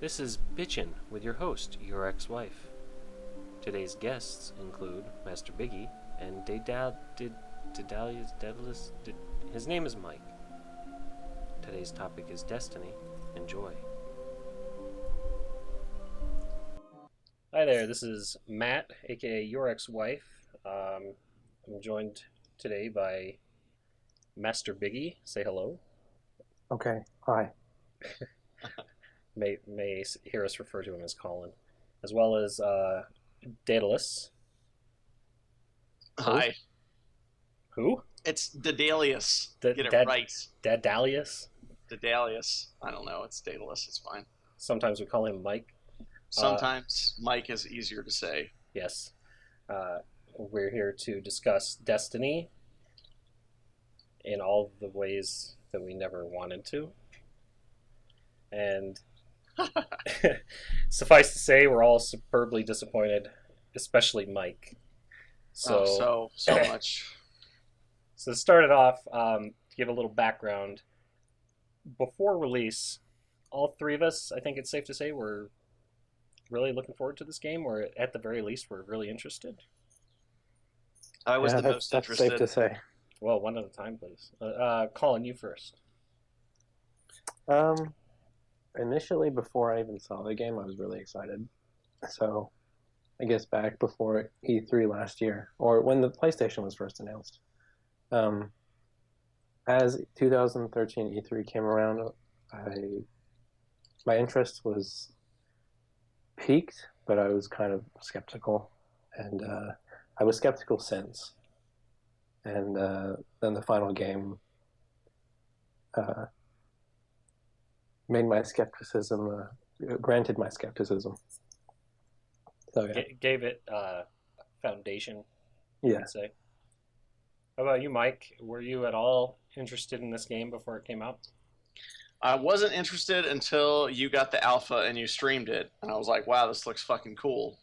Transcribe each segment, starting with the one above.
This is Bitchin with your host, YourExWife. Today's guests include Master Biggy and daedalius. His name is Mike. Today's topic is Destiny. Enjoy. Hi there, this is Matt, aka YourExWife. I'm joined today by Master Biggy. Say hello. Okay, hi. May hear us refer to him as Colin, as well as Daedalus. Hi. Who? It's daedalius. Get it right. Daedalius? Daedalius. I don't know. It's daedalus. It's fine. Sometimes we call him Mike. Sometimes Mike is easier to say. Yes. We're here to discuss Destiny in all the ways that we never wanted to. And suffice to say, we're all superbly disappointed, especially Mike. So much. So to start it off, to give a little background, before release, all three of us, I think it's safe to say, were really looking forward to this game, or at the very least, we're really interested. I was the most interested. That's safe to say. Well, one at a time, please. Colin, you first. Initially, before I even saw the game, I was really excited. So, I guess back before E3 last year, or when the PlayStation was first announced, as 2013 E3 came around, my interest was peaked, but I was kind of skeptical, and I was skeptical since. And then the final game made my skepticism, granted my skepticism. So yeah. Gave it foundation, Yeah. I'd say. How about you, Mike? Were you at all interested in this game before it came out? I wasn't interested until you got the alpha and you streamed it, and I was like, wow, this looks fucking cool.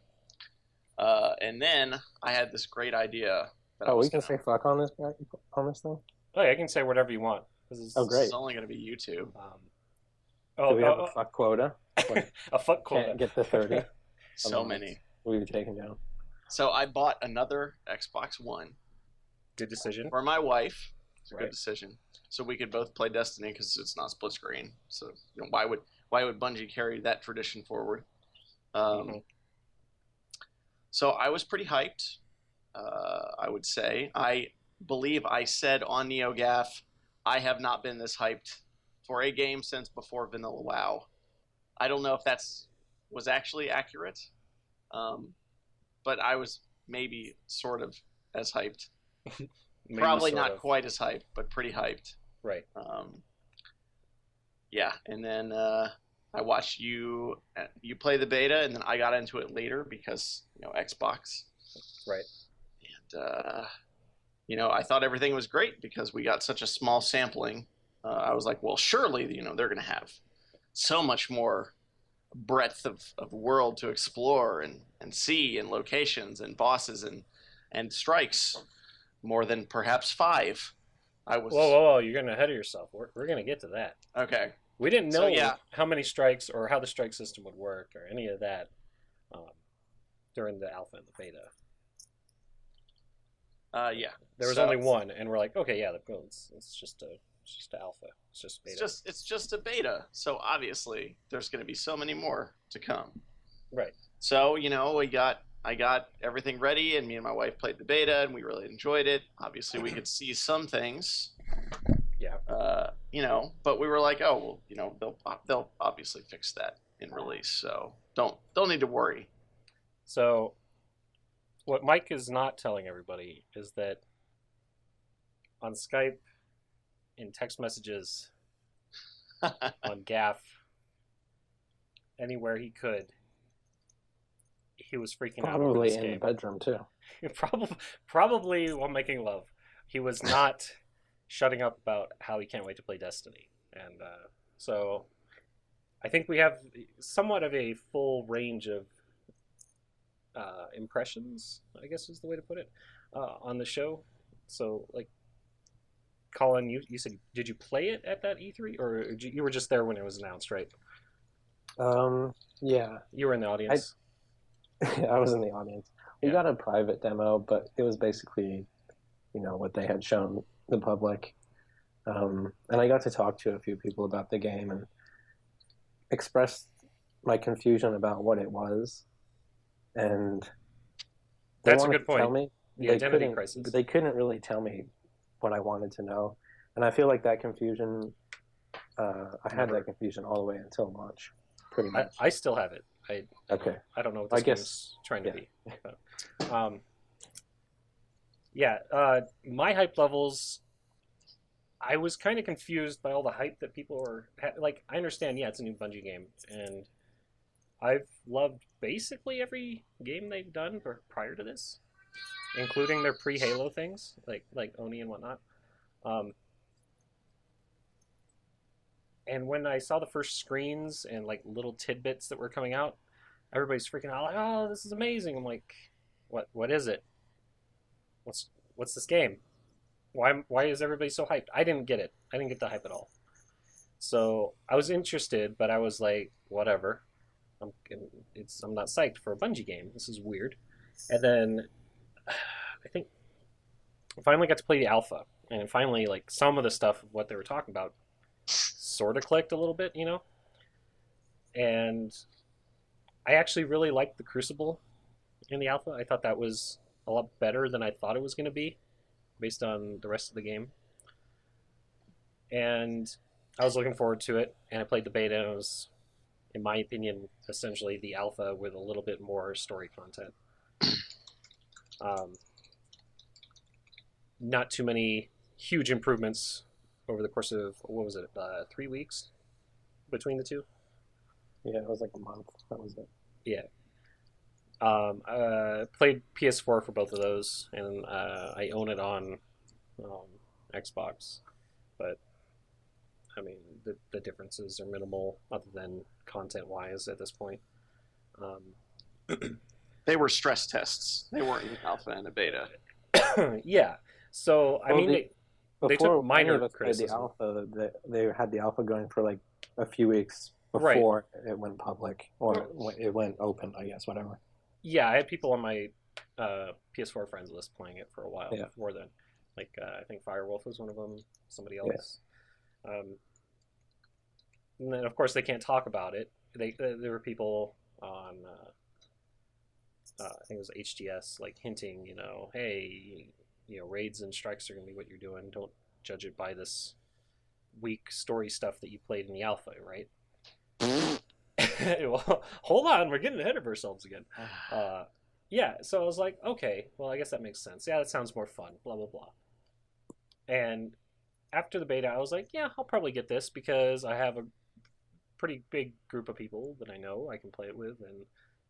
And then I had this great idea. We can say fuck on this thing? Oh, yeah, I can say whatever you want. This great. is only going to be YouTube. Do we have a fuck quota? A fuck quota. Can't get to 30. So many. We've taken down. So I bought another Xbox One. Good decision. For my wife. It's a Right. good decision. So we could both play Destiny because it's not split screen. So why would Bungie carry that tradition forward? So I was pretty hyped. I would say. I believe I said on NeoGaf, I have not been this hyped for a game since before Vanilla WoW. I don't know if was actually accurate, but I was maybe sort of as hyped. Probably not quite as hyped, but pretty hyped. Right. Yeah, and then I watched you play the beta, and then I got into it later because Xbox. Right. And I thought everything was great because we got such a small sampling. I was like, well, surely they're going to have so much more breadth of world to explore and see and locations and bosses and strikes more than perhaps 5. Whoa, you're getting ahead of yourself. We're going to get to that. Okay. We didn't know how many strikes or how the strike system would work or any of that during the alpha and the beta. Yeah. There was only one, and we're like, okay, yeah, it's just a alpha. It's just beta. It's just a beta. So obviously, there's going to be so many more to come. Right. So I got everything ready, and me and my wife played the beta, and we really enjoyed it. Obviously, we could see some things. Yeah. But we were like, oh, well, they'll obviously fix that in release. So don't need to worry. So what Mike is not telling everybody is that on Skype, in text messages, on Gaff, anywhere he could, he was freaking out. Probably in the bedroom too. Probably while making love. He was not shutting up about how he can't wait to play Destiny. And so I think we have somewhat of a full range of impressions, I guess is the way to put it, on the show. So, like, Colin, you said, did you play it at that E3, or you were just there when it was announced, right? Yeah, You were in the I audience. I was in the audience. We Yeah. got a private demo, but it was basically, what they had shown the public. And I got to talk to a few people about the game and expressed my confusion about what it was. And they That's a wanted good to tell point. me. The identity crisis. They couldn't really tell me what I wanted to know. And I feel like that confusion, I had that Never. confusion all the way until launch, pretty I, much. I still have it. Okay. I don't know what I this guess, game's trying to yeah. be. But, yeah. My hype levels. I was kind of confused by all the hype that people were like. I understand. Yeah, it's a new Bungie game, and I've loved basically every game they've done prior to this, including their pre-Halo things, like Oni and whatnot. Um, and when I saw the first screens and like little tidbits that were coming out, everybody's freaking out like, "Oh, this is amazing!" I'm like, "What? What is it? What's this game? Why is everybody so hyped?" I didn't get it. I didn't get the hype at all. So I was interested, but I was like, "Whatever." I'm I'm not psyched for a Bungie game. This is weird. And then I think I finally got to play the alpha, and finally like some of the stuff of what they were talking about sort of clicked a little bit, And I actually really liked the Crucible in the alpha. I thought that was a lot better than I thought it was going to be based on the rest of the game. And I was looking forward to it, and I played the beta, and it was, in my opinion, essentially the alpha with a little bit more story content. Not too many huge improvements over the course of, what was it, 3 weeks between the two? Yeah, it was like a month. That was it. Yeah. Played PS4 for both of those, and I own it on Xbox. But, I mean, the differences are minimal other than content-wise at this point. They were stress tests. They weren't an alpha and a beta. Yeah. So, I Well, mean, they took before any of minor us played the criticism. alpha, they had the alpha going for like a few weeks Right. before it went public or it went open, I guess, whatever. Yeah, I had people on my PS4 friends list playing it for a while Yeah. before then. Like, I think Firewolf was one of them, somebody else. And then, of course, they can't talk about it. There were people on, I think it was HGS, like hinting, hey, raids and strikes are going to be what you're doing. Don't judge it by this weak story stuff that you played in the alpha, right? Well, hold on, we're getting ahead of ourselves again. Yeah, so I was like, okay, well, I guess that makes sense. Yeah, that sounds more fun, blah, blah, blah. And after the beta, I was like, yeah, I'll probably get this because I have a pretty big group of people that I know I can play it with, and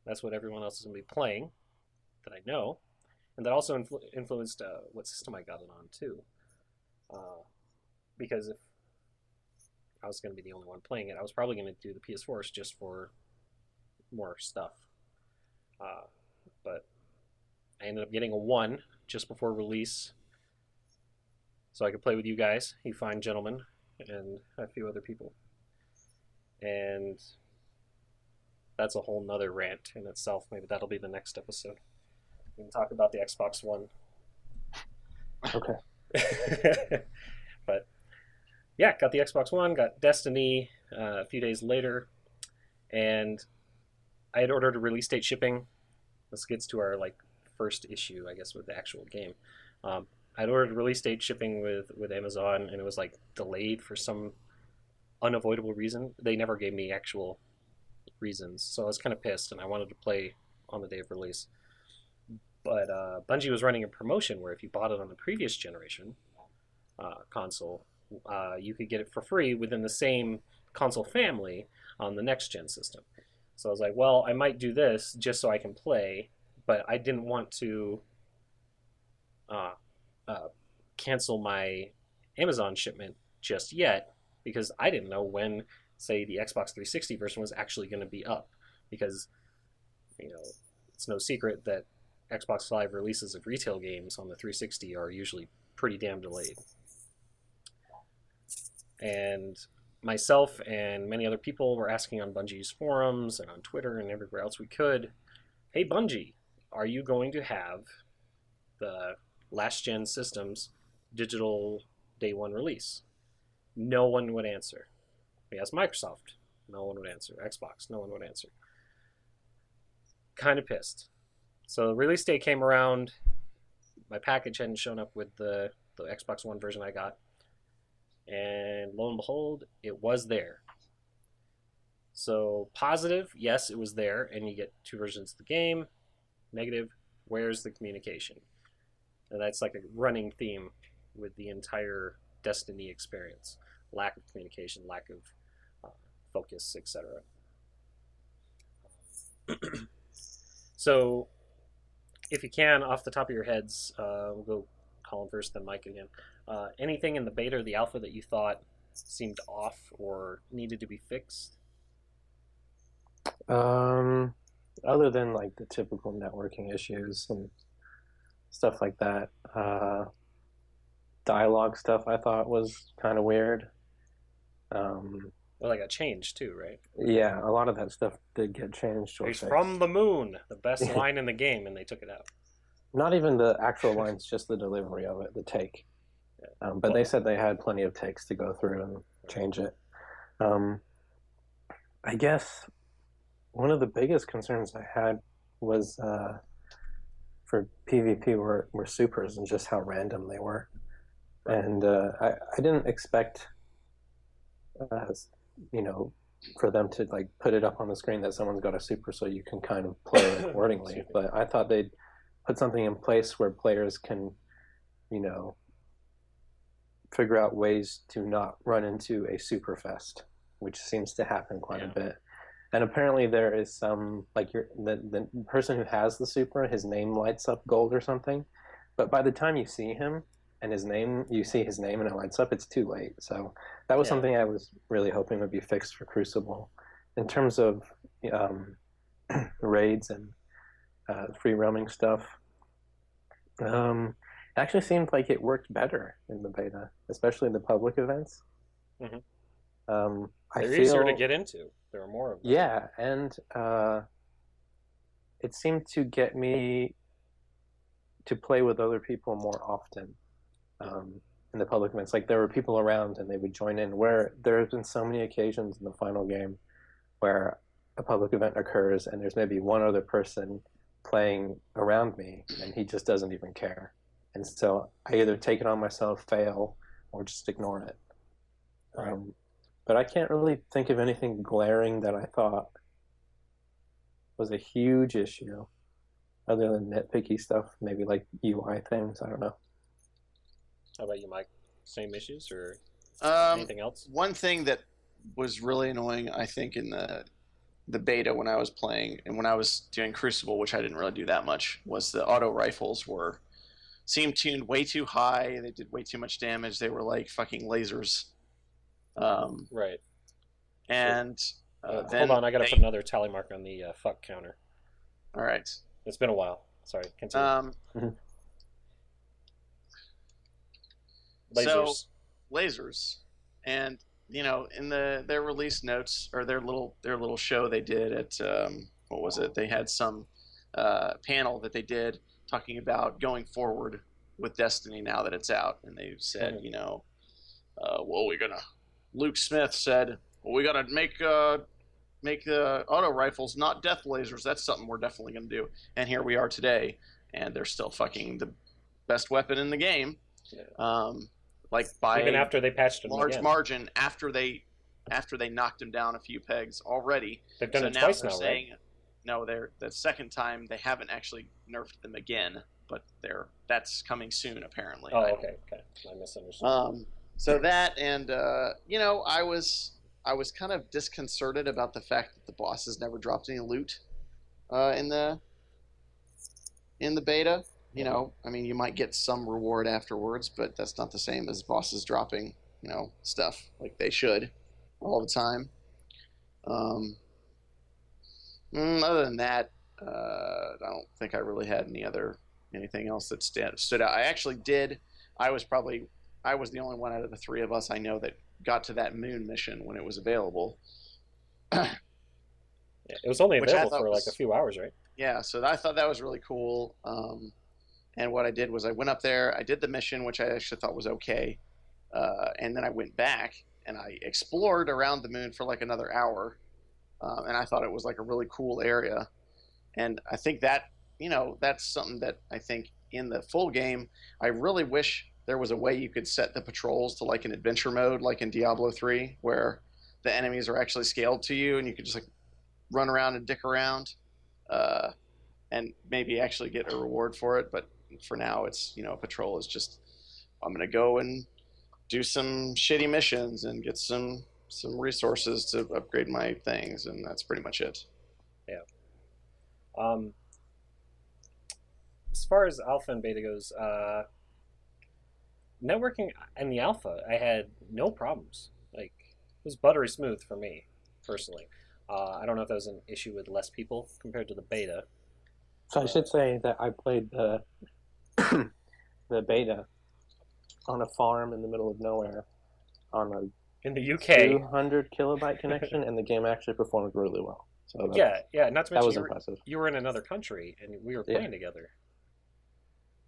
that's what everyone else is going to be playing that I know. And that also influenced what system I got it on, too. Because if I was going to be the only one playing it, I was probably going to do the PS4s just for more stuff. But I ended up getting a 1 just before release, so I could play with you guys, you fine gentlemen, and a few other people. And that's a whole nother rant in itself. Maybe that'll be the next episode. We can talk about the Xbox One. Okay. But yeah, got the Xbox One, got Destiny a few days later, and I had ordered a release date shipping. This gets to our first issue, I guess, with the actual game. I'd ordered release date shipping with Amazon, and it was delayed for some unavoidable reason. They never gave me actual reasons, so I was kind of pissed, and I wanted to play on the day of release. But Bungie was running a promotion where if you bought it on the previous generation console, you could get it for free within the same console family on the next gen system. So I was like, well, I might do this just so I can play, but I didn't want to cancel my Amazon shipment just yet because I didn't know when, say, the Xbox 360 version was actually going to be up. Because, it's no secret that Xbox Live releases of retail games on the 360 are usually pretty damn delayed. And myself and many other people were asking on Bungie's forums and on Twitter and everywhere else we could, hey Bungie, are you going to have the last gen systems digital day one release? No one would answer. We asked Microsoft, no one would answer. Xbox, no one would answer. Kind of pissed. So the release day came around. My package hadn't shown up with the Xbox One version I got. And lo and behold, it was there. So positive, yes, it was there, and you get 2 versions of the game. Negative, where's the communication? And that's like a running theme with the entire Destiny experience. Lack of communication, lack of focus, etc. So, if you can, off the top of your heads, we'll go Colin first, then Mike again. Anything in the beta or the alpha that you thought seemed off or needed to be fixed? Other than like the typical networking issues and stuff like that, dialogue stuff I thought was kind of weird. Well, that got changed too, right? Yeah, a lot of that stuff did get changed or He's fixed. from the moon, the best line in the game, and they took it out. Not even the actual lines, just the delivery of it, the take. Yeah. But they said they had plenty of takes to go through and change it. I guess one of the biggest concerns I had was for PvP were supers and just how random they were. And I didn't expect, for them to like put it up on the screen that someone's got a super so you can kind of play accordingly. But I thought they'd put something in place where players can, figure out ways to not run into a super fest, which seems to happen quite a bit. And apparently there is some, like the person who has the super, his name lights up gold or something. But by the time you see him and you see his name and it lights up, it's too late. So that was something I was really hoping would be fixed for Crucible. In terms of raids and free roaming stuff, it actually seemed like it worked better in the beta, especially in the public events. Mm-hmm. They're easier to get into. There are more of them. Yeah, and it seemed to get me to play with other people more often in the public events. Like there were people around and they would join in, where there have been so many occasions in the final game where a public event occurs and there's maybe one other person playing around me and he just doesn't even care. And so I either take it on myself, fail, or just ignore it. Right. But I can't really think of anything glaring that I thought was a huge issue, other than nitpicky stuff, maybe like UI things. I don't know. How about you, Mike? Same issues or anything else? One thing that was really annoying, I think, in the beta when I was playing and when I was doing Crucible, which I didn't really do that much, was the auto rifles seemed tuned way too high. They did way too much damage. They were like fucking lasers. Right. And then hold on, I got to put another tally marker on the fuck counter. All right. It's been a while. Sorry, continue. Lasers. So lasers, and in their release notes or their little show they did at what was it? They had some panel that they did talking about going forward with Destiny now that it's out, and they said, well, Luke Smith said, well, we gotta make the auto rifles not death lasers. That's something we're definitely gonna do. And here we are today, and they're still fucking the best weapon in the game. Yeah. Like by even after they patched them large again. margin, after they knocked him down a few pegs already. They've done it twice now, saying, right? No, the second time they haven't actually nerfed them again, but that's coming soon apparently. Oh, okay. I misunderstood. So that, and I was kind of disconcerted about the fact that the bosses never dropped any loot in the beta. I mean, you might get some reward afterwards, but that's not the same as bosses dropping, stuff like they should all the time. Other than that, I don't think I really had anything else that stood out. I actually did. I was the only one out of the three of us I know that got to that moon mission when it was available. Yeah, it was only Which I available thought for like a was, few hours, right? yeah, so I thought that was really cool. And what I did was I went up there, I did the mission, which I actually thought was okay, and then I went back and I explored around the moon for like another hour, and I thought it was like a really cool area. And I think that, that's something that I think in the full game, I really wish there was a way you could set the patrols to like an adventure mode, like in Diablo 3, where the enemies are actually scaled to you and you could just like run around and dick around, uh, and maybe actually get a reward for it. But for now, it's, a patrol is just, I'm going to go and do some shitty missions and get some resources to upgrade my things, and that's pretty much it. Yeah. As far as alpha and beta goes, networking in the alpha, I had no problems. Like, it was buttery smooth for me, personally. I don't know if that was an issue with less people compared to the beta. So I should say that I played the the beta on a farm in the middle of nowhere on a In the UK, 200 kilobyte connection, and the game actually performed really well. So yeah. Not to that mention was impressive. you were in another country and we were playing together,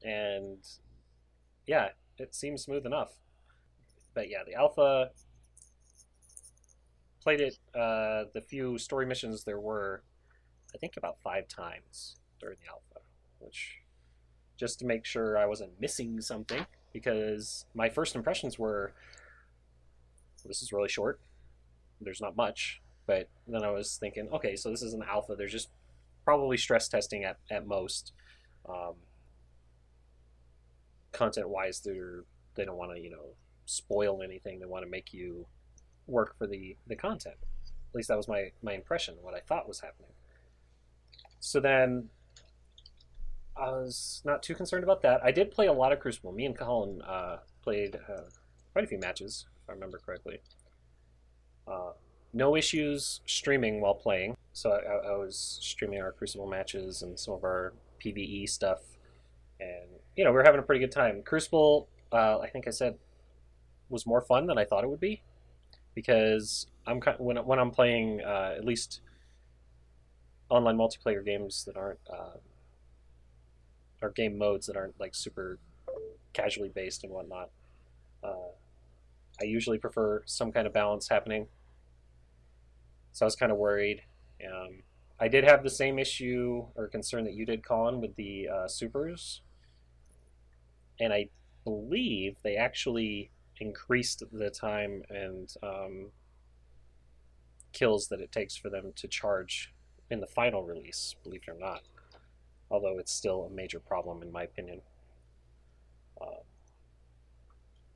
and yeah, it seemed smooth enough. But yeah, the alpha played it. The few story missions there were, I think, about 5 times during the alpha, which just to make sure I wasn't missing something, because my first impressions were, this is really short. There's not much. But then I was thinking, okay, so this is an alpha. They're just probably stress testing at most. Content-wise, they don't want to, spoil anything. They want to make you work for the content. At least that was my impression, what I thought was happening. So then I was not too concerned about that. I did play a lot of Crucible. Me and Colin played quite a few matches, if I remember correctly. No issues streaming while playing. So I was streaming our Crucible matches and some of our PvE stuff. And, we were having a pretty good time. Crucible, I think I said, was more fun than I thought it would be. Because when I'm playing at least online multiplayer games that aren't, or game modes that aren't like super casually based and whatnot, I usually prefer some kind of balance happening. So I was kind of worried. I did have the same issue or concern that you did, Colin, with the supers. And I believe they actually increased the time and kills that it takes for them to charge in the final release, believe it or not. Although it's still a major problem in my opinion.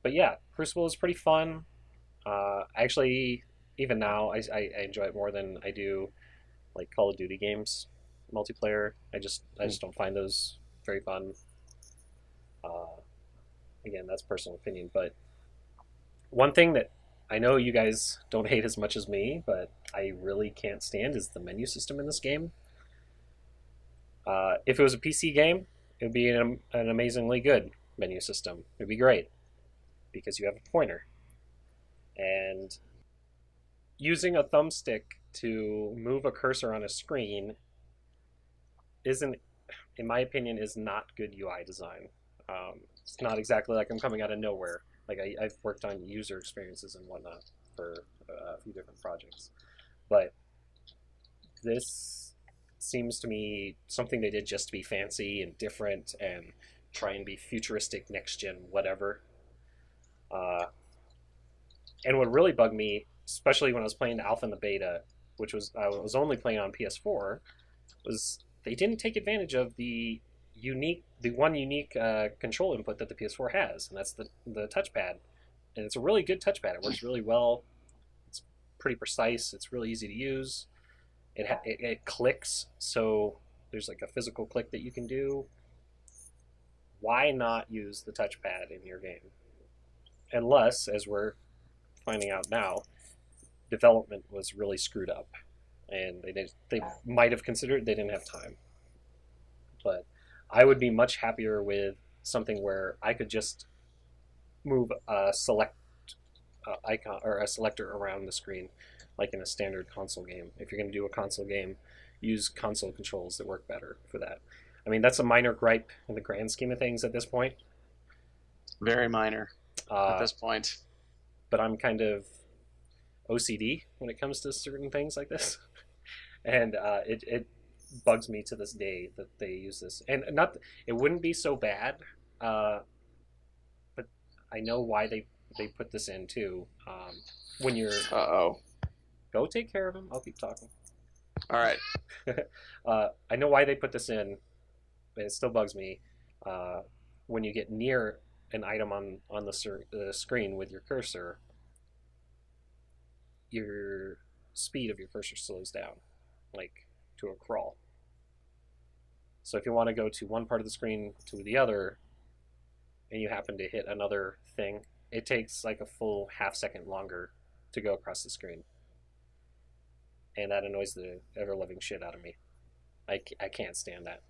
But yeah, Crucible is pretty fun. Actually, even now, I enjoy it more than I do like Call of Duty games multiplayer. I just don't find those very fun. Again, that's personal opinion, but one thing that I know you guys don't hate as much as me, but I really can't stand is the menu system in this game. If it was a PC game, it would be an amazingly good menu system. It would be great because you have a pointer. And using a thumbstick to move a cursor on a screen isn't, in my opinion, is not good UI design. It's not exactly like I'm coming out of nowhere. Like I've worked on user experiences and whatnot for a few different projects, but this seems to me something they did just to be fancy and different and try and be futuristic, next gen, whatever. And what really bugged me, especially when I was playing the alpha and the beta, which was I was only playing on PS4, was they didn't take advantage of the one unique control input that the PS4 has, and that's the touchpad. And it's a really good touchpad. It works really well. It's pretty precise. It's really easy to use. It clicks, so there's like a physical click that you can do. Why not use the touchpad in your game? Unless, as we're finding out now, development was really screwed up, and they might have considered they didn't have time. But I would be much happier with something where I could just move select icon or a selector around the screen, like in a standard console game. If you're going to do a console game, use console controls that work better for that. I mean, that's a minor gripe in the grand scheme of things at this point. Very minor at this point. But I'm kind of OCD when it comes to certain things like this, and it bugs me to this day that they use this. And not, it wouldn't be so bad, but I know why they put this in too. When you're go take care of him. I'll keep talking. All right. I know why they put this in, but it still bugs me. When you get near an item on the screen with your cursor, your speed of your cursor slows down, like to a crawl. So if you want to go to one part of the screen to the other, and you happen to hit another thing, it takes like a full half-second longer to go across the screen. And that annoys the ever-loving shit out of me. I can't stand that.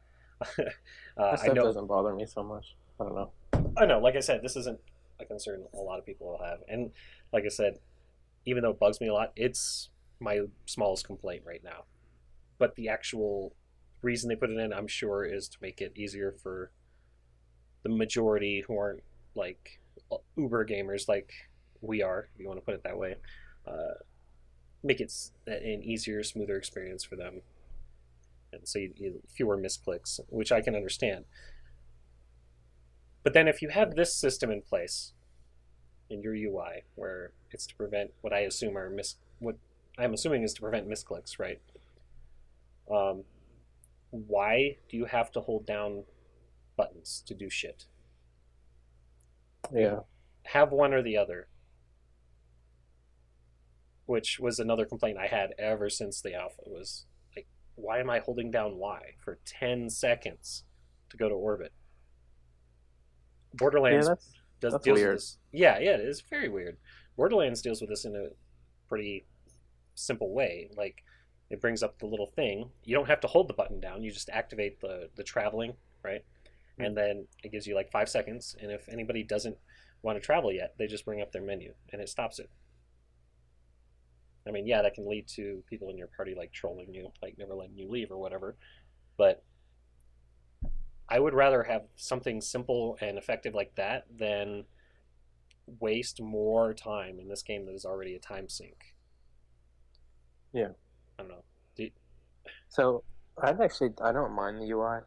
That stuff doesn't bother me so much. I don't know. I know, like I said, this isn't a concern a lot of people will have. And like I said, even though it bugs me a lot, it's my smallest complaint right now. But the actual reason they put it in, I'm sure, is to make it easier for the majority who aren't like uber gamers like we are, if you want to put it that way. Make it an easier, smoother experience for them. And so you fewer misclicks, which I can understand. But then if you have this system in place in your UI, where it's to prevent what I assume are what I'm assuming is to prevent misclicks, right? Why do you have to hold down buttons to do shit? Yeah. Have one or the other. Which was another complaint I had ever since the alpha, was like, why am I holding down Y for 10 seconds to go to orbit? Borderlands that's deals weird. with this. Yeah, it is very weird. Borderlands deals with this in a pretty simple way. Like, it brings up the little thing. You don't have to hold the button down. You just activate the traveling, right? Mm-hmm. And then it gives you like 5 seconds. And if anybody doesn't want to travel yet, they just bring up their menu and it stops it. I mean, yeah, that can lead to people in your party like trolling you, like never letting you leave or whatever. But I would rather have something simple and effective like that than waste more time in this game that is already a time sink. Yeah. I don't know. So I don't mind the UI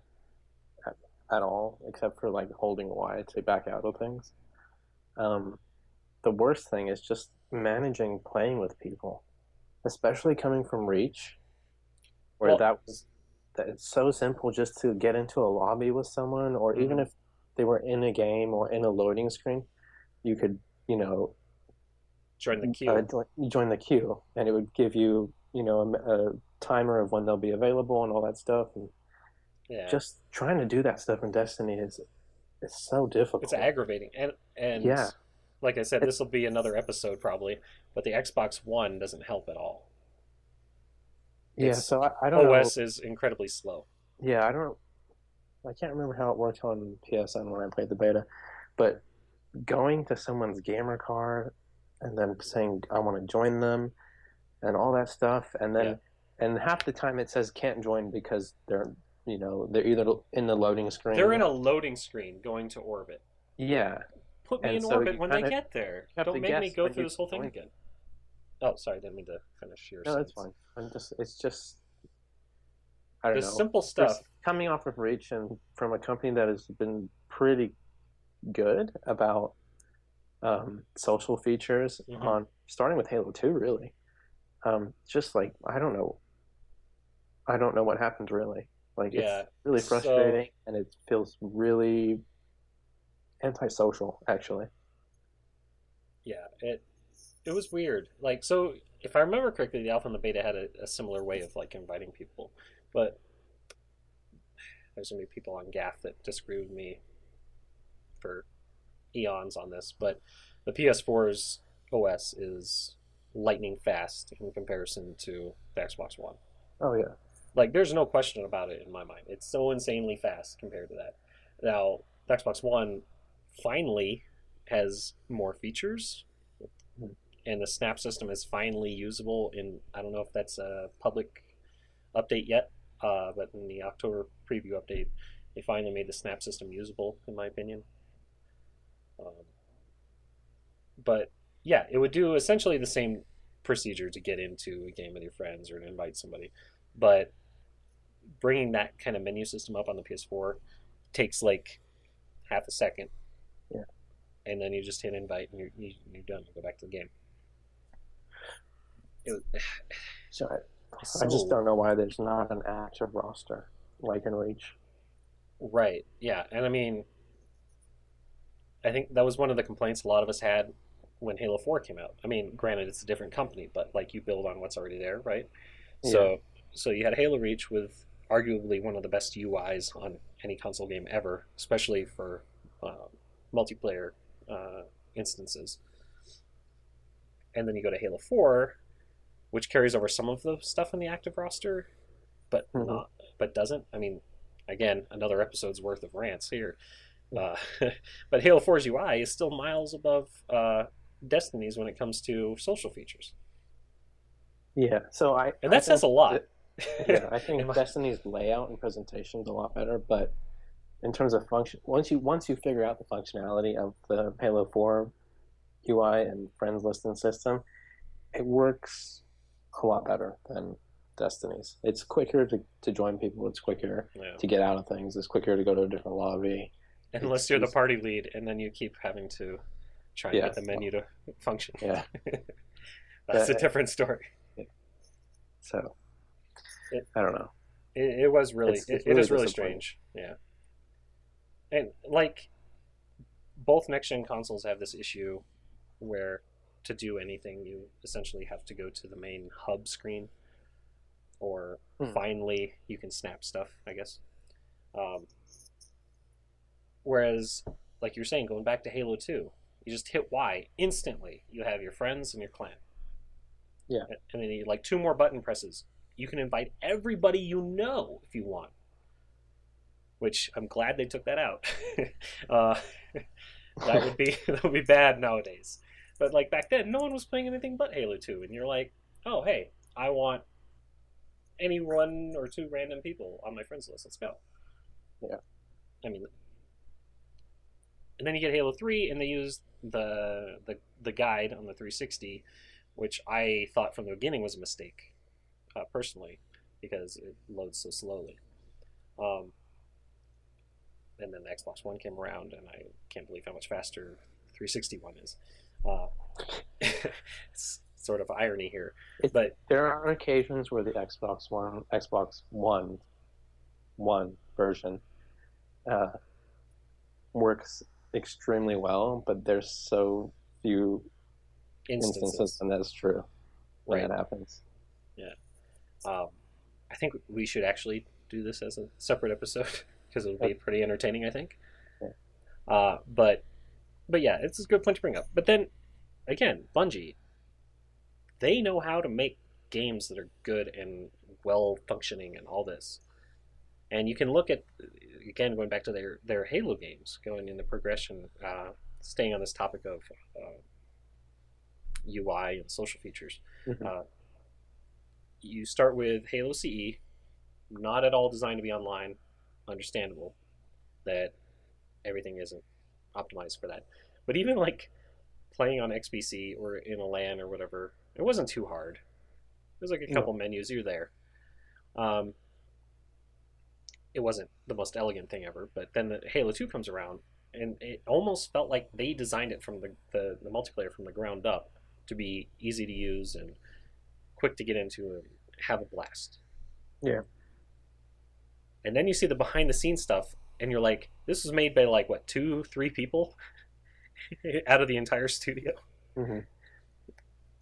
at all, except for like holding Y to back out of things. The worst thing is just managing playing with people, especially coming from Reach, where that it's so simple just to get into a lobby with someone, or even if they were in a game or in a loading screen, you could, join the queue. Join the queue, and it would give you, a timer of when they'll be available and all that stuff. And just trying to do that stuff in Destiny is so difficult. It's aggravating, and yeah. Like I said, this will be another episode probably, but the Xbox One doesn't help at all. So I don't know. OS is incredibly slow. Yeah, I can't remember how it worked on PSN when I played the beta, but going to someone's gamer card and then saying I want to join them and all that stuff, and then and half the time it says can't join because they're either in the loading screen. They're in a loading screen going to orbit. Yeah. Put me in orbit when they get there. Don't make me go through this whole thing again. Oh, sorry, didn't mean to finish your sentence. No, that's fine. It's just, I don't know. The simple stuff. Coming off of Reach and from a company that has been pretty good about social features on starting with Halo 2, really. Just like, I don't know what happened really. Like, it's really frustrating, and it feels really antisocial, actually. Yeah, it was weird. Like, so if I remember correctly, the alpha and the beta had a similar way of like inviting people, but there's gonna be people on GAF that disagree with me for eons on this. But the PS4's OS is lightning fast in comparison to the Xbox One. Oh yeah. Like, there's no question about it in my mind. It's so insanely fast compared to that. Now, the Xbox One finally has more features, and the snap system is finally usable. In I don't know if that's a public update yet, but in the October preview update, they finally made the snap system usable, in my opinion. But yeah, it would do essentially the same procedure to get into a game with your friends or to invite somebody, but bringing that kind of menu system up on the PS4 takes like half a second. Yeah. And then you just hit invite and you're done. You go back to the game. So I just don't know why there's not an active roster like in Reach. Right. Yeah. And I mean, I think that was one of the complaints a lot of us had when Halo 4 came out. I mean, granted, it's a different company, but like you build on what's already there, right? Yeah. So you had Halo Reach with arguably one of the best UIs on any console game ever, especially for multiplayer instances. And then you go to Halo 4, which carries over some of the stuff in the active roster, but doesn't. I mean, again, another episode's worth of rants here. But Halo 4's UI is still miles above Destiny's when it comes to social features. Yeah, so and that says a lot. Yeah, I think Destiny's layout and presentation is a lot better, but in terms of function, once you figure out the functionality of the Halo 4 UI and friends list and system, it works a lot better than Destiny's. It's quicker to join people. It's quicker to get out of things. It's quicker to go to a different lobby. Unless you're the party lead, and then you keep having to try and get the menu to function. Yeah, that's a different story. So I don't know. It was really it is really strange. Yeah, and like both next gen consoles have this issue where to do anything you essentially have to go to the main hub screen, or finally you can snap stuff, I guess. Whereas, like you're saying, going back to Halo 2, you just hit Y instantly. You have your friends and your clan. Yeah. And then you like 2 more button presses. You can invite everybody you know if you want. Which I'm glad they took that out. that would be bad nowadays. But like back then, no one was playing anything but Halo 2, and you're like, oh hey, I want any 1 or 2 random people on my friends list. Let's go. Yeah. I mean. And then you get Halo 3, and they use the guide on the 360, which I thought from the beginning was a mistake, personally, because it loads so slowly. And then the Xbox One came around, and I can't believe how much faster 360 one is. It's sort of irony here, but there are occasions where the Xbox One version works extremely well, but there's so few instances when that's true when that happens. Yeah. I think we should actually do this as a separate episode because it'll be pretty entertaining, I think. Yeah. But yeah, it's a good point to bring up. But then again, Bungie, they know how to make games that are good and well functioning and all this. And you can look at, again, going back to their Halo games, going into progression, staying on this topic of UI and social features. You start with Halo CE, not at all designed to be online, understandable that everything isn't optimized for that. But even like playing on XBC or in a LAN or whatever, it wasn't too hard. There's like a couple menus, you're there. It wasn't the most elegant thing ever, but then the Halo 2 comes around, and it almost felt like they designed it from the multiplayer from the ground up to be easy to use and quick to get into and have a blast. Yeah. And then you see the behind the scenes stuff, and you're like, this was made by like, what, 2-3 people out of the entire studio?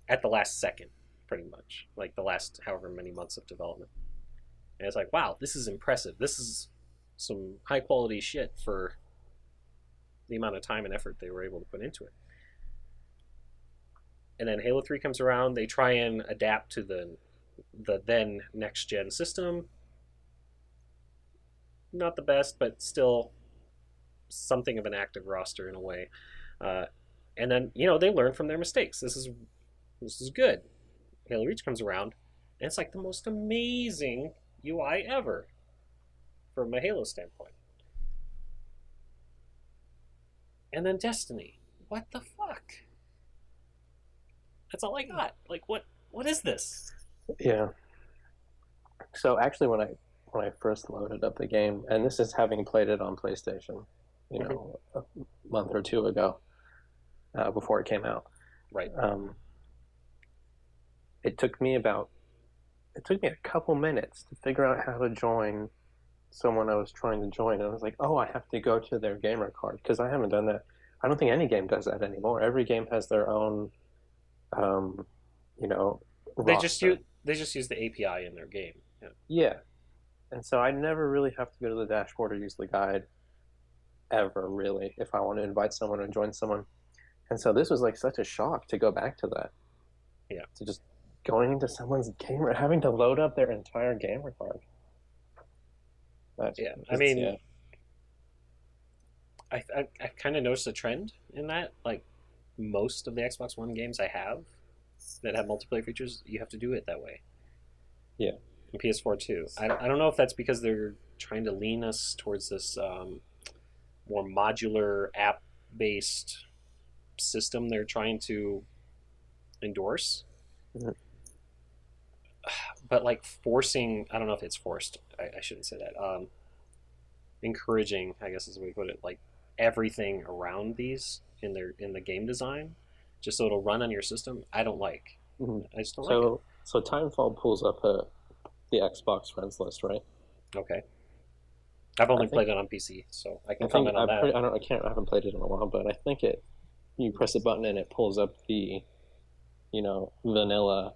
At the last second, pretty much. Like the last however many months of development. And it's like, wow, this is impressive. This is some high quality shit for the amount of time and effort they were able to put into it. And then Halo 3 comes around, they try and adapt to the then next gen system. Not the best, but still something of an active roster in a way. And then, they learn from their mistakes. This is This is good. Halo Reach comes around, and it's like the most amazing UI ever from a Halo standpoint. And then Destiny. What the fuck? That's all I got. Like, what is this? Yeah. So actually, when I first loaded up the game, and this is having played it on PlayStation, you know, a month or two ago, before it came out. Right. It took me a couple minutes to figure out how to join someone I was trying to join. And I was like, oh, I have to go to their gamer card, because I haven't done that. I don't think any game does that anymore. Every game has their own, you know, roster. They just use the API in their game. Yeah. Yeah. And so I never really have to go to the dashboard or use the guide ever, really, if I want to invite someone or join someone. And so this was like such a shock to go back to that. Yeah. To just going into someone's gamer, having to load up their entire gamer card. Yeah. I mean, I kind of noticed a trend in that. Like, most of the Xbox One games I have that have multiplayer features, you have to do it that way. Yeah. And PS4 too. I don't know if that's because they're trying to lean us towards this more modular app-based system they're trying to endorse. Mm-hmm. But like forcing, I don't know if it's forced. I shouldn't say that. Encouraging, I guess is the way to put it. Like everything around these in the game design, just so it'll run on your system. I don't like. Mm-hmm. I just don't like it. So Timefall pulls up the Xbox friends list, right? Okay. I've only played it on PC, so I can comment on that. I haven't played it in a while, but I think you press a button and it pulls up the, you know, vanilla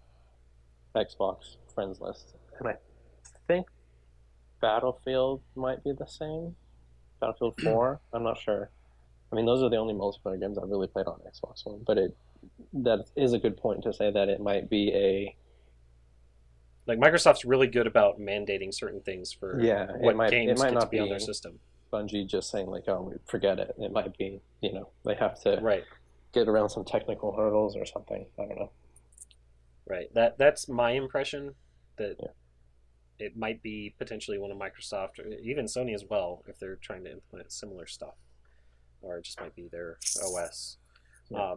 Xbox friends list. And I think Battlefield might be the same. Battlefield 4, I'm not sure. I mean, those are the only multiplayer games I've really played on Xbox One, but that is a good point to say that it might be a... Like, Microsoft's really good about mandating certain things for what games get to be on their system. Bungie just saying, like, oh, forget it. It might be, you know, they have to get around some technical hurdles or something. I don't know. Right. That's my impression, that it might be potentially one of Microsoft, or even Sony as well, if they're trying to implement similar stuff. Or it just might be their OS. Yeah.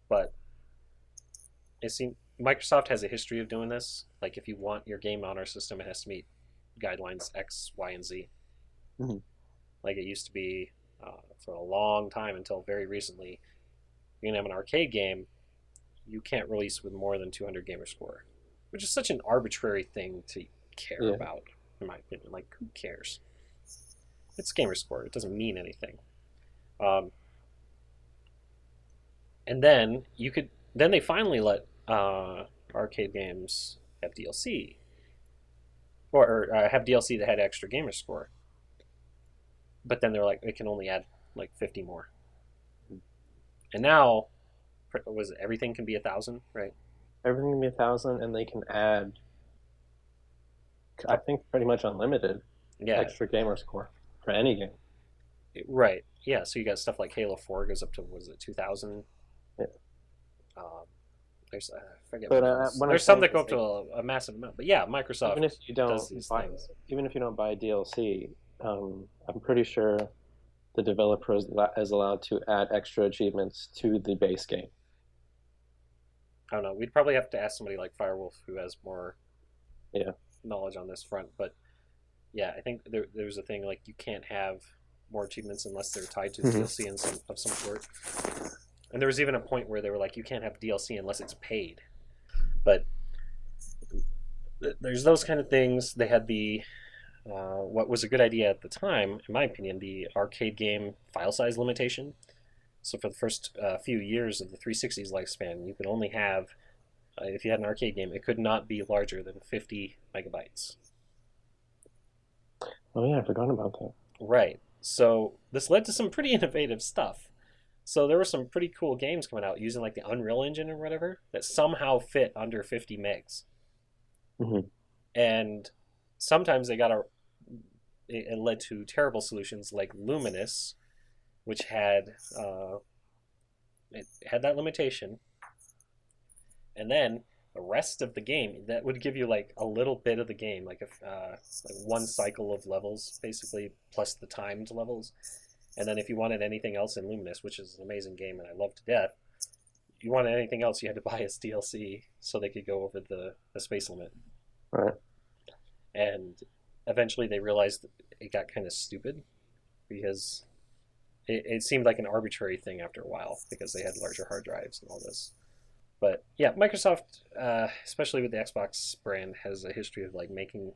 But it seems Microsoft has a history of doing this. Like, if you want your game on our system, it has to meet guidelines X, Y, and Z. Mm-hmm. Like it used to be for a long time until very recently. You can have an arcade game, you can't release with more than 200 gamer score, which is such an arbitrary thing to care about, in my opinion. Like, who cares? It's gamer score. It doesn't mean anything. And then they finally let arcade games have DLC, or have DLC that had extra gamer score. But then they're like, it can only add like 50 more. And now, everything can be 1,000, right? Everything can be 1,000, and they can add, I think, pretty much unlimited extra gamer score for any game. Right. Yeah. So you got stuff like Halo 4 goes up to, what is it, 2,000? Yeah. There's I forget. But there's some that go up to a massive amount. But yeah, Microsoft even if you don't does these things. Even if you don't buy DLC, I'm pretty sure the developer is allowed to add extra achievements to the base game. I don't know. We'd probably have to ask somebody like Firewolf, who has more knowledge on this front. But yeah, I think there's a thing like you can't have more achievements unless they're tied to DLC of some sort. And there was even a point where they were like, you can't have DLC unless it's paid. But there's those kind of things. They had the what was a good idea at the time, in my opinion, the arcade game file size limitation. So for the first few years of the 360's lifespan, you could only have, if you had an arcade game, it could not be larger than 50 megabytes. Oh yeah, I forgot about that. Right. So this led to some pretty innovative stuff. So there were some pretty cool games coming out using like the Unreal Engine or whatever that somehow fit under 50 megs. Mm-hmm. And sometimes it led to terrible solutions like Luminous, which had that limitation, And then the rest of the game, that would give you like a little bit of the game, like one cycle of levels, basically, plus the timed levels. And then if you wanted anything else in Luminous, which is an amazing game and I love to death, you wanted anything else, you had to buy as DLC so they could go over the space limit. Right. And eventually they realized it got kind of stupid because it seemed like an arbitrary thing after a while because they had larger hard drives and all this. But yeah, Microsoft, especially with the Xbox brand, has a history of like making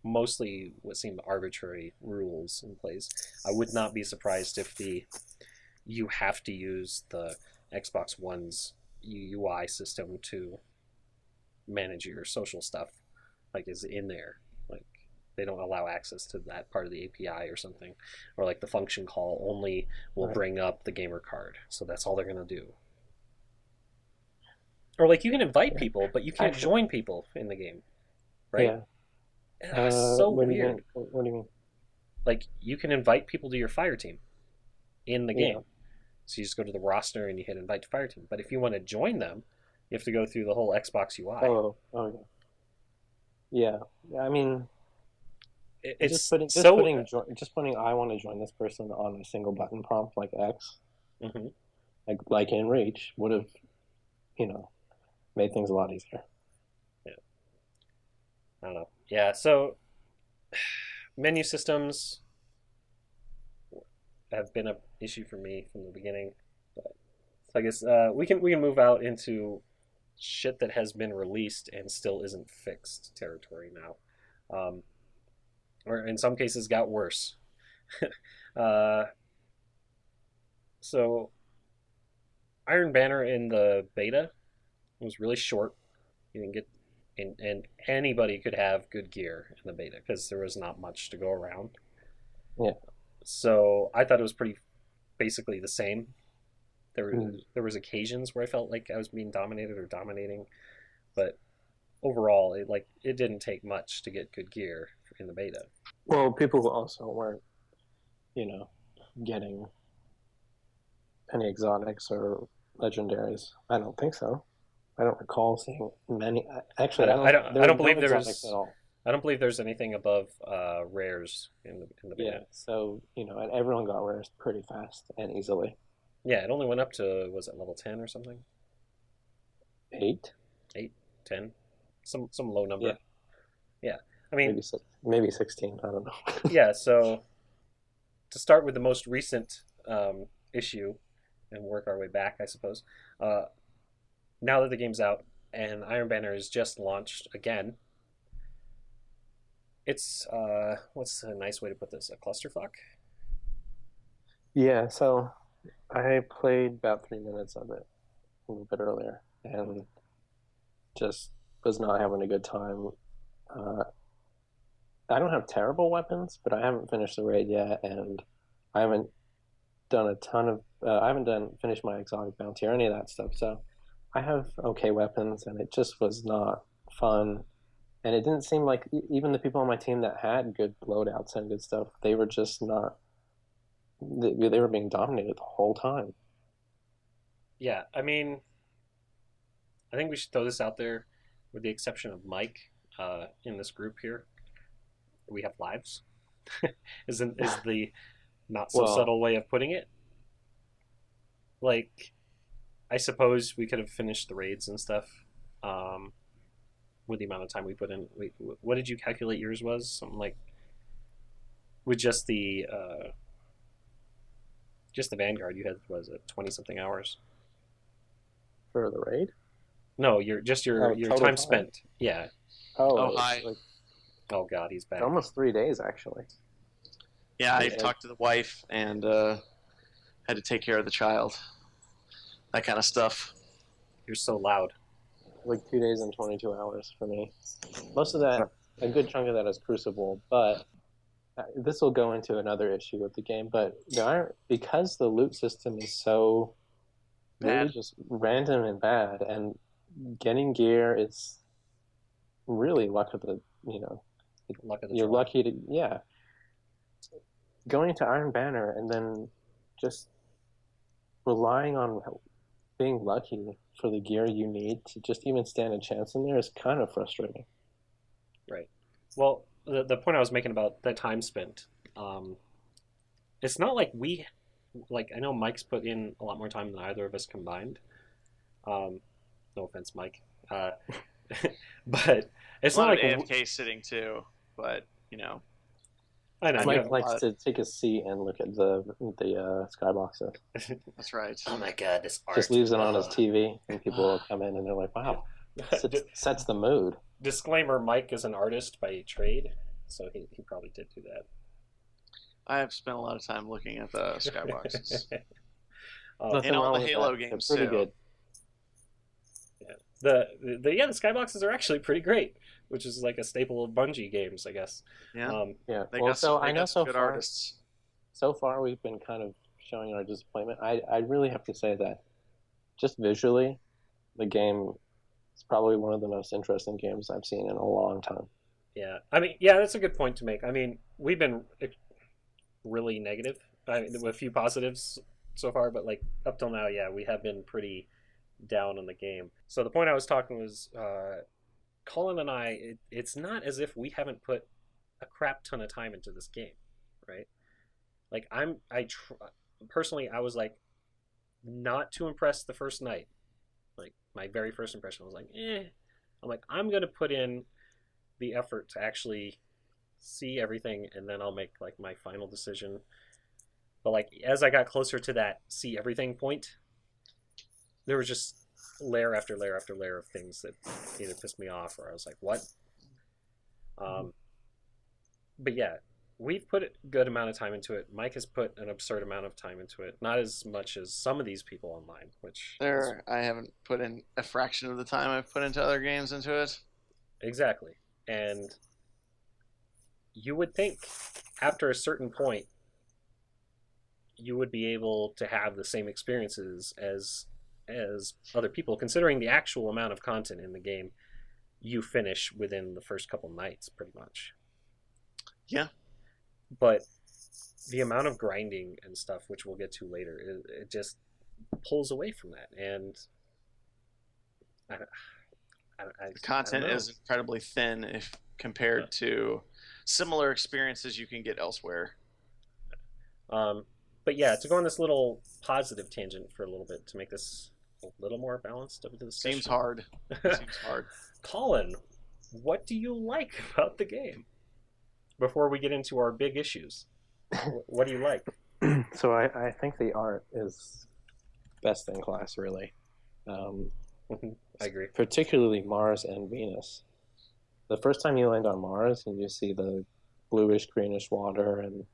mostly what seemed arbitrary rules in place. I would not be surprised if you have to use the Xbox One's UI system to manage your social stuff, like is in there. Like they don't allow access to that part of the API or something, or like the function call only will bring up the gamer card, so that's all they're gonna do. Or like you can invite people, but you can't join people in the game, right? Yeah. So what do you weird. mean? What do you mean? Like you can invite people to your fire team in the game. Yeah. So you just go to the roster and you hit invite to fire team. But if you want to join them, you have to go through the whole Xbox UI. Oh, yeah. Yeah. I mean, It's just putting I want to join this person on a single button prompt like X, mm-hmm. like in Reach would have, made things a lot easier. Yeah. I don't know. Yeah. So menu systems have been an issue for me from the beginning. But so I guess we can move out into shit that has been released and still isn't fixed territory now, or in some cases got worse. So Iron Banner in the beta was really short. You didn't get, and anybody could have good gear in the beta because there was not much to go around. Yeah. So I thought it was pretty basically the same. There was occasions where I felt like I was being dominated or dominating, but overall, it didn't take much to get good gear in the beta. Well, people also weren't, getting any exotics or legendaries. I don't think so. I don't recall seeing many. Actually, I don't believe no exotics at all. I don't believe there's anything above rares in the beta. Yeah, so and everyone got rares pretty fast and easily. Yeah, it only went up to, was it level 10 or something? 8? 8, 10, some low number. Yeah. Yeah, I mean maybe 16. I don't know. Yeah, so to start with the most recent issue and work our way back, I suppose. Now that the game's out and Iron Banner is just launched again, it's what's a nice way to put this? A clusterfuck? Yeah, so I played about 3 minutes of it a little bit earlier and just was not having a good time. I don't have terrible weapons, but I haven't finished the raid yet, and I haven't done a ton of. I haven't finished my exotic bounty or any of that stuff. So I have okay weapons, and it just was not fun. And it didn't seem like even the people on my team that had good loadouts and good stuff, they were just not. They were being dominated the whole time. Yeah, I mean, I think we should throw this out there, with the exception of Mike in this group here. We have lives. is the not so subtle way of putting it. Like, I suppose we could have finished the raids and stuff with the amount of time we put in. What did you calculate yours was? Something like, with just the Vanguard, you had, was it 20-something hours? For the raid? No, your time spent. Yeah. Oh, hi. Oh God, he's back. Almost 3 days, actually. Yeah, I talked to the wife and had to take care of the child. That kind of stuff. You're so loud. Like 2 days and 22 hours for me. Most of that, a good chunk of that is Crucible, but this will go into another issue with the game. But because the loot system is so really just random and bad, and getting gear is really luck of the you're lucky to going to Iron Banner and then just relying on being lucky for the gear you need to just even stand a chance in there is kind of frustrating. Right. Well, the point I was making about the time spent, it's not like I know Mike's put in a lot more time than either of us combined. No offense, Mike. But it's A not lot like of AFK sitting too, but I know. Mike likes to take a seat and look at the skyboxes. That's right. Oh my god, this art. Just leaves it on his TV, and people will come in and they're like, "Wow, sets the mood." Disclaimer: Mike is an artist by trade, so he probably did do that. I have spent a lot of time looking at the skyboxes. Nothing and all wrong the with Halo that. games They're pretty too. good. The skyboxes are actually pretty great, which is like a staple of Bungie games, I guess. Yeah. Yeah. They Well, got so some, I they know got some so good far, artists. so far we've been kind of showing our disappointment. I really have to say that just visually, the game is probably one of the most interesting games I've seen in a long time. Yeah, I mean, yeah, that's a good point to make. I mean, we've been really negative, with a few positives so far, but like up till now, yeah, we have been pretty down on the game. So the point I was talking was, Colin and I, it's not as if we haven't put a crap ton of time into this game, right? Like personally, I was like not too impressed the first night. Like my very first impression was like, eh. I'm like, I'm gonna put in the effort to actually see everything, and then I'll make like my final decision. But like as I got closer to that see everything point, there was just layer after layer after layer of things that either pissed me off or I was like, what? But yeah, we've put a good amount of time into it. Mike has put an absurd amount of time into it. Not as much as some of these people online, which I haven't put in a fraction of the time I've put into other games into it. Exactly. And you would think after a certain point you would be able to have the same experiences as other people, considering the actual amount of content in the game you finish within the first couple nights pretty much. Yeah. But the amount of grinding and stuff, which we'll get to later, it just pulls away from that. And the content is incredibly thin if compared to similar experiences you can get elsewhere. But yeah, to go on this little positive tangent for a little bit to make this a little more balanced of the discussion. Seems hard. Seems hard. Colin, what do you like about the game? Before we get into our big issues, what do you like? So I think the art is best in class, really. I agree. Particularly Mars and Venus. The first time you land on Mars and you see the bluish greenish water and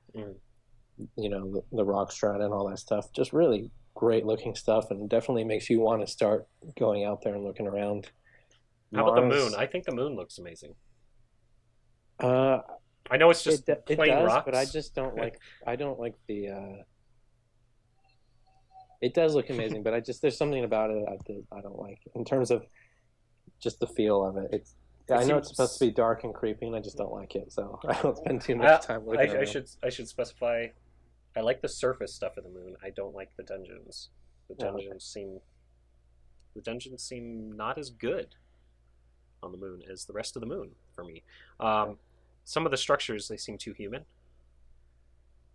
the rock strata and all that stuff, just really great looking stuff, and definitely makes you want to start going out there and looking around. How about the moon? I think the moon looks amazing. I know it's just plain rocks, but I just don't like. I don't like the. It does look amazing, but there's something about it I don't like in terms of just the feel of it. I know it's supposed to be dark and creepy, and I just don't like it. So I don't spend too much time looking around. I should specify. I like the surface stuff of the moon. I don't like the dungeons. The dungeons seem not as good on the moon as the rest of the moon for me. Some of the structures, they seem too human.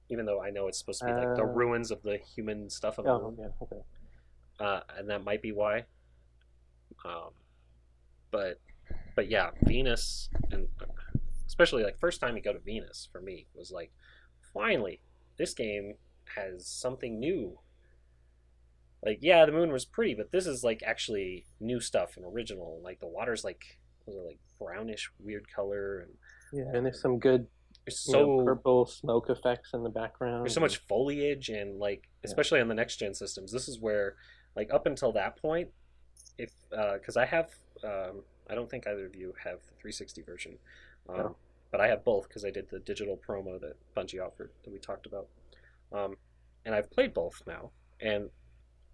Even though I know it's supposed to be like the ruins of the human stuff on the moon. Yeah, okay. And that might be why. But yeah, Venus, and especially like first time you go to Venus for me was like, finally, this game has something new. Like, yeah, the moon was pretty, but this is like actually new stuff and original. Like the water's like brownish, weird color, and and there's some good purple smoke effects in the background. There's so much foliage, and like especially on the next gen systems, this is where like up until that point, if because I have I don't think either of you have the 360 version, but I have both because I did the digital promo that Bungie offered that we talked about, and I've played both now. And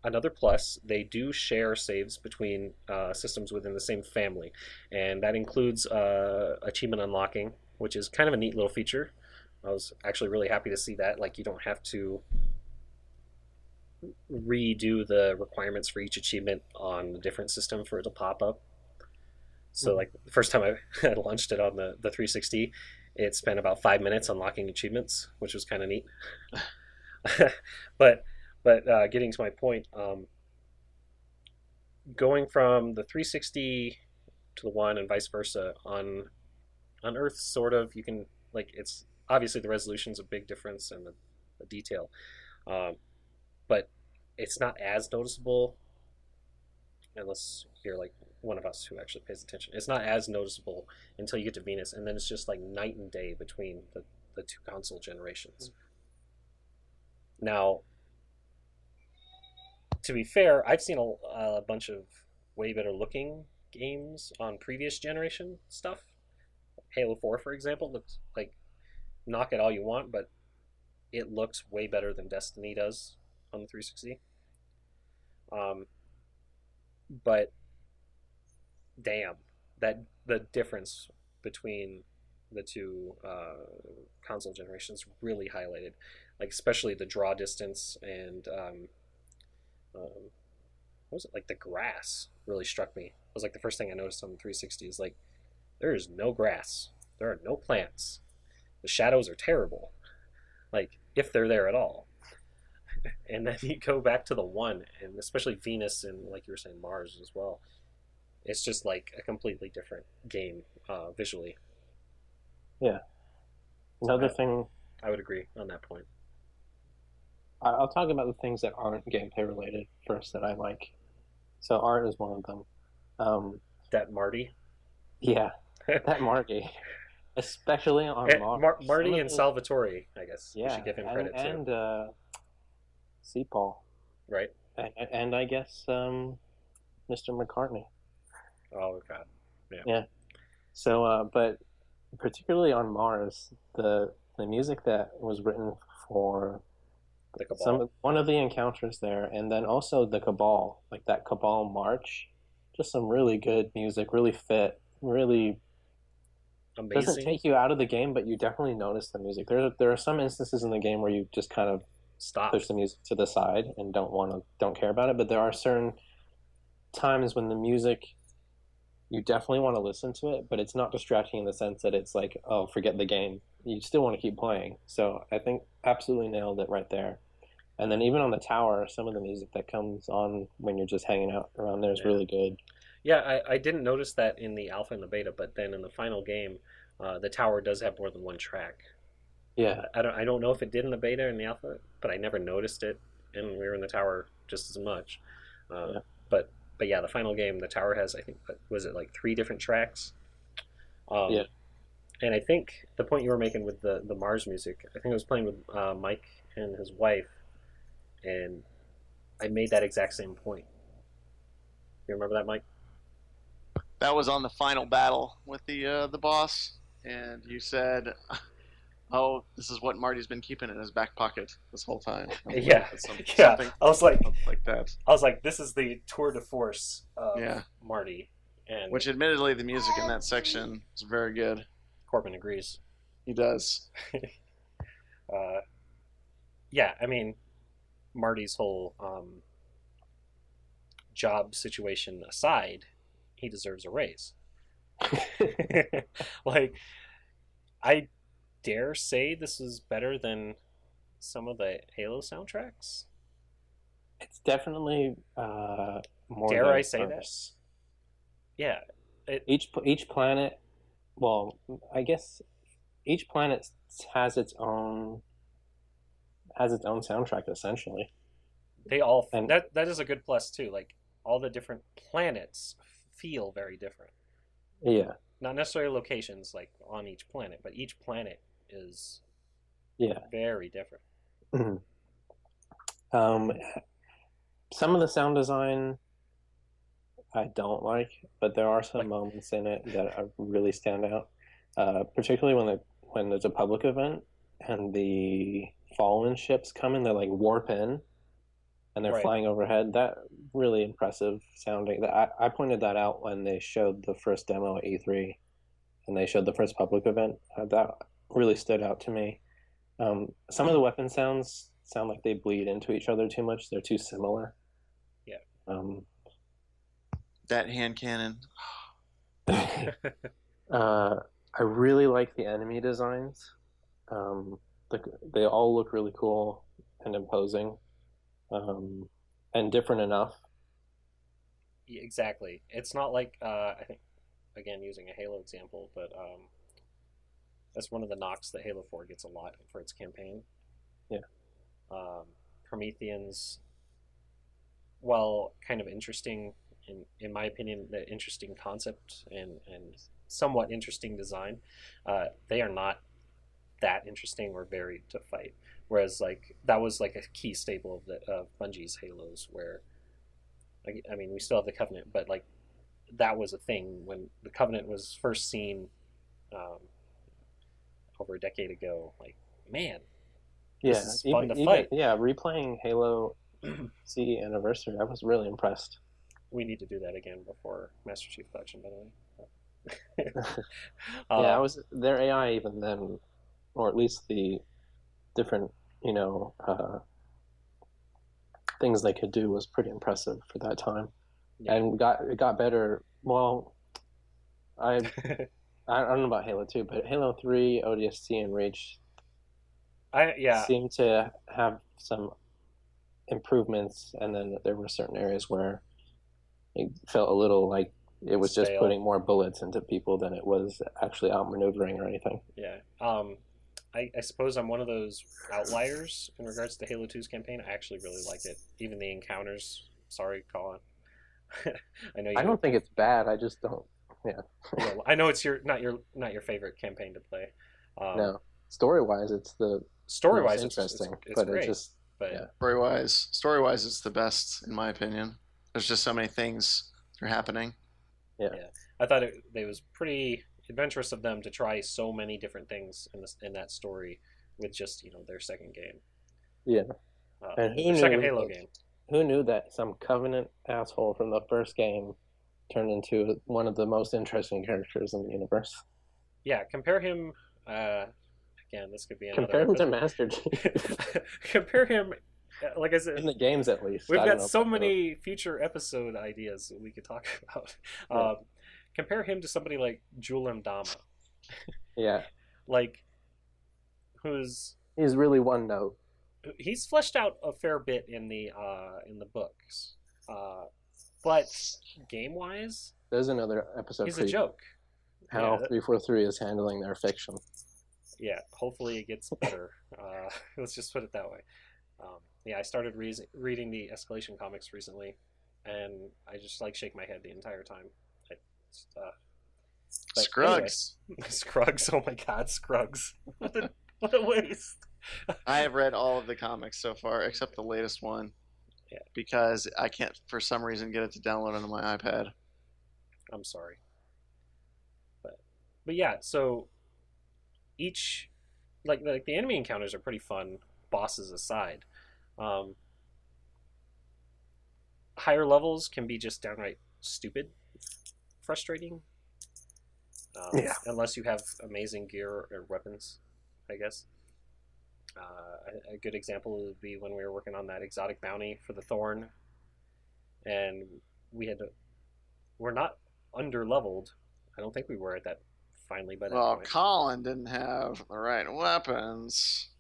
another plus, they do share saves between systems within the same family, and that includes achievement unlocking, which is kind of a neat little feature. I was actually really happy to see that. Like, you don't have to redo the requirements for each achievement on a different system for it to pop up. So like the first time I launched it on the 360, it spent about 5 minutes unlocking achievements, which was kind of neat. but getting to my point, going from the 360 to the one and vice versa on Earth, sort of you can like it's obviously the resolution's a big difference and the detail, but it's not as noticeable unless you're like one of us who actually pays attention. It's not as noticeable until you get to Venus, and then it's just like night and day between the two console generations. Now, to be fair, I've seen a bunch of way better looking games on previous generation stuff. Halo 4, for example, looks like, knock it all you want, but it looks way better than Destiny does on the 360. But damn, that the difference between the two console generations really highlighted, like especially the draw distance and what was it, like the grass really struck me. It was like the first thing I noticed on the 360 is like there is no grass, there are no plants, the shadows are terrible, like if they're there at all. And then you go back to the one, and especially Venus and like you were saying Mars as well. It's just like a completely different game visually. Yeah. Another thing, I would agree on that point. I'll talk about the things that aren't gameplay related first that I like. So art is one of them. That Marty. Yeah, that Marty, especially on Marty and Salvatore, I guess. Yeah, we should give him credit too. And C. Paul. Right. And I guess Mr. McCartney. Oh God. Yeah. Yeah. So, but particularly on Mars, the music that was written for one of the encounters there, and then also the Cabal, like that Cabal march, just some really good music, really fit, really amazing. Doesn't take you out of the game, but you definitely notice the music. There are some instances in the game where you just kind of push the music to the side and don't care about it, but there are certain times when the music, you definitely want to listen to it, but it's not distracting in the sense that it's like, oh, forget the game. You still want to keep playing. So I think absolutely nailed it right there. And then even on the tower, some of the music that comes on when you're just hanging out around there is really good. Yeah, I didn't notice that in the alpha and the beta, but then in the final game, the tower does have more than one track. Yeah. I don't know if it did in the beta or in the alpha, but I never noticed it, and we were in the tower just as much. Yeah. But yeah, the final game, the tower has, I think, was it like 3 different tracks? Yeah. And I think the point you were making with the Mars music, I think I was playing with Mike and his wife, and I made that exact same point. You remember that, Mike? That was on the final battle with the boss, and you said, "Oh, this is what Marty's been keeping in his back pocket this whole time." Yeah. Something I was like that. I was like, this is the tour de force of Marty, and which admittedly the music in that section is very good. Corbin agrees. He does. Yeah, I mean, Marty's whole job situation aside, he deserves a raise. Like, I dare say this is better than some of the Halo soundtracks. It's definitely more. Dare I say that? Yeah. Each planet. Well, I guess each planet has its own soundtrack essentially. They all, and that is a good plus too. Like all the different planets feel very different. Yeah. Not necessarily locations like on each planet, but each planet is very different. Mm-hmm. Some of the sound design I don't like, but there are some moments in it that really stand out. Particularly when there's a public event and the Fallen ships come in, they're like warp in, and they're flying overhead. That really impressive sounding. I pointed that out when they showed the first demo at E3, and they showed the first public event. That really stood out to me. Some of the weapon sounds sound like they bleed into each other too much. They're too similar. Yeah. That hand cannon. I really like the enemy designs. They all look really cool and imposing, and different enough. Yeah, exactly. It's not like I think, again, using a Halo example, but that's one of the knocks that Halo 4 gets a lot for its campaign. Yeah. Prometheans, while kind of interesting, in my opinion, the interesting concept and somewhat interesting design, they are not that interesting or varied to fight. Whereas like that was like a key staple of Bungie's Halos, where I mean we still have the Covenant, but like that was a thing when the Covenant was first seen over a decade ago. Like, man, this is fun to fight. Yeah, replaying Halo CE Anniversary, I was really impressed. We need to do that again before Master Chief Collection, by the way. Yeah, their AI even then, or at least the different, things they could do was pretty impressive for that time. Yeah. And it got better. Well, I don't know about Halo 2, but Halo 3, ODST, and Reach seem to have some improvements, and then there were certain areas where it felt a little like it was just putting more bullets into people than it was actually outmaneuvering or anything. Yeah. I suppose I'm one of those outliers in regards to Halo 2's campaign. I actually really like it. Even the encounters. Sorry, Colin. I don't think it's bad. I just don't. Yeah. Well, I know it's not your favorite campaign to play. No, story-wise, it's the story-wise interesting, it's but great. It just Story-wise, it's the best in my opinion. There's just so many things that are happening. Yeah. I thought it was pretty adventurous of them to try so many different things in that story with just their second game. Yeah, and their second Halo game. Who knew that some Covenant asshole from the first game turned into one of the most interesting characters in the universe? Yeah, compare him. Again, this could be another. Compare him to Master Chief. Compare him. Like I said, in the games at least. We've got so many future episode ideas that we could talk about. Yeah. Compare him to somebody like Julem Dama. Yeah. Like, he's really one note. He's fleshed out a fair bit in the books, but game wise, there's another episode. He's a joke. How 343 is handling their fiction. Yeah, hopefully it gets better. Let's just put it that way. I started reading the Escalation comics recently, and I just shake my head the entire time. Scruggs. Anyway, Scruggs. Oh my God, Scruggs! What a waste. I have read all of the comics so far, except the latest one. Yeah. Because I can't, for some reason, get it to download onto my iPad. I'm sorry. But yeah, so each like the enemy encounters are pretty fun, bosses aside. Higher levels can be just downright stupid, frustrating. Unless you have amazing gear or weapons, I guess. A good example would be when we were working on that exotic bounty for the Thorn, and we're not under leveled. I don't think we were at that finally by that point. Well, Colin didn't have the right weapons.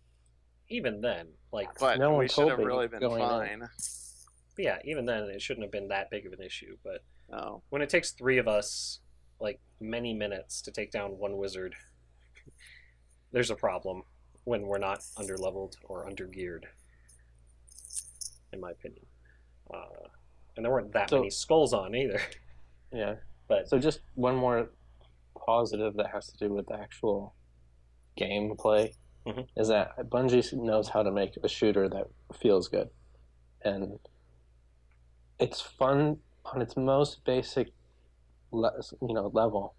Even then, but no, we should have really been fine. But yeah, even then, it shouldn't have been that big of an issue. But no. When it takes 3 of us many minutes to take down one wizard, there's a problem when we're not under-leveled or under-geared, in my opinion. And there weren't that many skulls on either. Yeah. But so just one more positive that has to do with the actual gameplay is that Bungie knows how to make a shooter that feels good. And it's fun on its most basic level.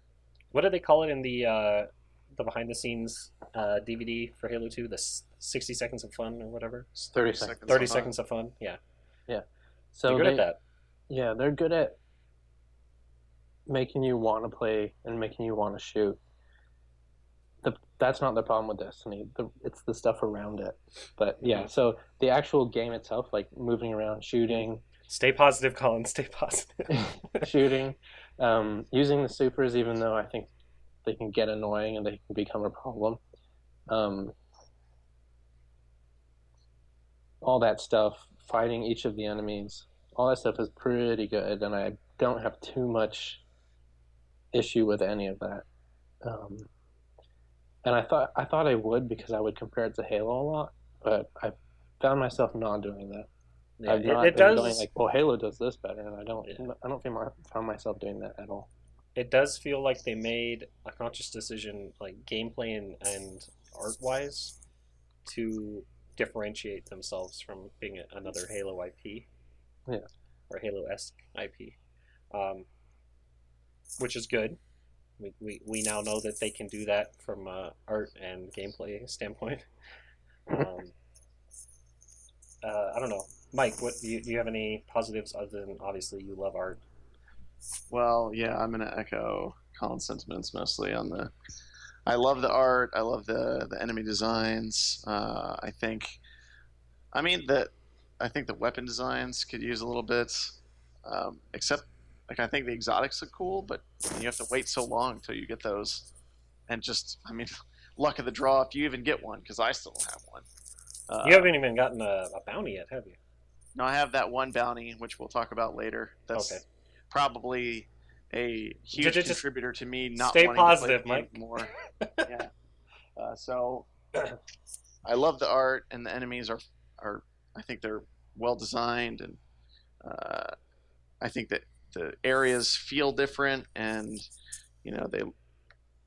What do they call it in the behind-the-scenes DVD for Halo 2? The 60 seconds of fun or whatever? 30 seconds. 30 seconds of fun, yeah. Yeah. So they're good at that. Yeah, they're good at making you want to play and making you want to shoot. that's not the problem with Destiny. It's the stuff around it. But yeah, Mhm. so the actual game itself, like moving around, shooting, Stay positive, Colin. Stay positive. shooting, using the supers, even though I think they can get annoying and they can become a problem. Um, all that stuff, fighting each of the enemies, all that stuff is pretty good, and I don't have too much issue with any of that. Um, and I thought I would because I would compare it to Halo a lot, but I found myself not doing that. Yeah, I've it not been going does. like, well, Halo does this better, and Yeah, I don't feel found myself doing that at all. it does feel like they made a conscious decision, like gameplay and art wise, to differentiate themselves from being another Halo IP Yeah. or Halo-esque IP, um, which is good. We now know that they can do that from art and gameplay standpoint. Um, I don't know, Mike. What do you have any positives other than obviously you love art? Well, yeah, I'm gonna echo Colin's sentiments mostly on the. I love the art. I love the enemy designs. I mean that. I think the weapon designs could use a little bit. Except, like, I think the exotics look cool, but you have to wait so long until you get those. And just, I mean, luck of the draw if you even get one, because I still don't have one. You Uh, haven't even gotten a bounty yet, have you? no, I have that one bounty, which we'll talk about later. Okay. That's probably a huge Just contributor to me not stay wanting to play positive, the game Mike. more. Yeah. So I love the art, and the enemies are I think they're well designed, and uh, I think that the areas feel different, and you know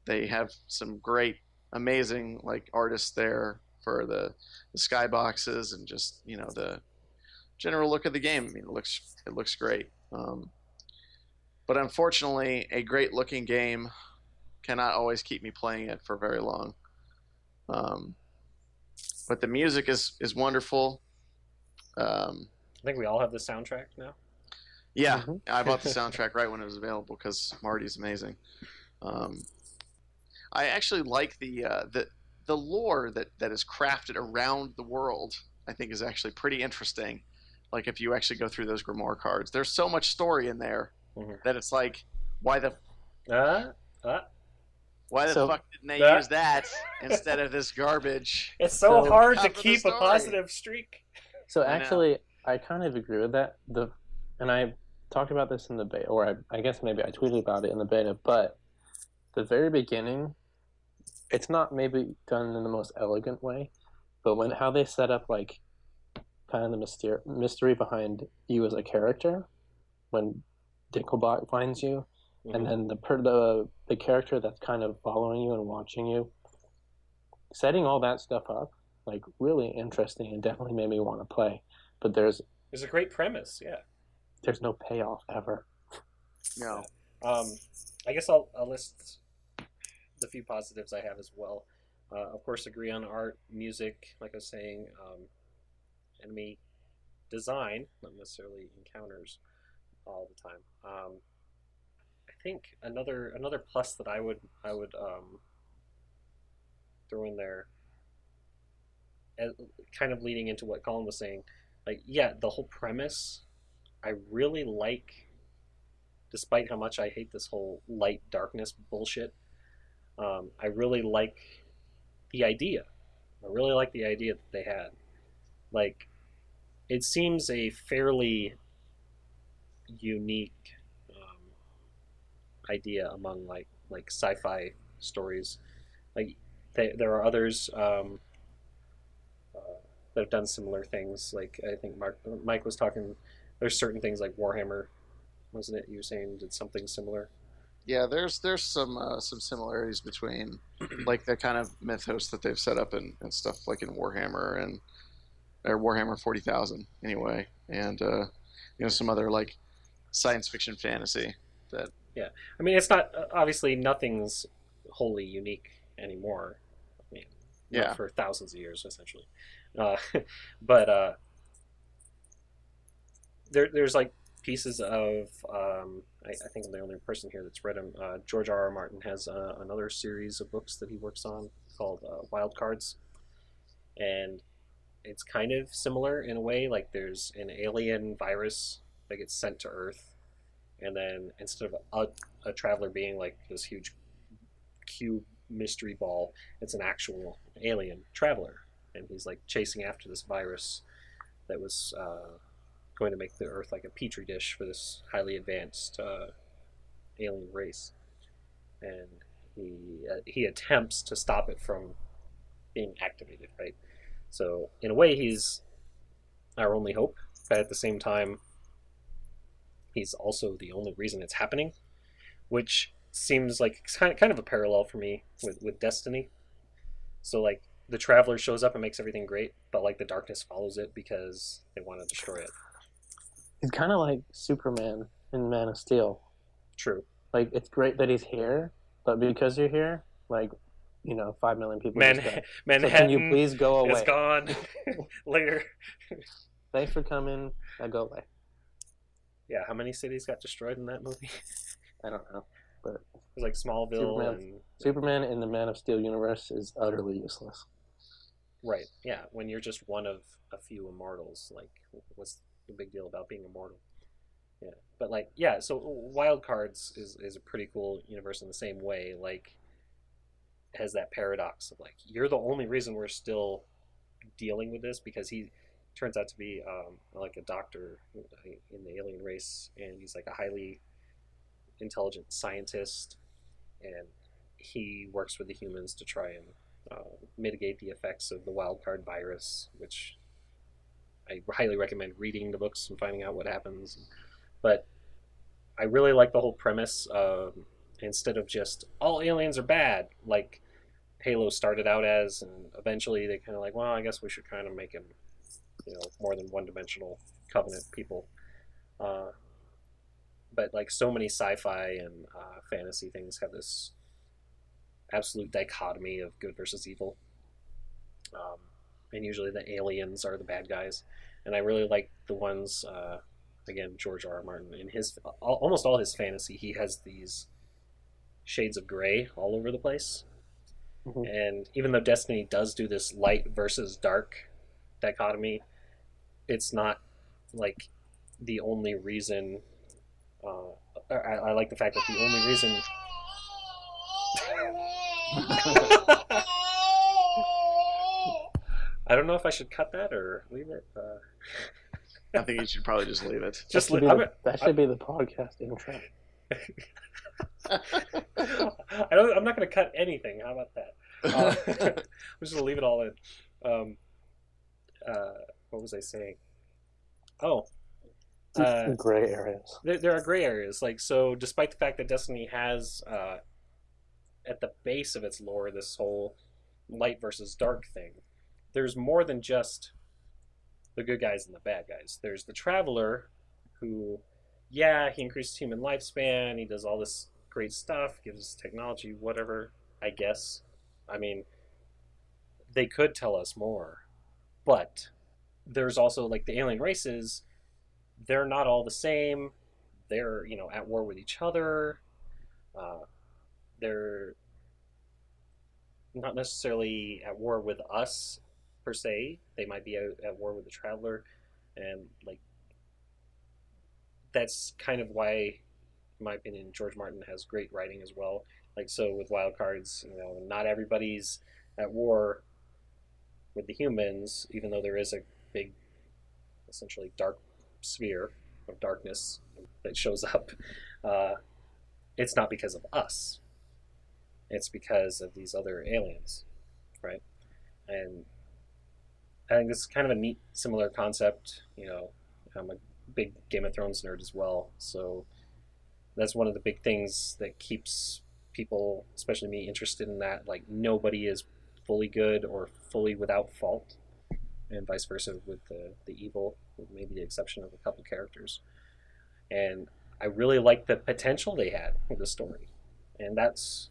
they have some great, amazing like artists there for the skyboxes and just the general look of the game. I mean, it looks great. But unfortunately, a great looking game cannot always keep me playing it for very long. Um, but the music is wonderful. Um, I think we all have the soundtrack now. yeah, Mm-hmm. I bought the soundtrack right when it was available because Marty's amazing. Um, I actually like the lore that is crafted around the world. I think is actually pretty interesting. Like if you actually go through those Grimoire cards, there's so much story in there Mm-hmm. that it's like, why the Uh, uh, why the So fuck didn't they uh. use that instead of this garbage? It's so so hard to Out for the keep a story. positive streak. so I know. actually, I kind of agree with that. And I talked about this in the beta, or I guess maybe I tweeted about it in the beta. But the very beginning, it's not maybe done in the most elegant way, but when how they set up like kind of the mystery behind you as a character when Dinklebot finds you, and Mm-hmm. then the character that's kind of following you and watching you, setting all that stuff up, like really interesting and definitely made me want to play. But It's a great premise, yeah. there's no payoff ever. No. Yeah. I guess I'll list the few positives I have as well. Of course, agree on art, music, like I was saying, enemy design, not necessarily encounters all the time. I think another plus that I would throw in there, as, kind of leading into what Colin was saying, like yeah, the whole premise I really like, despite how much I hate this whole light darkness bullshit. I really like the idea. I really like the idea that they had. Like, it seems a fairly unique idea among like sci-fi stories. Like, there are others uh, that have done similar things. Like I think Mike was talking. There's certain things like Warhammer, wasn't it? You were saying did something similar. Yeah, there's some similarities between like the kind of mythos that they've set up and stuff like in Warhammer and or Warhammer 40,000 anyway, and some other like science fiction fantasy that Yeah, I mean it's not obviously nothing's wholly unique anymore. I mean, not yeah. for thousands of years essentially, uh, but there's like pieces of I think I'm the only person here that's read them. George R. R. Martin has another series of books that he works on called Wild Cards, and it's kind of similar in a way. Like there's an alien virus that gets sent to Earth, and then instead of a traveler being like this huge cube mystery ball, it's an actual alien traveler, and he's like chasing after this virus that was going to make the Earth like a petri dish for this highly advanced alien race, and he attempts to stop it from being activated. Right, so in a way, he's our only hope, but at the same time, he's also the only reason it's happening, which seems like kind of a parallel for me with Destiny. So like the Traveler shows up and makes everything great, but like the darkness follows it because they want to destroy it. He's kind of like Superman in Man of Steel. True. Like, it's great that he's here, but because you're here, like, 5 million people just died. Manhattan so can you please go away? Is gone. Later. Thanks for coming. Now go away. Yeah, how many cities got destroyed in that movie? I don't know, but it was like Smallville Superman in the Man of Steel universe is utterly useless. Right. Yeah. When you're just one of a few immortals, like, what's the big deal about being immortal? Yeah. But like, yeah. So Wild Cards is a pretty cool universe in the same way. Like, it has that paradox of like, you're the only reason we're still dealing with this, because he turns out to be like a doctor in the alien race, and he's like a highly intelligent scientist, and he works with the humans to try and mitigate the effects of the wildcard virus, which I highly recommend reading the books and finding out what happens. But I really like the whole premise of, instead of just all aliens are bad, like Halo started out as, and eventually they kind of like, well, I guess we should kind of make him, more than one-dimensional Covenant people. But like so many sci-fi and fantasy things have this absolute dichotomy of good versus evil, and usually the aliens are the bad guys. And I really like the ones, again, George R. R. Martin, in his almost all his fantasy, he has these shades of gray all over the place. Mm-hmm. And even though Destiny does do this light versus dark dichotomy, it's not like the only reason. I like the fact that the only reason. I don't know if I should cut that or leave it. I think you should probably just leave it. That should be the podcast intro. I'm not going to cut anything. How about that? I'm just going to leave it all in. What was I saying? Oh. Gray areas. There are gray areas. Like, so despite the fact that Destiny has, at the base of its lore, this whole light versus dark thing, there's more than just the good guys and the bad guys. There's the Traveler, who, yeah, he increases human lifespan, he does all this great stuff, gives us technology, whatever, I guess. I mean, they could tell us more. But there's also, like, the alien races, they're not all the same. They're, at war with each other. They're not necessarily at war with us, per se. They might be at war with the Traveler. And, like, that's kind of why, in my opinion, George Martin has great writing as well. Like, so with Wild Cards, not everybody's at war with the humans, even though there is a big, essentially dark sphere of darkness that shows up. It's not because of us. It's because of these other aliens, right? And I think this is kind of a neat, similar concept. I'm a big Game of Thrones nerd as well, so that's one of the big things that keeps people, especially me, interested in that. Like, nobody is fully good or fully without fault, and vice versa with the evil, with maybe the exception of a couple characters. And I really like the potential they had with the story, and that's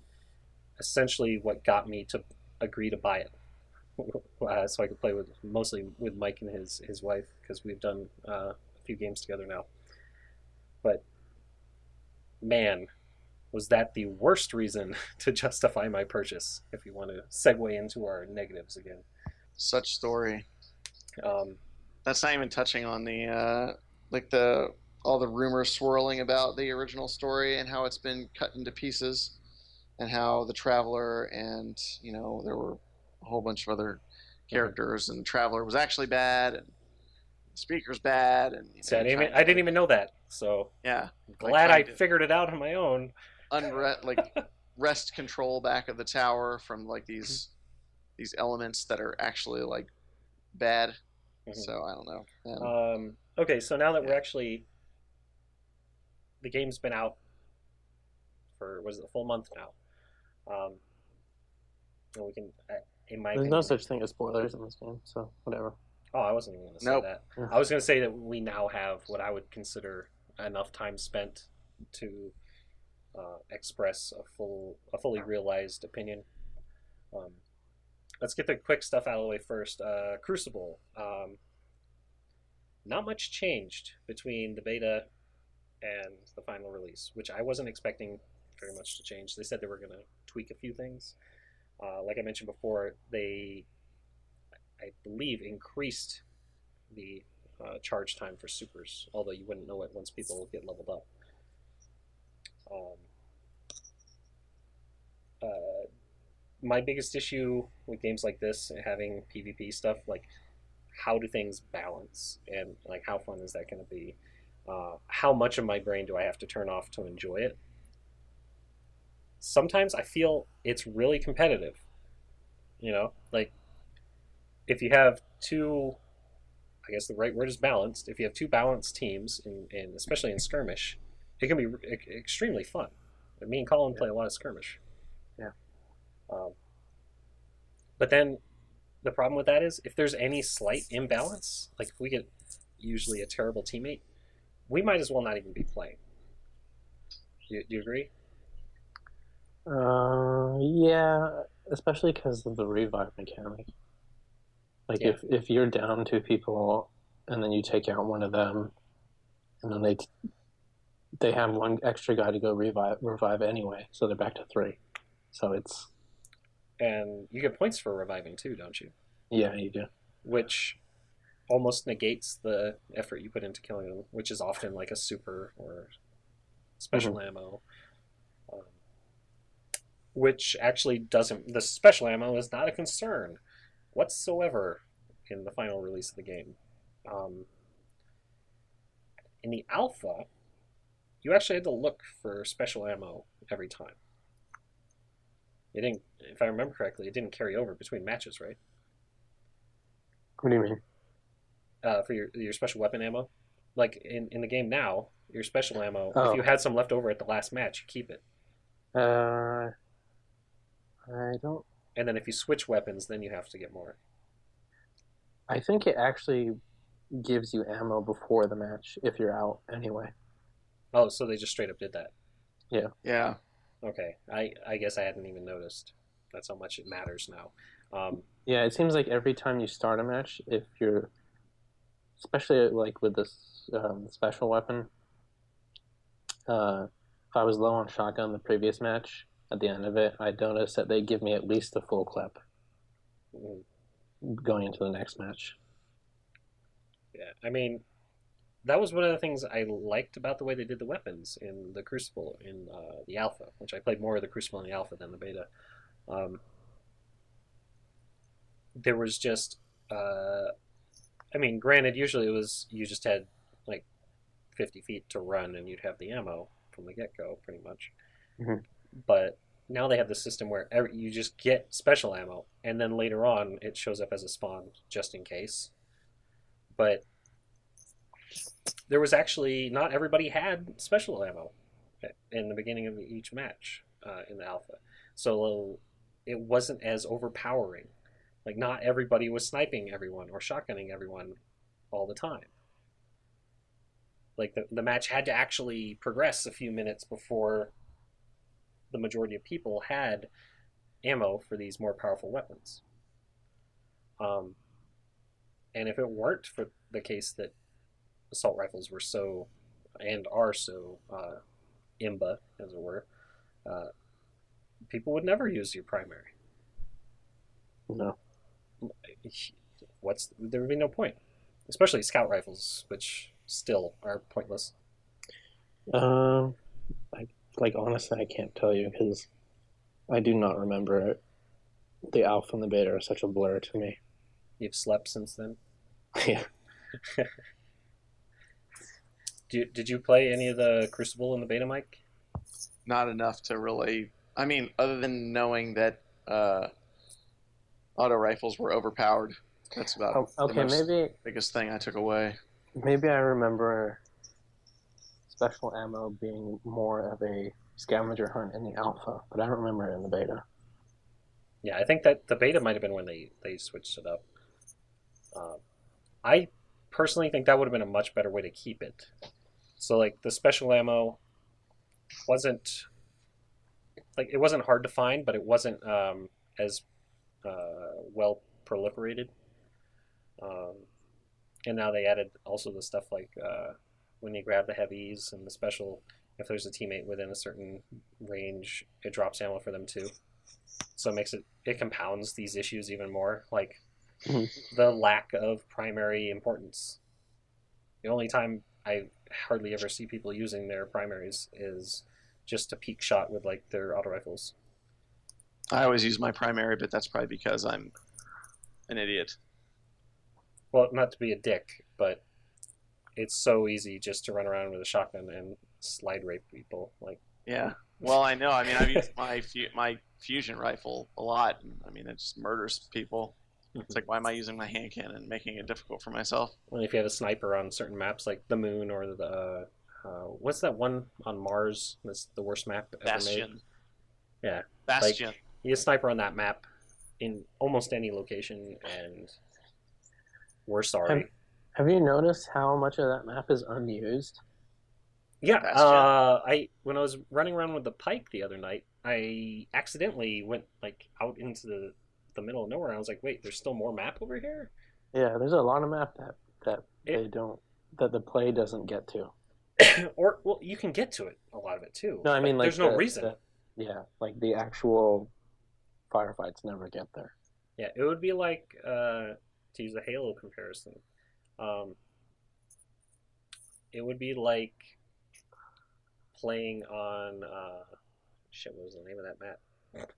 essentially what got me to agree to buy it. So I could play mostly with Mike and his wife, because we've done a few games together now. But man, was that the worst reason to justify my purchase? If you want to segue into our negatives again, Such story. um, That's not even touching on the like the all the rumors swirling about the original story and how it's been cut into pieces, and how the Traveler and there were a whole bunch of other characters, and the Traveler was actually bad, and the Speaker's bad, and see, you're trying I to didn't even know that. So yeah, like glad I trying to figured it out on my own. wrest control back of the tower from like these elements that are actually like bad. So I don't know. Okay, so now that we're Yeah. actually, the game's been out for, was it a full month now? And we can, in my There's no opinion, such thing as spoilers in this game, so whatever. oh, I wasn't even going to say Nope. that. I was going to say that we now have what I would consider enough time spent to express a fully realized opinion. Um, let's get the quick stuff out of the way first. Crucible. Not much changed between the beta and the final release, which I wasn't expecting very much to change. They said they were going to tweak a few things. Like I mentioned before, they, I believe, increased the charge time for supers, although you wouldn't know it once people get leveled up. My biggest issue with games like this, having PvP stuff, like how do things balance, and like how fun is that going to be? How much of my brain do I have to turn off to enjoy it? Sometimes I feel it's really competitive. Like if you have two, I guess the right word is balanced. If you have two balanced teams, in especially in skirmish, it can be extremely fun. Me and Colin play a lot of skirmish. Yeah. But then the problem with that is if there's any slight imbalance, like if we get usually a terrible teammate, we might as well not even be playing. Do you agree? Yeah, especially because of the revive mechanic. Like Yeah. if you're down two people and then you take out one of them, and then they have one extra guy to go revive anyway, so they're back to three. So it's And you get points for reviving too, don't you? yeah, you do. Which almost negates the effort you put into killing them, which is often like a super or special ammo. Which actually doesn't. The special ammo is not a concern whatsoever in the final release of the game. In the alpha, you actually had to look for special ammo every time. It didn't, if I remember correctly, it didn't carry over between matches, right? What do you mean? For your special weapon ammo, like in the game now, your special ammo, Oh. if you had some left over at the last match, you keep it. I don't. And then if you switch weapons, then you have to get more. I think it actually gives you ammo before the match if you're out anyway. Oh, so they just straight up did that. Yeah. Yeah. Okay, I guess I hadn't even noticed. That's how much it matters now. Yeah, it seems like every time you start a match, if you're, especially like with this special weapon, if I was low on shotgun the previous match, at the end of it, I noticed that they give me at least a full clip going into the next match. Yeah, I mean, that was one of the things I liked about the way they did the weapons in the Crucible in the Alpha, which I played more of the Crucible in the Alpha than the Beta. There was just, I mean, granted, usually it was you just had like 50 feet to run and you'd have the ammo from the get-go, pretty much. Mhm. But now they have the system where you just get special ammo, and then later on it shows up as a spawn just in case. But there was actually not everybody had special ammo in the beginning of each match in the alpha, so it wasn't as overpowering. Like not everybody was sniping everyone or shotgunning everyone all the time. Like the match had to actually progress a few minutes before the majority of people had ammo for these more powerful weapons. And if it weren't for the case that assault rifles were so and are so imba, as it were, uh, people would never use your primary. No. There would be no point, especially scout rifles, which still are pointless. Um, honestly, I can't tell you because I do not remember. The alpha and the beta are such a blur to me. You've slept since then. Yeah. Did you play any of the Crucible in the beta, Mike? Not enough to really. I mean, other than knowing that auto rifles were overpowered. That's about okay, biggest thing I took away. Maybe I remember special ammo being more of a scavenger hunt in the alpha, but I don't remember it in the beta. Yeah, I think that the beta might have been when they switched it up. I personally think that would have been a much better way to keep it. So like the special ammo wasn't it wasn't hard to find, but it wasn't as well proliferated. And now they added also the stuff like when you grab the heavies and the special, if there's a teammate within a certain range, it drops ammo for them too. So it compounds these issues even more, like the lack of primary importance. The only time I hardly ever see people using their primaries is just a peak shot with like their auto rifles. I always use my primary, but that's probably because I'm an idiot. Well, not to be a dick, but it's so easy just to run around with a shotgun and slide rape people. Like, yeah. Well, I know. I mean, I've used my fusion rifle a lot. And, I mean, it just murders people. It's like, why am I using my hand cannon and making it difficult for myself? Well, if you have a sniper on certain maps, like the moon or the what's that one on Mars? That's the worst map ever Bastion. made. Yeah, Bastion. Like, you sniper on that map in almost any location, and we're sorry. Have you noticed how much of that map is unused? Yeah, when I was running around with the pike the other night, I accidentally went like out into the middle of nowhere. And I was like, wait, there's still more map over here? Yeah, there's a lot of map that the play doesn't get to. Or well, you can get to it, a lot of it too. No, I mean like there's no reason. Like the actual firefights never get there. Yeah, it would be like to use a Halo comparison. It would be like playing on what was the name of that map?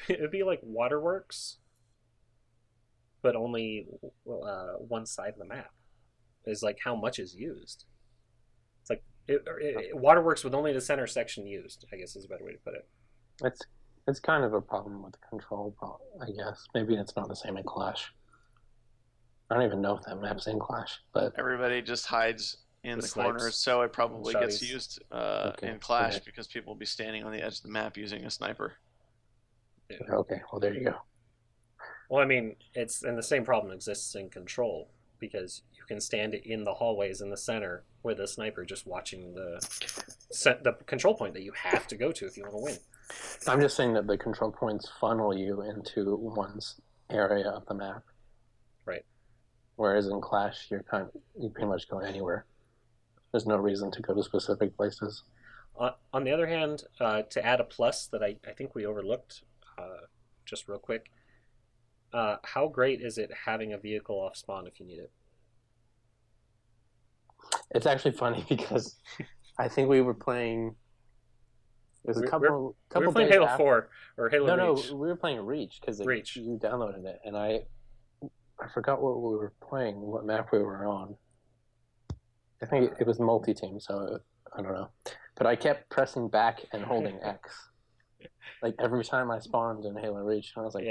It'd be like Waterworks, but only one side of the map is like how much is used. It's like Waterworks with only the center section used, I guess is a better way to put it. It's kind of a problem with the control, I guess. Maybe it's not the same in Clash. I don't even know if that map's in Clash, but everybody just hides in the corners, so it probably gets used in Clash because people will be standing on the edge of the map using a sniper. Yeah. Okay, well there you go. Well, I mean, and the same problem exists in Control because you can stand in the hallways in the center with a sniper just watching the control point that you have to go to if you want to win. I'm just saying that the control points funnel you into one's area of the map. Right. Whereas in Clash, you pretty much go anywhere. There's no reason to go to specific places. On the other hand, to add a plus that I think we overlooked, just real quick, how great is it having a vehicle off spawn if you need it? It's actually funny because I think we were playing. There's a couple. We were playing Halo 4 or Halo Reach. No, we were playing Reach because you downloaded it, and I forgot what we were playing, what map we were on. I think it was multi-team, so I don't know. But I kept pressing back and holding X. Like every time I spawned in Halo Reach, I was like,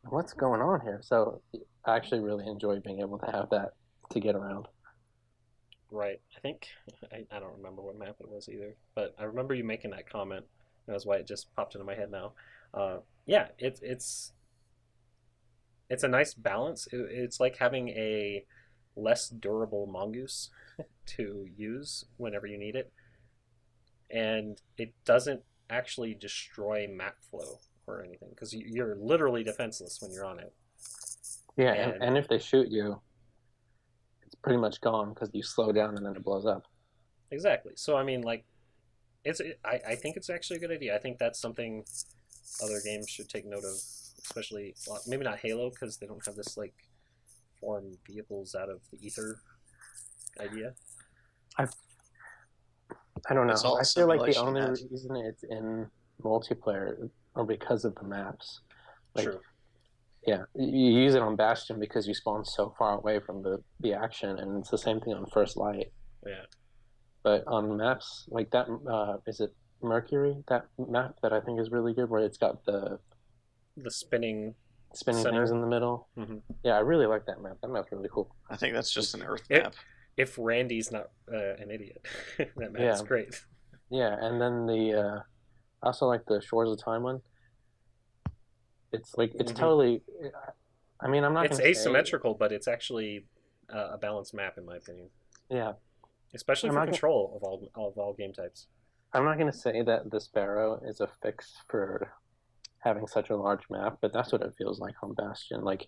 what's going on here? So I actually really enjoyed being able to have that to get around. Right. I think, I don't remember what map it was either, but I remember you making that comment. That's why it just popped into my head now. Yeah, it's a nice balance. It's like having a less durable mongoose to use whenever you need it. And it doesn't actually destroy map flow or anything because you're literally defenseless when you're on it. Yeah, and if they shoot you, it's pretty much gone because you slow down and then it blows up. exactly. So I mean, like, I think it's actually a good idea. I think that's something other games should take note of, especially well, maybe not Halo because they don't have this like form vehicles out of the ether idea. I I don't It's know. all I feel like the simulation, only Matt. reason it's in multiplayer are because of the maps. Like, True. yeah, you use it on Bastion because you spawn so far away from the action, and it's the same thing on First Light. Yeah. But on maps like that, is it Mercury? That map that I think is really good, where it's got the The spinning spinning things center. in the middle. Mm-hmm. Yeah, I really like that map. That map's really cool. I think that's just an Earth It, map. if Randy's not an idiot, that map Yeah, is great. yeah, and then I also like the Shores of Time one. It's like it's Mm-hmm. totally. I mean, I'm not It's gonna say. asymmetrical, but it's actually a balanced map in my opinion, Yeah, especially I'm for not gonna. control of all game types. I'm not gonna say that the Sparrow is a fix for having such a large map, but that's what it feels like on Bastion. Like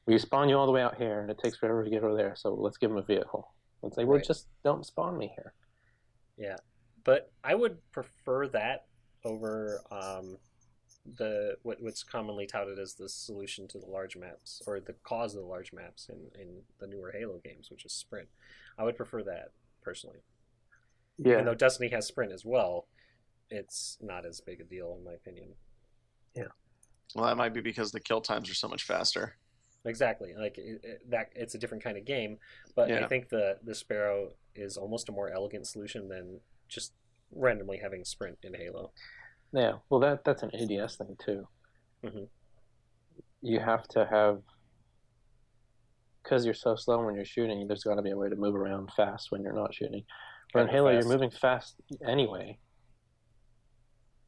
we spawn you all the way out here, and it takes forever to get over there. So let's give them a vehicle. It's like, well, Right. just don't spawn me here. Yeah, but I would prefer that over what's commonly touted as the solution to the large maps or the cause of the large maps in the newer Halo games, which is sprint. I would prefer that personally. Even Yeah, though Destiny has sprint as well, it's not as big a deal in my opinion. yeah, Well, that might be because the kill times are so much faster. Exactly, like that it's a different kind of game, but I Yeah. think the Sparrow is almost a more elegant solution than just randomly having sprint in Halo. yeah. Well, that's an ADS thing too. Hmm. You have to have because you're so slow when you're shooting. There's got to be a way to move around fast when you're not shooting. Where in Gotta move Halo, you're fast. moving fast anyway.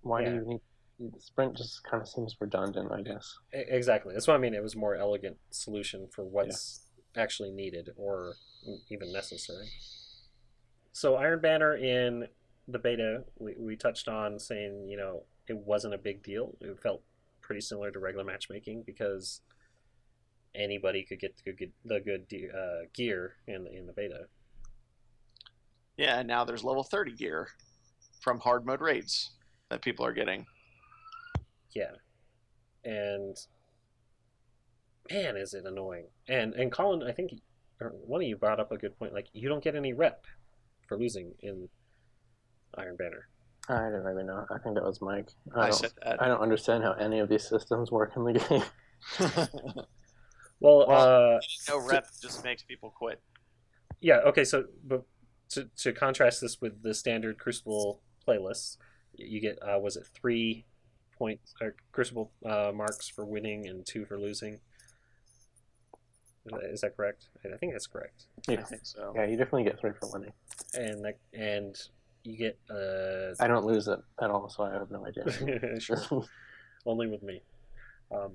Why do Yeah, you need the sprint? Just kind of seems redundant, I guess. exactly. That's what I mean. It was a more elegant solution for Yeah. what's actually needed or even necessary. So Iron Banner in the beta, we touched on saying, it wasn't a big deal. It felt pretty similar to regular matchmaking because anybody could get the good gear in the beta. Yeah, and now there's level 30 gear from hard mode raids that people are getting. Yeah, and man, is it annoying. And Colin, I think one of you brought up a good point. Like you don't get any rep for losing in Iron Banner. I don't really know. I think that was Mike. I said that. I don't understand how any of these systems work in the game. Well, Well, no rep just makes people quit. yeah, okay. So, but to contrast this with the standard Crucible playlists, you get was it 3 points or Crucible marks for winning and 2 for losing? Is that correct? I think that's correct. I Yeah, think so. yeah. You definitely get 3 for winning. And you get I don't lose it at all, so I have no idea. sure, only with me. Um,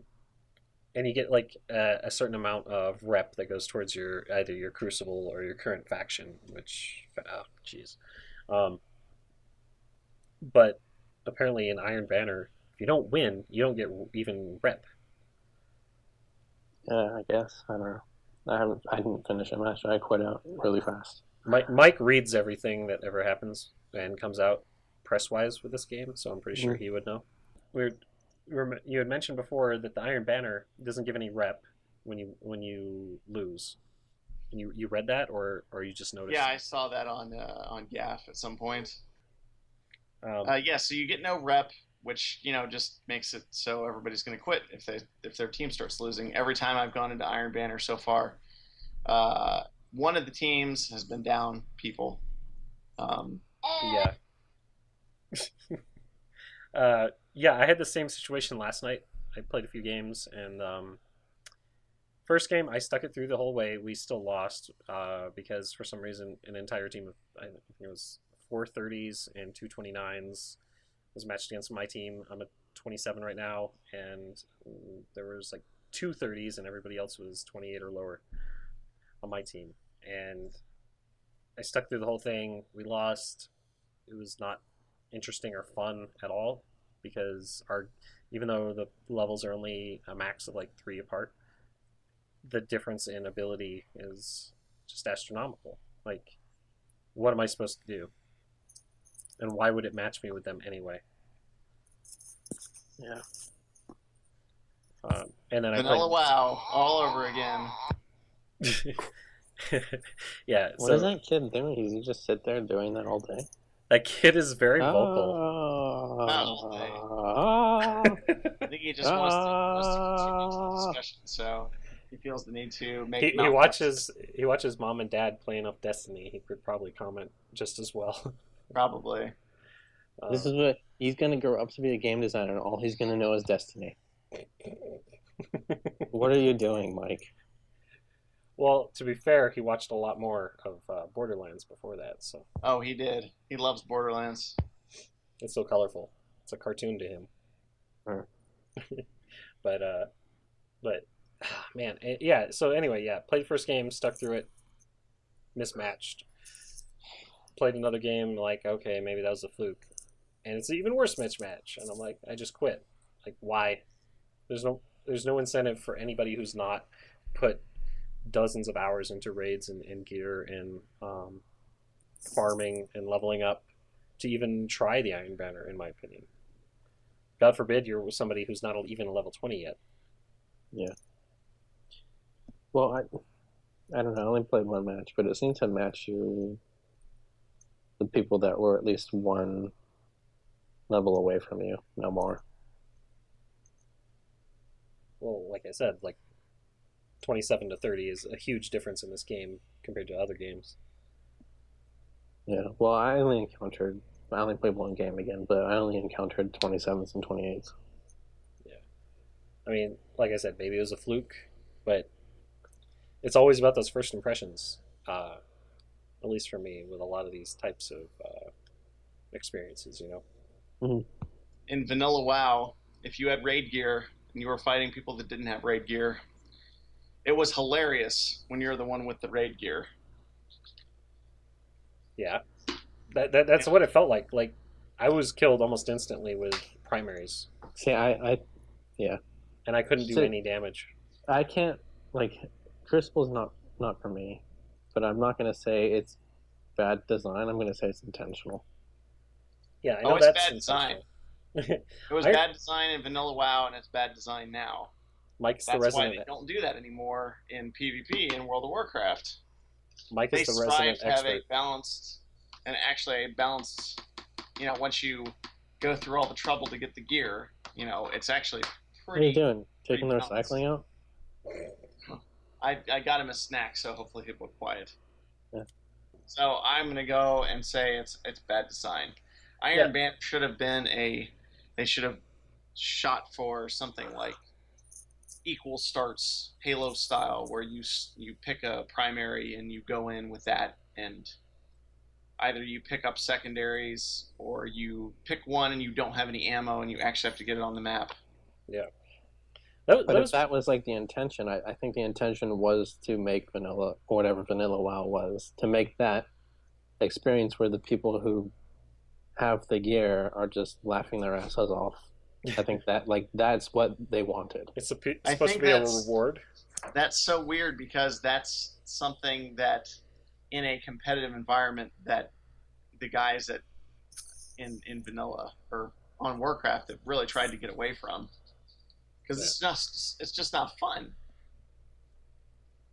and you get like a certain amount of rep that goes towards your either your Crucible or your current faction, which oh jeez. But apparently in Iron Banner, if you don't win, you don't get even rep. Yeah, I guess. I don't know. I didn't finish a match. I quit out really fast. Mike reads everything that ever happens and comes out press wise with this game, so I'm pretty sure he would know. You had mentioned before that the Iron Banner doesn't give any rep when you lose. You read that or you just noticed? Yeah, I saw that on Gaff at some point. Um, Yeah, so you get no rep, which just makes it so everybody's going to quit if their team starts losing. Every time I've gone into Iron Banner so far, one of the teams has been down people. yeah. Yeah, I had the same situation last night. I played a few games, and first game I stuck it through the whole way. We still lost because for some reason an entire team of I think it was 430s and 229s was matched against my team. I'm at 27 right now, and there was like 230s, and everybody else was 28 or lower on my team. And I stuck through the whole thing. We lost. It was not interesting or fun at all because our even though the levels are only a max of like 3 apart, the difference in ability is just astronomical. Like what am I supposed to do? And why would it match me with them anyway? Yeah. And then Vanilla WoW all over again. Yeah. What So is that kid doing? Does he just sit there doing that all day? that kid is very vocal. Not all I think he just wants to contribute to the discussion, so he feels the need to make. He watches mom and dad playing up Destiny. He could probably comment just as well. Probably. This is what he's gonna grow up to be a game designer, and all he's gonna know is Destiny. What are you doing, Mike? Well, to be fair, he watched a lot more of Borderlands before that, so Oh, he did. He loves Borderlands. it's so colorful. It's a cartoon to him. Sure. But man, yeah. So anyway, yeah, played first game, stuck through it, mismatched. Played another game, like okay, maybe that was a fluke, and it's an even worse mismatch, and I'm like, I just quit. Like, why? There's no incentive for anybody who's not put dozens of hours into raids and gear and farming and leveling up to even try the Iron Banner, in my opinion. God forbid you're somebody who's not even a level 20 yet. Yeah. Well, I don't know. I only played one match, but it seemed to match you the people that were at least one level away from you, no more. Well, like I said, like 27 to 30 is a huge difference in this game compared to other games. Yeah. Well, I only played one game again, but I only encountered 27s and 28s. Yeah. I mean, like I said, maybe it was a fluke, but it's always about those first impressions, at least for me, with a lot of these types of experiences, you know? Mm-hmm. In Vanilla WoW, if you had raid gear and you were fighting people that didn't have raid gear, it was hilarious when you're the one with the raid gear. Yeah. That's what it felt like. Like, I was killed almost instantly with primaries. See, yeah. And I couldn't do any damage. I can't, like, Crucible's not for me, but I'm not going to say it's bad design. I'm going to say it's intentional. Yeah, I know it's that's bad design. It was bad design in Vanilla WoW, and it's bad design now. Mike's That's the resident. why they don't do that anymore in PvP in World of Warcraft. Mike They is the strive resident to have expert. a balanced, you know, once you go through all the trouble to get the gear, you know, it's actually pretty. What are you doing? Taking the balanced. recycling out? I got him a snack, so hopefully he'll be quiet. Yeah. So I'm gonna go and say it's bad design. Iron Banner should have been they should have shot for something like equal starts Halo style, where you pick a primary and you go in with that, and either you pick up secondaries or you pick one and you don't have any ammo and you actually have to get it on the map. Yeah. But if that was like the intention, I think the intention was to make Vanilla, or whatever Vanilla WoW was, to make that experience where the people who have the gear are just laughing their asses off. I think that that's what they wanted. It's supposed to be a reward. That's so weird because that's something that in a competitive environment that the guys that in Vanilla or on Warcraft have really tried to get away from. Because it's just not fun.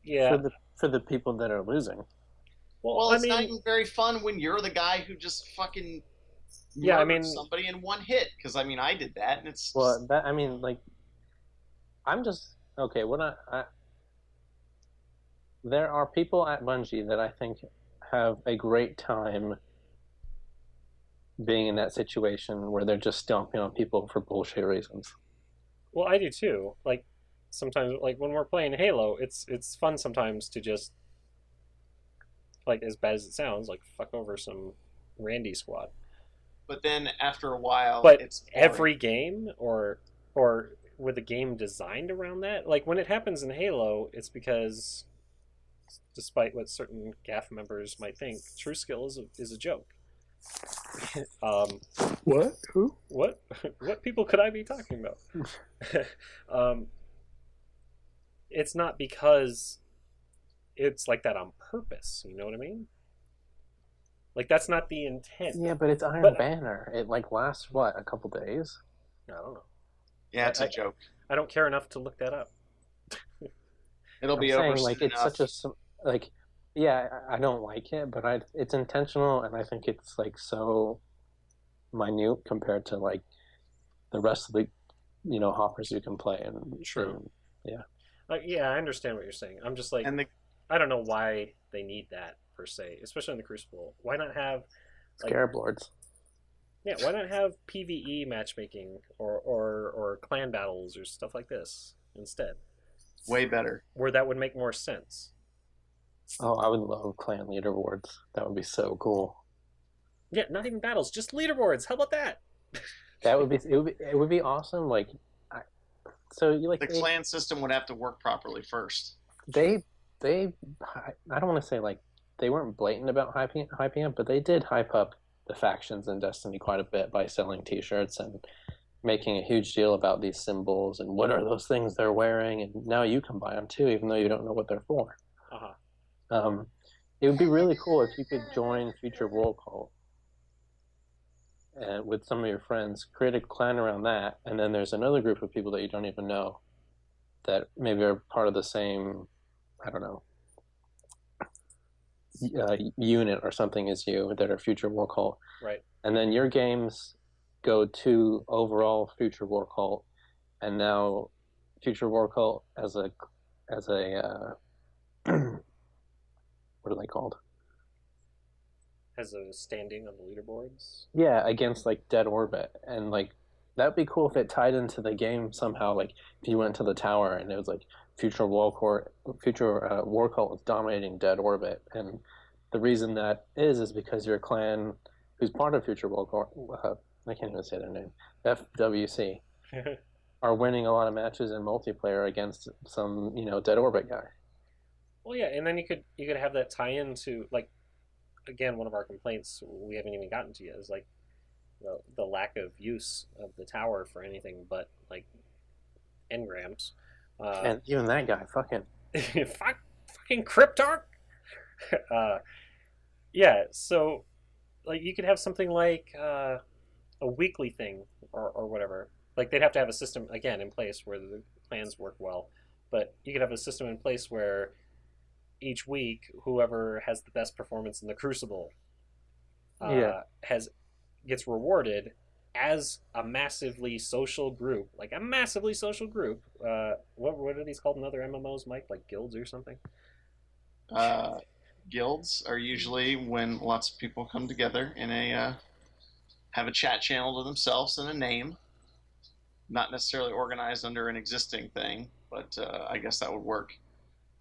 Yeah. For the people that are losing. Well, it's not even very fun when you're the guy who just fucking murdered somebody in one hit. Because I did that, and it's I'm just okay. There are people at Bungie that I think have a great time being in that situation where they're just stomping on people for bullshit reasons. Well, I do too. Like sometimes, like when we're playing Halo, it's fun sometimes to just, like, as bad as it sounds, like fuck over some Randy squad. But then after a while, it's every game or with a game designed around that. Like when it happens in Halo, it's because, despite what certain GAF members might think, true skill is a joke. What? Who? What people could I be talking about? It's not because it's like that on purpose. You know what I mean? Like that's not the intent. Yeah, but it's Iron But Banner. It like lasts what, a couple days? I don't know. Yeah, it's I, a I joke. I don't care enough to look that up. It'll I'm be over saying soon like it's enough. such a like yeah, I don't like it, but I it's intentional and I think it's like so minute compared to like the rest of the hoppers you can play True. and yeah, Yeah, I understand what you're saying. I'm just like, And the I don't know why they need that per se, especially in the Crucible. Why not have like, scarab lords. yeah, why not have PVE matchmaking or clan battles or stuff like this instead, way better. where that would make more sense. Oh, I would love clan leaderboards. That would be so cool. Yeah, not even battles, just leaderboards. How about that? That would be it would be awesome. Like, I, so you like The clan system would have to work properly first. they they I don't want to say like they weren't blatant about hyping up, but they did hype up the factions in Destiny quite a bit by selling T-shirts and making a huge deal about these symbols and what are those things they're wearing, and now you can buy them too, even though you don't know what they're for. Uh huh. Um, it would be really cool if you could join Future Roll Call and with some of your friends, create a clan around that, and then there's another group of people that you don't even know that maybe are part of the same, I don't know, unit or something as you that are Future War Cult, Right. and then your games go to overall Future War Cult, and now Future War Cult as a what are they called? Has a standing on the leaderboards. Yeah, against like Dead Orbit, and like that'd be cool if it tied into the game somehow. Like if you went to the tower and it was like Future War Cult was dominating Dead Orbit, and the reason that is because your clan, who's part of Future War Cult, I can't even say their name, FWC, are winning a lot of matches in multiplayer against some Dead Orbit guy. Well, yeah, and then you could have that tie into like, again, one of our complaints we haven't even gotten to yet is like the lack of use of the tower for anything but like engrams. And even that guy, fucking Fucking Cryptarch. uh, yeah, so like you could have something like a weekly thing or whatever. Like they'd have to have a system again in place where the plans work well, but you could have a system in place where each week whoever has the best performance in the Crucible yeah, has gets rewarded as a massively social group, like a massively social group. What are these called in other MMOs, Mike? Like guilds or something? Uh, Guilds are usually when lots of people come together in a have a chat channel to themselves and a name. Not necessarily organized under an existing thing, but I guess that would work.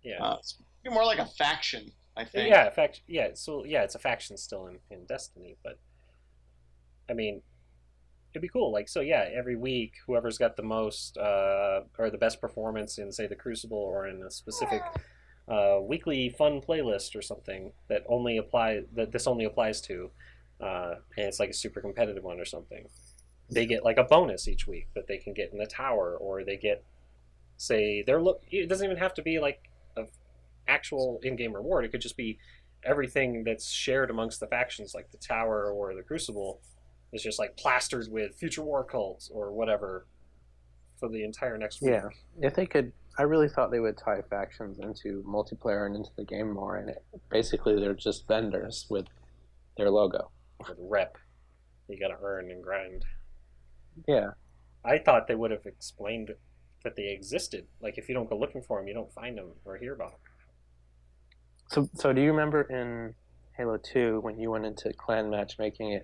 Yeah, It's more like a faction, I think. yeah. Fact, yeah. So yeah, it's a faction still in Destiny, but I mean, it'd be cool. Like so, yeah. Every week, whoever's got the most or the best performance in, say, the Crucible or in a specific weekly fun playlist or something that this only applies to, and it's like a super competitive one or something. They get like a bonus each week that they can get in the tower, or they get, say, their look. It doesn't even have to be like a actual in-game reward. It could just be everything that's shared amongst the factions, like the tower or the Crucible, is just like plastered with future war cults or whatever for the entire next week. yeah. If they could, I really thought they would tie factions into multiplayer and into the game more. And basically, they're just vendors with their logo. With rep, you got to earn and grind. Yeah. I thought they would have explained that they existed. Like if you don't go looking for them, you don't find them or hear about them. So do you remember in Halo 2 when you went into clan matchmaking?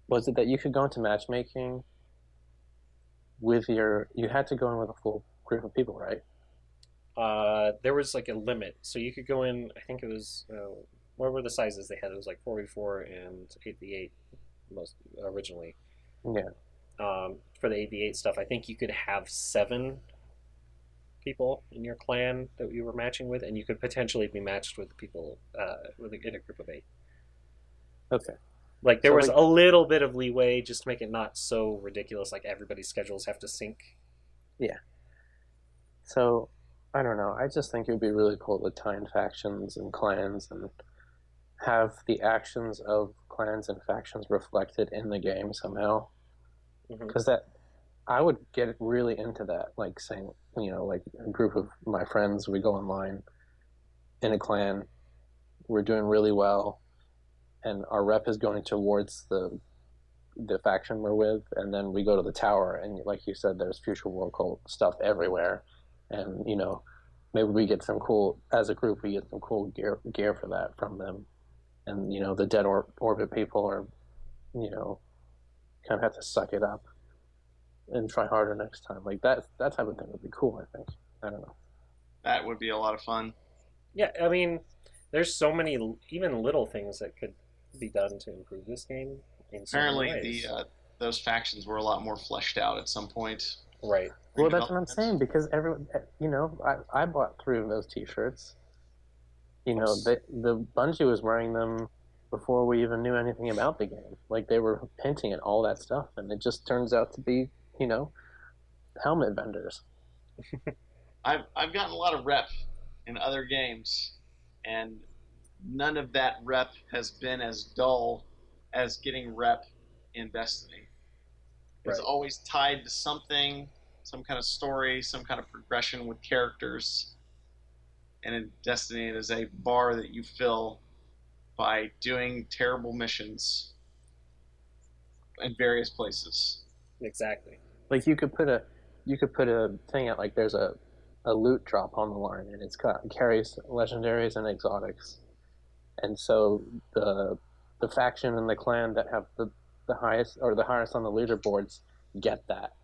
Was it that you could go into matchmaking with you had to go in with a full group of people, right? There was like a limit, so you could go in. I think it was what were the sizes they had? It was like 4v4 and 8v8 most originally. Yeah. For the 8v8 stuff, I think you could have 7 people in your clan that you were matching with, and you could potentially be matched with people in a group of 8. Okay. Like there So was like a little bit of leeway just to make it not so ridiculous. Like everybody's schedules have to sync. yeah. So I don't know. I just think it would be really cool to tie in factions and clans and have the actions of clans and factions reflected in the game somehow. Because I would get really into that, like saying, like a group of my friends, we go online in a clan, we're doing really well, and our rep is going towards the faction we're with, and then we go to the tower, and like you said, there's future world cult stuff everywhere, and maybe we get some cool, as a group, we get some cool gear for that from them, and the dead orbit people are, kind of have to suck it up and try harder next time. Like that type of thing would be cool. I think. I don't know. That would be a lot of fun. Yeah, I mean, there's so many even little things that could be done to improve this game in certain Apparently, ways. those factions were a lot more fleshed out at some point. Right. Well, that's what I'm saying, because everyone, I bought 3 of those T-shirts. The Bungie was wearing them before we even knew anything about the game. Like they were hinting at all that stuff, and it just turns out to be, helmet vendors. I've gotten a lot of rep in other games, and none of that rep has been as dull as getting rep in Destiny. It's always tied to something, some kind of story, some kind of progression with characters. And in Destiny, it is a bar that you fill by doing terrible missions in various places. Exactly. Like you could put a thing out, like there's a loot drop on the line, and it carries legendaries and exotics, and so the faction and the clan that have the highest or the highest on the leaderboards get that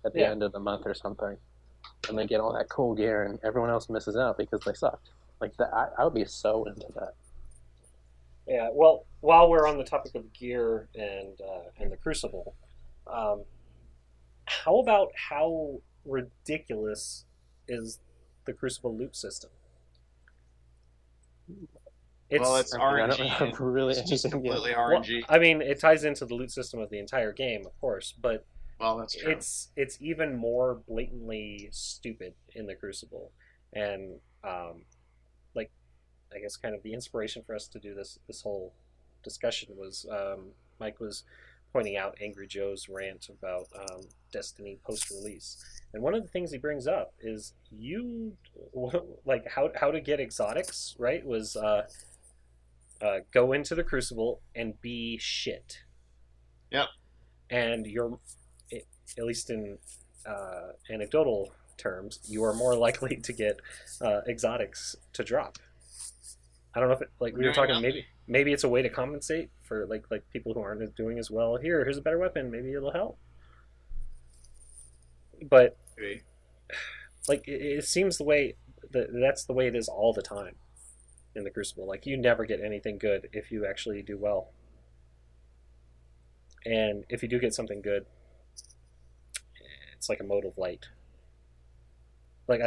at the end of the month or something, and they get all that cool gear, and everyone else misses out because they sucked. Like that, I would be so into that. Yeah. Well, while we're on the topic of gear and the Crucible, how about how ridiculous is the Crucible loot system? It's RNG. I don't have really it's just anything completely yet. RNG. Well, I mean, it ties into the loot system of the entire game, of course, but that's true. it's even more blatantly stupid in the Crucible, and like I guess kind of the inspiration for us to do this whole discussion was Mike was pointing out Angry Joe's rant about Destiny post release, and one of the things he brings up is like how to get exotics, right? Was go into the Crucible and be shit. Yep. And you're, at least in anecdotal terms, you are more likely to get exotics to drop. I don't know if we were talking maybe it's a way to compensate for like people who aren't doing as well. Here's a better weapon, maybe it'll help. But like it seems the way that's the way it is all the time in the Crucible. Like you never get anything good if you actually do well. And if you do get something good, it's like a mode of light. Like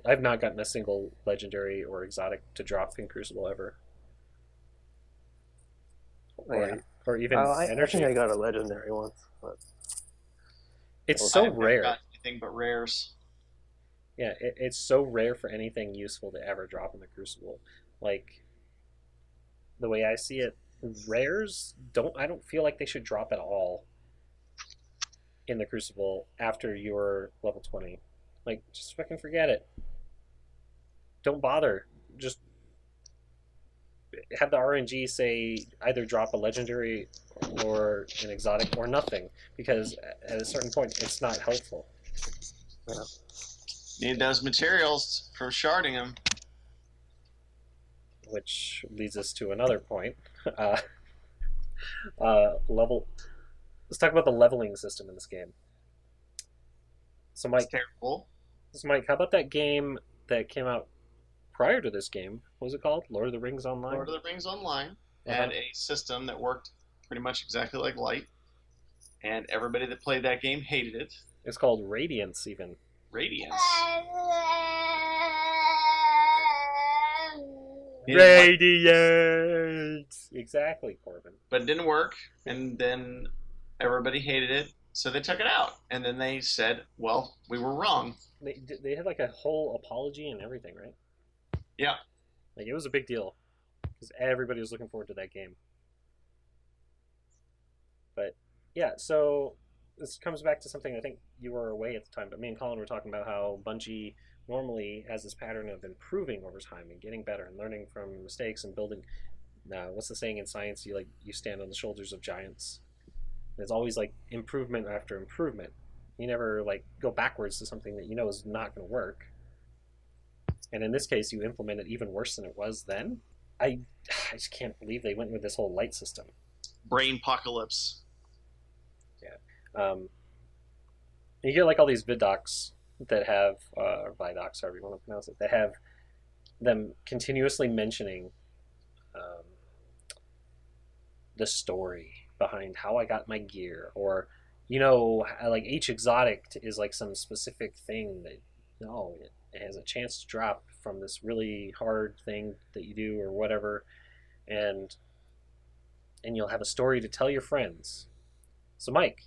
I've not gotten a single legendary or exotic to drop in Crucible ever. Or even energy. I think I got a legendary once, but it's so rare. Got anything but rares. Yeah, it's so rare for anything useful to ever drop in the Crucible. Like the way I see it, rares I don't feel like they should drop at all in the Crucible after you're level 20. Like just fucking forget it. Don't bother. Just have the RNG say either drop a legendary or an exotic or nothing, because at a certain point it's not helpful. Yeah. Need those materials for sharding them. Which leads us to another point. Level. Let's talk about the leveling system in this game. So, Mike, terrible. So, Mike, how about that game that came out prior to this game? What was it called? Lord of the Rings Online? Lord of the Rings Online had a system that worked pretty much exactly like Light, and everybody that played that game hated it. It's called Radiance, even. Radiance. Radiance! Exactly, Corbin. But it didn't work, and then everybody hated it, so they took it out. And then they said, well, we were wrong. They had like a whole apology and everything, right? Yeah. Like it was a big deal. because everybody was looking forward to that game. But yeah, so this comes back to something I think you were away at the time, but me and Colin were talking about how Bungie normally has this pattern of improving over time and getting better and learning from mistakes and building. What's the saying in science? You stand on the shoulders of giants. There's always like improvement after improvement. You never like go backwards to something that you know is not going to work. And in this case, you implement it even worse than it was then. I just can't believe they went with this whole light system. Brain apocalypse. Yeah. You get like all these vidocs that have, or vidocs, however you want to pronounce it, that have them continuously mentioning the story behind how I got my gear, or like each exotic is like some specific thing that it has a chance to drop from this really hard thing that you do or whatever, and you'll have a story to tell your friends. So Mike,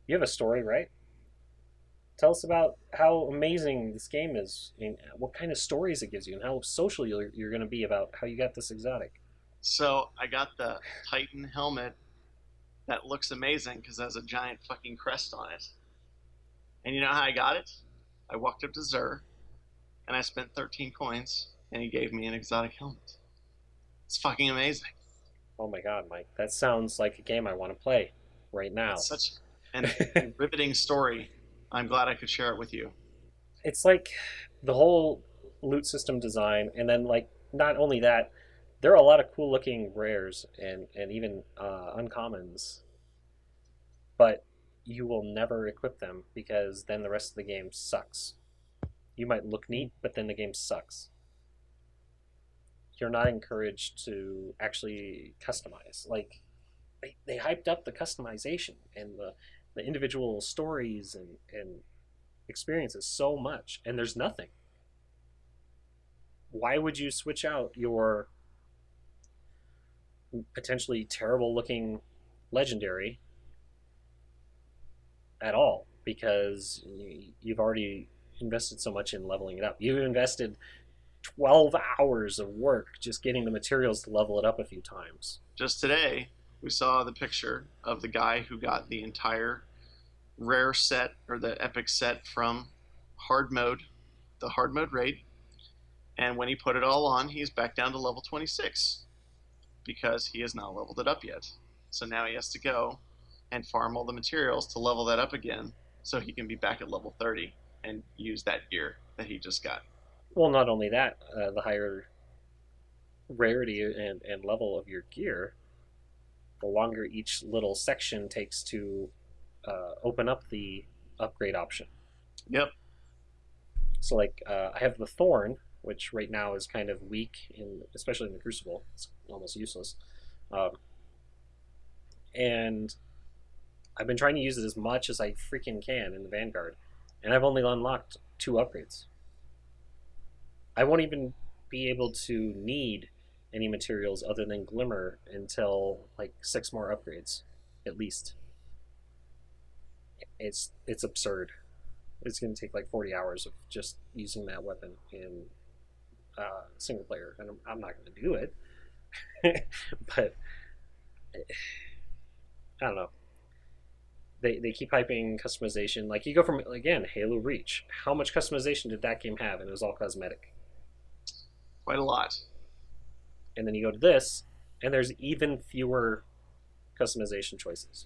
you have a story, right? Tell us about how amazing this game is and what kind of stories it gives you and how social you're going to be about how you got this exotic. So I got the Titan helmet that looks amazing because it has a giant fucking crest on it. And you know how I got it? I walked up to Zur and I spent 13 coins and he gave me an exotic helmet. It's fucking amazing. Oh my god, Mike. That sounds like a game I want to play right now. It's such an riveting story. I'm glad I could share it with you. It's like the whole loot system design, and then like not only that, there are a lot of cool looking rares and even uncommons, but you will never equip them because then the rest of the game sucks. You might look neat, but then the game sucks. You're not encouraged to actually customize. Like they hyped up the customization and the individual stories and experiences so much, and there's nothing. Why would you switch out your potentially terrible looking legendary at all? Because you've already invested so much in leveling it up. You've invested 12 hours of work just getting the materials to level it up a few times. Just today, we saw the picture of the guy who got the entire rare set or the epic set from hard mode, the hard mode raid. And when he put it all on, he's back down to level 26 because he has not leveled it up yet. So now he has to go and farm all the materials to level that up again so he can be back at level 30 and use that gear that he just got. Well, not only that, the higher rarity and level of your gear, the longer each little section takes to open up the upgrade option. Yep. So like I have the Thorn, which right now is kind of weak, especially in the Crucible. It's almost useless. And I've been trying to use it as much as I freaking can in the Vanguard, and I've only unlocked 2 upgrades. I won't even be able to need any materials other than Glimmer until like 6 more upgrades, at least. It's absurd. It's going to take like 40 hours of just using that weapon in single player, and I'm not going to do it. But I don't know. They keep hyping customization. Like you go from, again, Halo Reach. How much customization did that game have? And it was all cosmetic. Quite a lot. And then you go to this, and there's even fewer customization choices.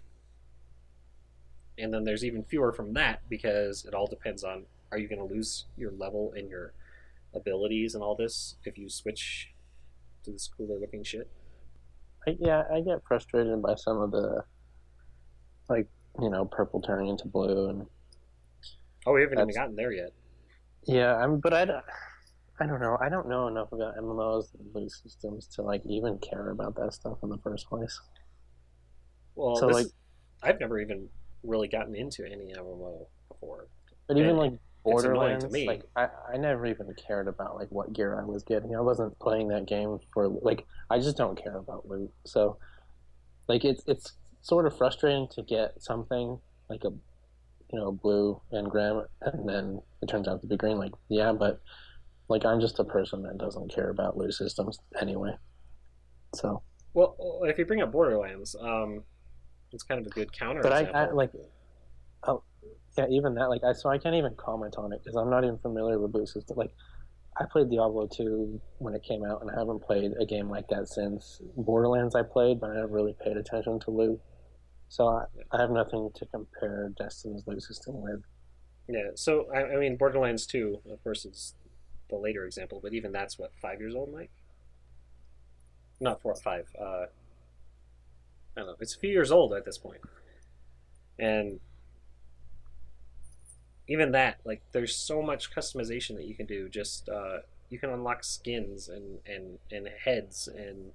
And then there's even fewer from that because it all depends on, are you going to lose your level and your abilities and all this if you switch to this cooler looking shit? I get frustrated by some of the, like, purple turning into blue, and oh, we haven't even gotten there yet. Yeah, but I don't know. I don't know enough about MMOs and loot systems to like even care about that stuff in the first place. Well, so I've never even really gotten into any MMO before. But even like Borderlands, to me. like I never even cared about like what gear I was getting. I wasn't playing that game for like I just don't care about loot. So like it's sort of frustrating to get something like a blue engram and then it turns out to be green. Like yeah, but Like, I'm just a person that doesn't care about loot systems anyway. So, Well, if you bring up Borderlands, it's kind of a good but I counterexample. like, oh, yeah, even that, like, so I can't even comment on it because I'm not even familiar with loot systems. Like, I played Diablo 2 when it came out, and I haven't played a game like that since. Borderlands I played, but I never really paid attention to loot. So I have nothing to compare Destiny's loot system with. Yeah, so I mean, Borderlands 2, of course, is the later example, but even that's what 5 years old, Mike? Not 4, 5. I don't know. It's a few years old at this point, and even that, like, there's so much customization that you can do. Just you can unlock skins and heads and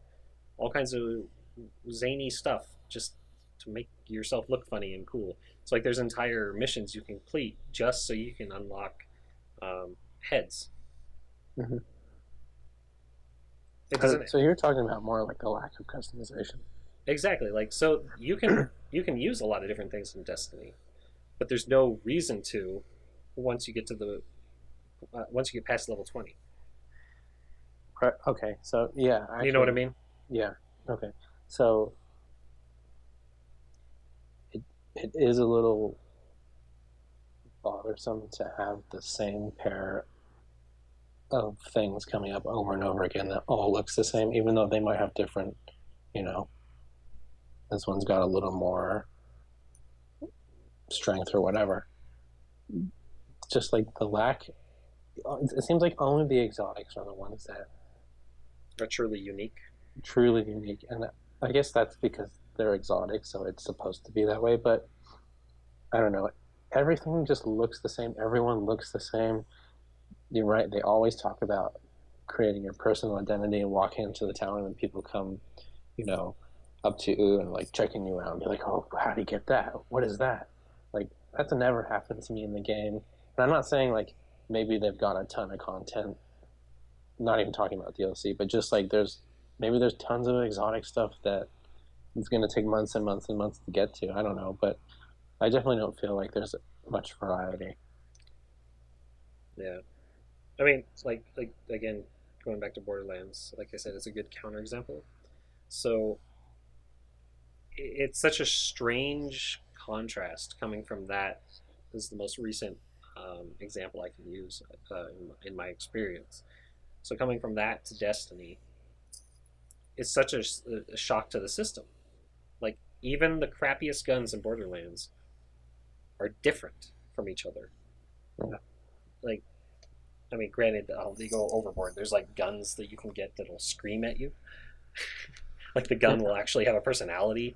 all kinds of zany stuff just to make yourself look funny and cool. It's like there's entire missions you can complete just so you can unlock heads. Mm-hmm. It doesn't So you're talking about more like the lack of customization. exactly like so you can use a lot of different things in Destiny, but there's no reason to once you get to the once you get past level 20. Okay, so yeah, You know what I actually, mean? yeah, okay. So it is a little bothersome to have the same pair of things coming up over and over again that all looks the same, even though they might have different, you know, this one's got a little more strength or whatever. Just like the lack, it seems like only the exotics are the ones that Are truly unique. truly unique, and I guess that's because they're exotic, so it's supposed to be that way. But I don't know. Everything just looks the same. Everyone looks the same. You're right. They always talk about creating your personal identity and walking into the town, and people come, you know, up to you and like checking you out and be like, "Oh, how do you get that? What is that?" Like that's never happened to me in the game. And I'm not saying like maybe they've got a ton of content. Not even talking about DLC, but just like there's tons of exotic stuff that it's going to take months and months and months to get to. I don't know, but I definitely don't feel like there's much variety. Yeah. I mean, like again, going back to Borderlands, like I said, it's a good counterexample. So it's such a strange contrast coming from that. This is the most recent example I can use in my experience. So coming from that to Destiny, it's such a shock to the system. Like even the crappiest guns in Borderlands are different from each other. Yeah. Like, I mean, granted, they go overboard. There's like guns that you can get that'll scream at you. Like the gun will actually have a personality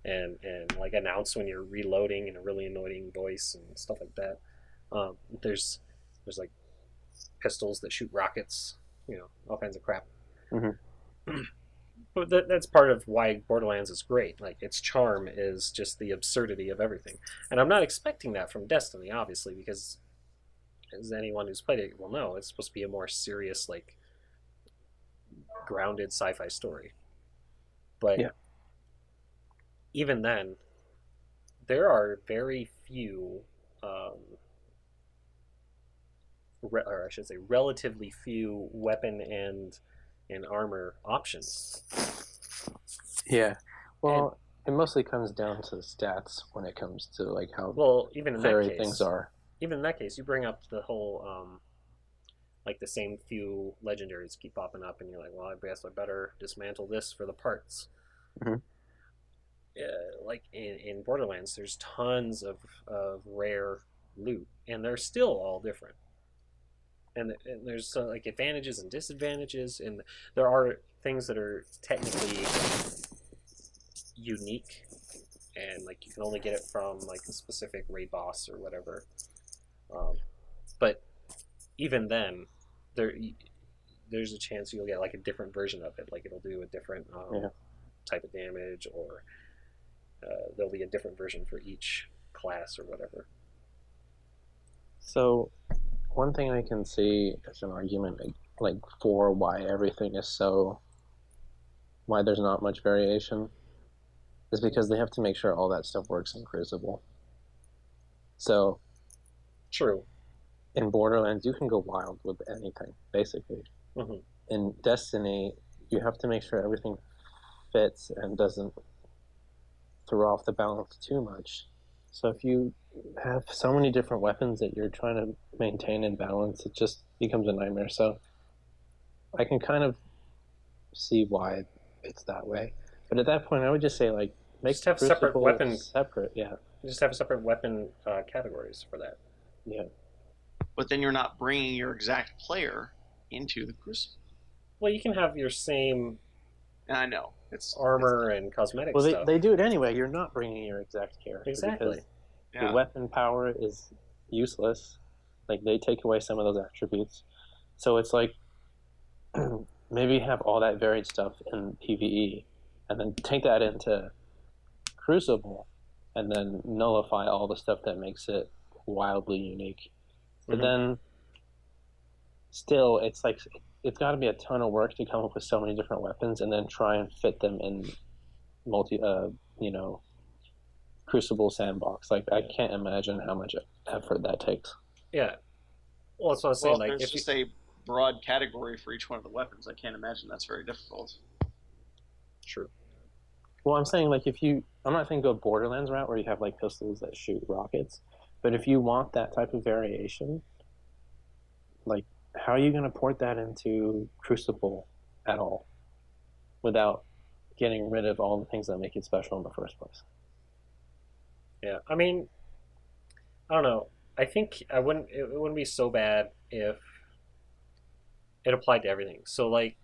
and like announce when you're reloading in a really annoying voice and stuff like that. There's like pistols that shoot rockets, all kinds of crap. Mm-hmm. But that's part of why Borderlands is great. Like its charm is just the absurdity of everything, and I'm not expecting that from Destiny, obviously, because as anyone who's played it will know, it's supposed to be a more serious, like grounded sci-fi story. But Yeah. even then, there are very few, or I should say, relatively few weapon and armor options. Yeah. Well, it mostly comes down to stats when it comes to like how Even in that varied case, things are. even in that case, you bring up the whole like the same few legendaries keep popping up, and you're like, well, I guess I better dismantle this for the parts. Mm-hmm. Like in Borderlands, there's tons of rare loot, and they're still all different. And there's like advantages and disadvantages, and there are things that are technically unique, and like you can only get it from like a specific raid boss or whatever. But even then, there's a chance you'll get like a different version of it. Like it'll do a different type of damage, or there'll be a different version for each class or whatever. So, one thing I can see as an argument, like for why everything is why there's not much variation, is because they have to make sure all that stuff works in Crucible. So, True. in Borderlands, you can go wild with anything, basically. Mm-hmm. In Destiny, you have to make sure everything fits and doesn't throw off the balance too much. So if you have so many different weapons that you're trying to maintain in balance, it just becomes a nightmare. So I can kind of see why it's that way. But at that point, I would just say, like, make Just have separate Crucible weapon. separate. Yeah, Just have separate weapon categories for that. yeah. But then you're not bringing your exact player into the Crucible. Well, you can have your same And I know it's armor and cosmetic Well, stuff. they do it anyway. You're not bringing your exact character Exactly. because yeah. the weapon power is useless. Like, they take away some of those attributes. So it's like maybe have all that varied stuff in PvE and then take that into Crucible and then nullify all the stuff that makes it wildly unique. But then still, it's like it's got to be a ton of work to come up with so many different weapons and then try and fit them in Crucible sandbox. Like, I can't imagine how much effort that takes. Yeah. Well, that's what I was saying. Well, Like, there's if just a broad category for each one of the weapons. I can't imagine that's very difficult. True. Well, I'm saying, like, I'm not saying go Borderlands route where you have like pistols that shoot rockets, but if you want that type of variation, like, how are you going to port that into Crucible at all without getting rid of all the things that make it special in the first place? Yeah. I mean, I don't know. I think it wouldn't be so bad if it applied to everything. So, like,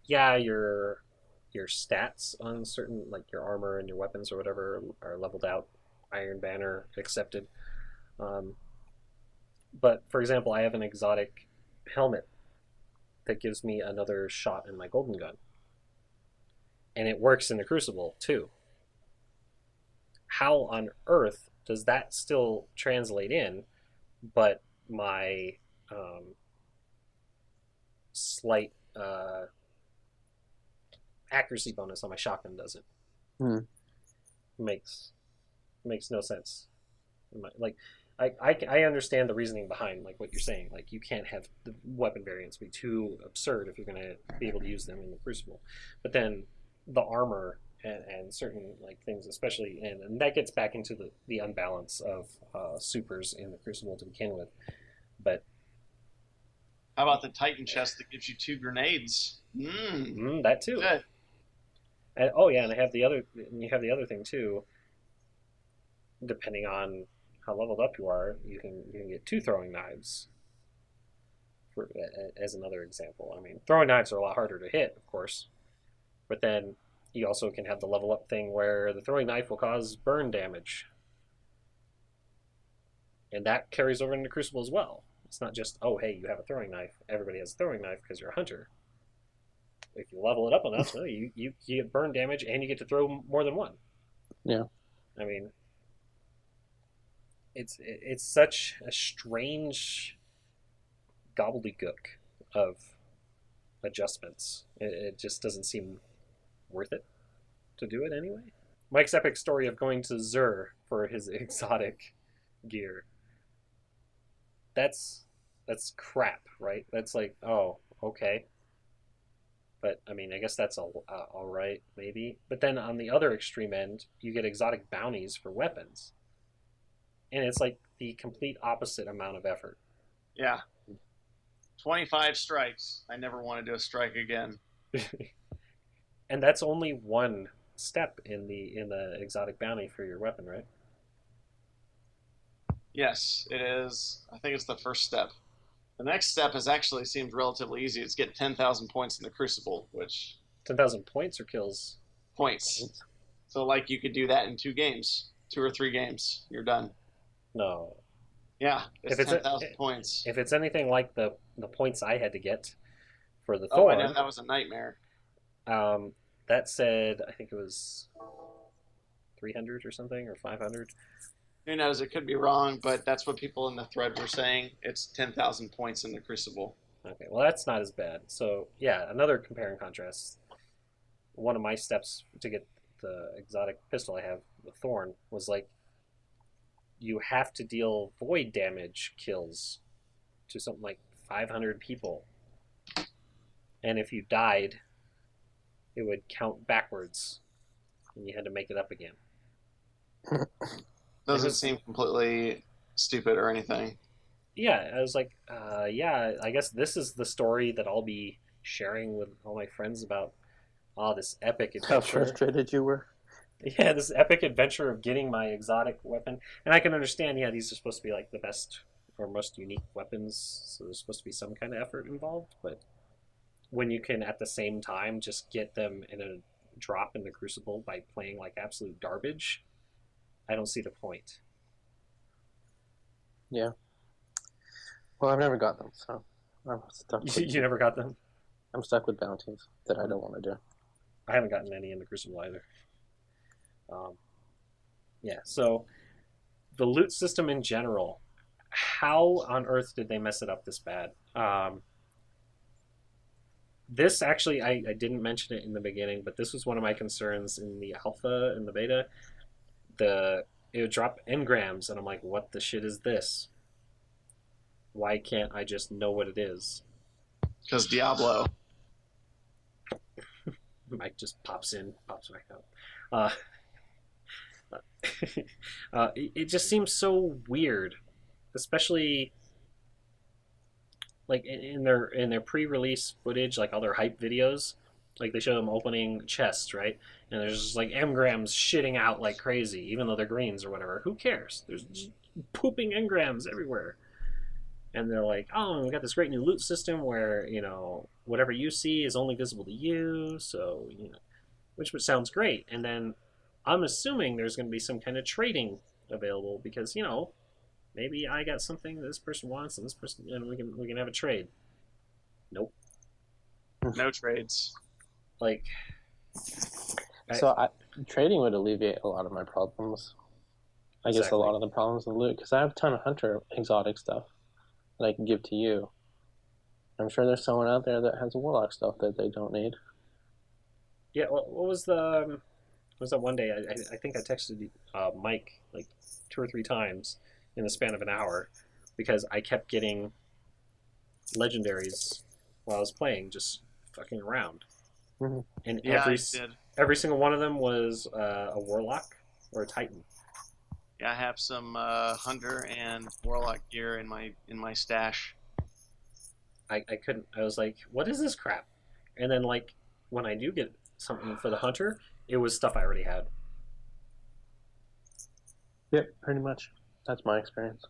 yeah, your stats on certain, like, your armor and your weapons or whatever are leveled out. Iron Banner accepted. But for example, I have an exotic helmet that gives me another shot in my golden gun, and it works in the Crucible too. How on earth does that still translate in, but my slight accuracy bonus on my shotgun doesn't? Makes no sense. Like, I understand the reasoning behind, like, what you're saying. Like, you can't have the weapon variants be too absurd if you're going to be able to use them in the Crucible. But then the armor and certain, like, things, especially, and that gets back into the unbalance of supers in the Crucible to begin with. But how about the Titan chest that gives you 2 grenades? That too. Good. And, oh yeah, and you have the other thing too. Depending on how leveled up you are, you can get 2 throwing knives. As another example, I mean, throwing knives are a lot harder to hit, of course, but then you also can have the level up thing where the throwing knife will cause burn damage, and that carries over into Crucible as well. It's not just, oh hey, you have a throwing knife. Everybody has a throwing knife because you're a hunter. If you level it up enough, you get burn damage and you get to throw more than one. Yeah. I mean, it's such a strange gobbledygook of adjustments. It just doesn't seem worth it to do it anyway. Mike's epic story of going to Zur for his exotic gear. That's crap, right? That's like, oh, okay. But, I mean, I guess that's all right, maybe. But then on the other extreme end, you get exotic bounties for weapons. And it's like the complete opposite amount of effort. Yeah. 25 strikes. I never want to do a strike again. And that's only one step in the exotic bounty for your weapon, right? Yes, it is. I think it's the first step. The next step seems relatively easy. It's get 10,000 points in the Crucible, which 10,000 points or kills? Points. So, like, you could do that in 2 games, 2 or 3 games. You're done. No. Yeah, it's 10,000 points. If it's anything like the points I had to get for the Oh, Thorn, I know, that was a nightmare. That said, I think it was 300 or something, or 500. Who knows? It could be wrong, but that's what people in the thread were saying. It's 10,000 points in the Crucible. Okay, well, that's not as bad. So, yeah, another compare and contrast. One of my steps to get the exotic pistol I have, the Thorn, was like, you have to deal void damage kills to something like 500 people, and if you died, it would count backwards, and you had to make it up again. Doesn't seem completely stupid or anything. Yeah, I was like, yeah, I guess this is the story that I'll be sharing with all my friends about. Oh, this epic How adventure. frustrated you were. Yeah, this epic adventure of getting my exotic weapon. And I can understand, yeah, these are supposed to be like the best or most unique weapons, so there's supposed to be some kind of effort involved, but when you can at the same time just get them in a drop in the crucible by playing like absolute garbage, I don't see the point. Yeah. Well, I've never got them, so I'm stuck. You never got them? I'm stuck with bounties that I don't want to do. I haven't gotten any in the crucible either. Yeah, so the loot system in general, how on earth did they mess it up this bad? This actually, I didn't mention it in the beginning, but this was one of my concerns in the alpha and the beta. It would drop engrams, and I'm like, what the shit is this? Why can't I just know what it is? Because Diablo. Mike just pops in, pops back out. It just seems so weird, especially like in their pre-release footage, like all their hype videos. Like they show them opening chests, right? And there's just like engrams shitting out like crazy, even though they're greens or whatever. Who cares? There's just pooping engrams everywhere. And they're like, oh, we got this great new loot system where, whatever you see is only visible to you. So, which sounds great. And then I'm assuming there's going to be some kind of trading available because, maybe I got something that this person wants and this person, and we can have a trade. Nope. No trades. Like, Trading would alleviate a lot of my problems. I guess a lot of the problems with loot, because I have a ton of hunter exotic stuff that I can give to you. I'm sure there's someone out there that has warlock stuff that they don't need. Yeah, what was that one day? I think I texted Mike like 2 or 3 times in the span of an hour because I kept getting legendaries while I was playing, just fucking around. Mm-hmm. And yeah, every single one of them was a warlock or a titan. Yeah, I have some hunter and warlock gear in my stash. I couldn't. I was like, what is this crap? And then like when I do get something for the hunter, it was stuff I already had. Yep, pretty much. That's my experience.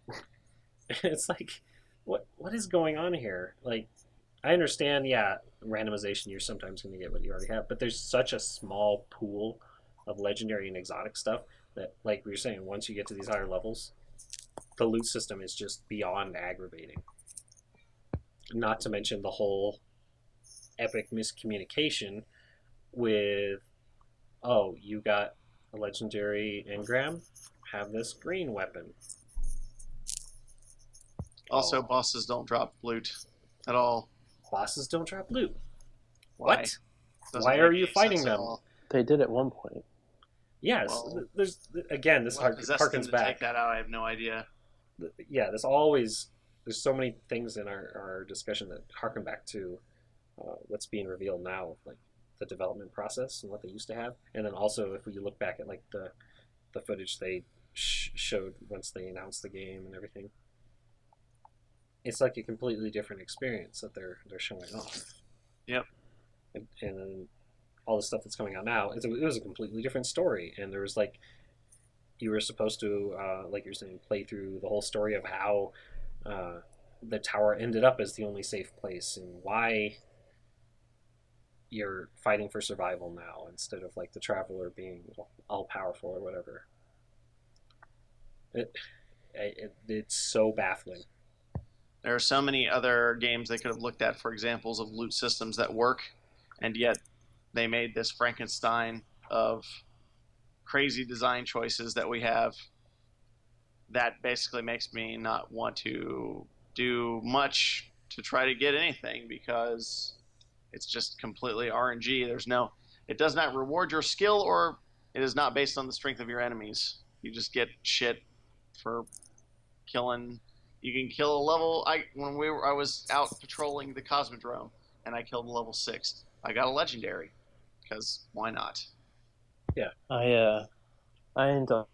It's like, what is going on here? Like, I understand, yeah, randomization, you're sometimes going to get what you already have, but there's such a small pool of legendary and exotic stuff that, like we were saying, once you get to these higher levels, the loot system is just beyond aggravating. Not to mention the whole epic miscommunication with, oh, you got a legendary engram, have this green weapon. Also, bosses don't drop loot at all. Bosses don't drop loot. Why? What? Why are you fighting them? They did at one point. Yes. Well, there's again, this harkens back. Take that out. I have no idea. Yeah, there's so many things in our discussion that harken back to what's being revealed now, like the development process and what they used to have, and then also if we look back at like the footage they showed once they announced the game and everything. It's like a completely different experience that they're showing off. Yep. And then all the stuff that's coming out now, it was a completely different story. And there was like, you were supposed to, like you're saying, play through the whole story of how the tower ended up as the only safe place and why you're fighting for survival now instead of like the traveler being all powerful or whatever. It's so baffling. There are so many other games they could have looked at for examples of loot systems that work, and yet they made this Frankenstein of crazy design choices that we have that basically makes me not want to do much to try to get anything because it's just completely RNG. It does not reward your skill, or it is not based on the strength of your enemies. You just get shit for killing You can kill a level. I was out patrolling the Cosmodrome, and I killed a level 6. I got a legendary, because why not? I indulged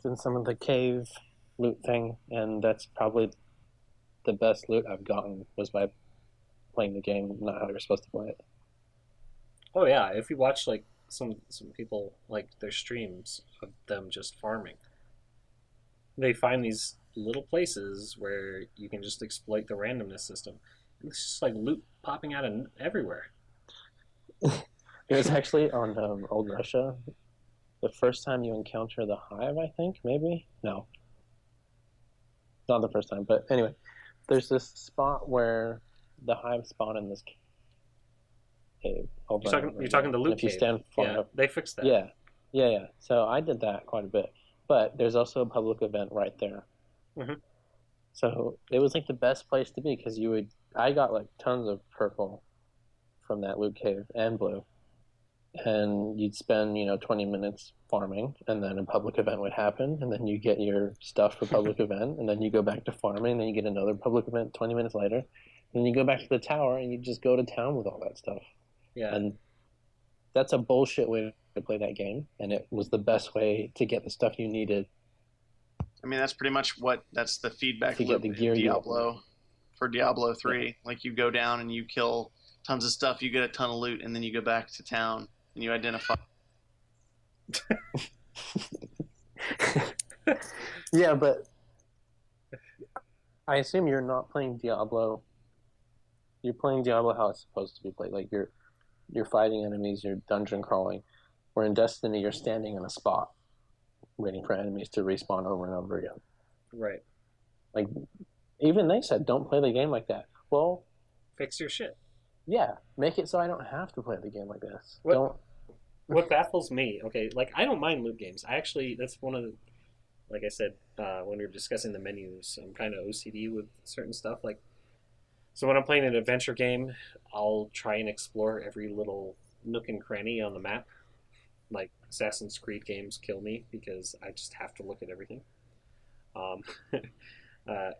in some of the cave loot thing, and that's probably the best loot I've gotten was by playing the game, not how you're supposed to play it. Oh yeah, if you watch like some people like their streams of them just farming, they find these little places where you can just exploit the randomness system. It's just like loot popping out of everywhere. It was actually on Old Russia. The first time you encounter the hive, I think, maybe? No, not the first time. But anyway, there's this spot where the hive spawn in this cave over You're and talking over you're talking again. the And loot if you cave. stand far Yeah, enough, they fixed that. yeah. So I did that quite a bit. But there's also a public event right there. Hmm. So it was like the best place to be because I got like tons of purple from that loot cave and blue. And you'd spend 20 minutes farming, and then a public event would happen, and then you get your stuff for public event, and then you go back to farming, and then you get another public event 20 minutes later, and then you go back to the tower and you just go to town with all that stuff. Yeah. And that's a bullshit way to play that game, and it was the best way to get the stuff you needed I mean, that's pretty much that's the feedback to loop get the in gear Diablo for Diablo Yeah. 3. Like, you go down and you kill tons of stuff, you get a ton of loot, and then you go back to town and you identify. Yeah, but I assume you're not playing Diablo. You're playing Diablo how it's supposed to be played. Like you're fighting enemies, you're dungeon crawling. Where in Destiny, you're standing in a spot, waiting for enemies to respawn over and over again. Right. Like even they said, don't play the game like that. Well, Fix your shit. yeah, make it so I don't have to play the game like this. What- Don't. What baffles me, okay, like I don't mind loot games. That's one of the, like I said, when we were discussing the menus, I'm kind of OCD with certain stuff. Like, so when I'm playing an adventure game, I'll try and explore every little nook and cranny on the map. Like Assassin's Creed games kill me because I just have to look at everything. Um, uh,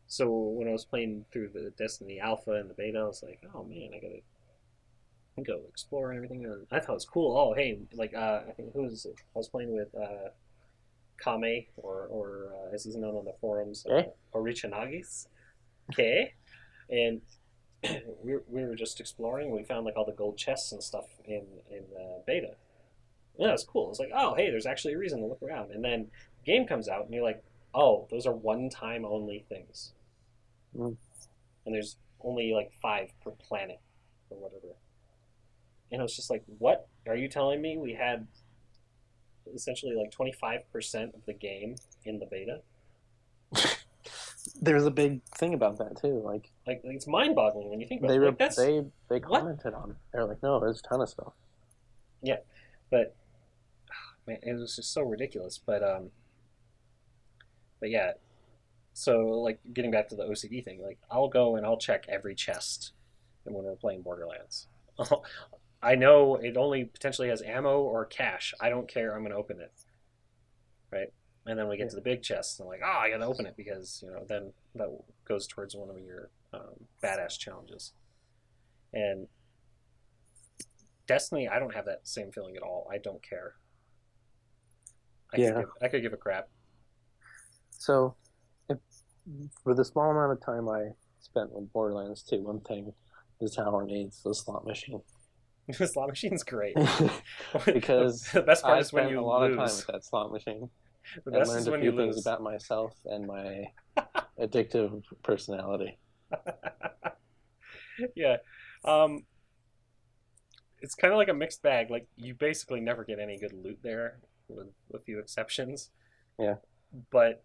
so when I was playing through the Destiny Alpha and the beta, I was like, oh man, I gotta go explore and everything. And I thought it was cool. Oh, hey, like I think who was it? I was playing with Kame, or as he's known on the forums, Orichanagis. Okay, and we were just exploring. We found like all the gold chests and stuff in beta. Yeah, it was cool. It's like, oh, hey, there's actually a reason to look around. And then the game comes out, and you're like, oh, those are one-time only things. Mm. And there's only like 5 per planet or whatever. And it was just like, what? Are you telling me we had essentially like 25% of the game in the beta? There's a big thing about that too. Like it's mind-boggling when you think about they it. Like, that's, they commented on it. They're like, no, there's a ton of stuff. yeah, but man, it was just so ridiculous. But yeah. So like getting back to the OCD thing, like I'll go and I'll check every chest when we're playing Borderlands. I know it only potentially has ammo or cash. I don't care. I'm going to open it. Right? And then we get to the big chest. And I'm like, oh, I got to open it because, then that goes towards one of your badass challenges. And Destiny, I don't have that same feeling at all. I don't care. I could give a crap. So, for the small amount of time I spent with Borderlands 2, one thing the tower needs the slot machine. The slot machine's great. Because the best part I is when spent you a lot lose. of time with that slot machine. The I best learned is a when few you things lose. about myself and my addictive personality. Yeah. It's kind of like a mixed bag. Like, you basically never get any good loot there, with a few exceptions. Yeah. But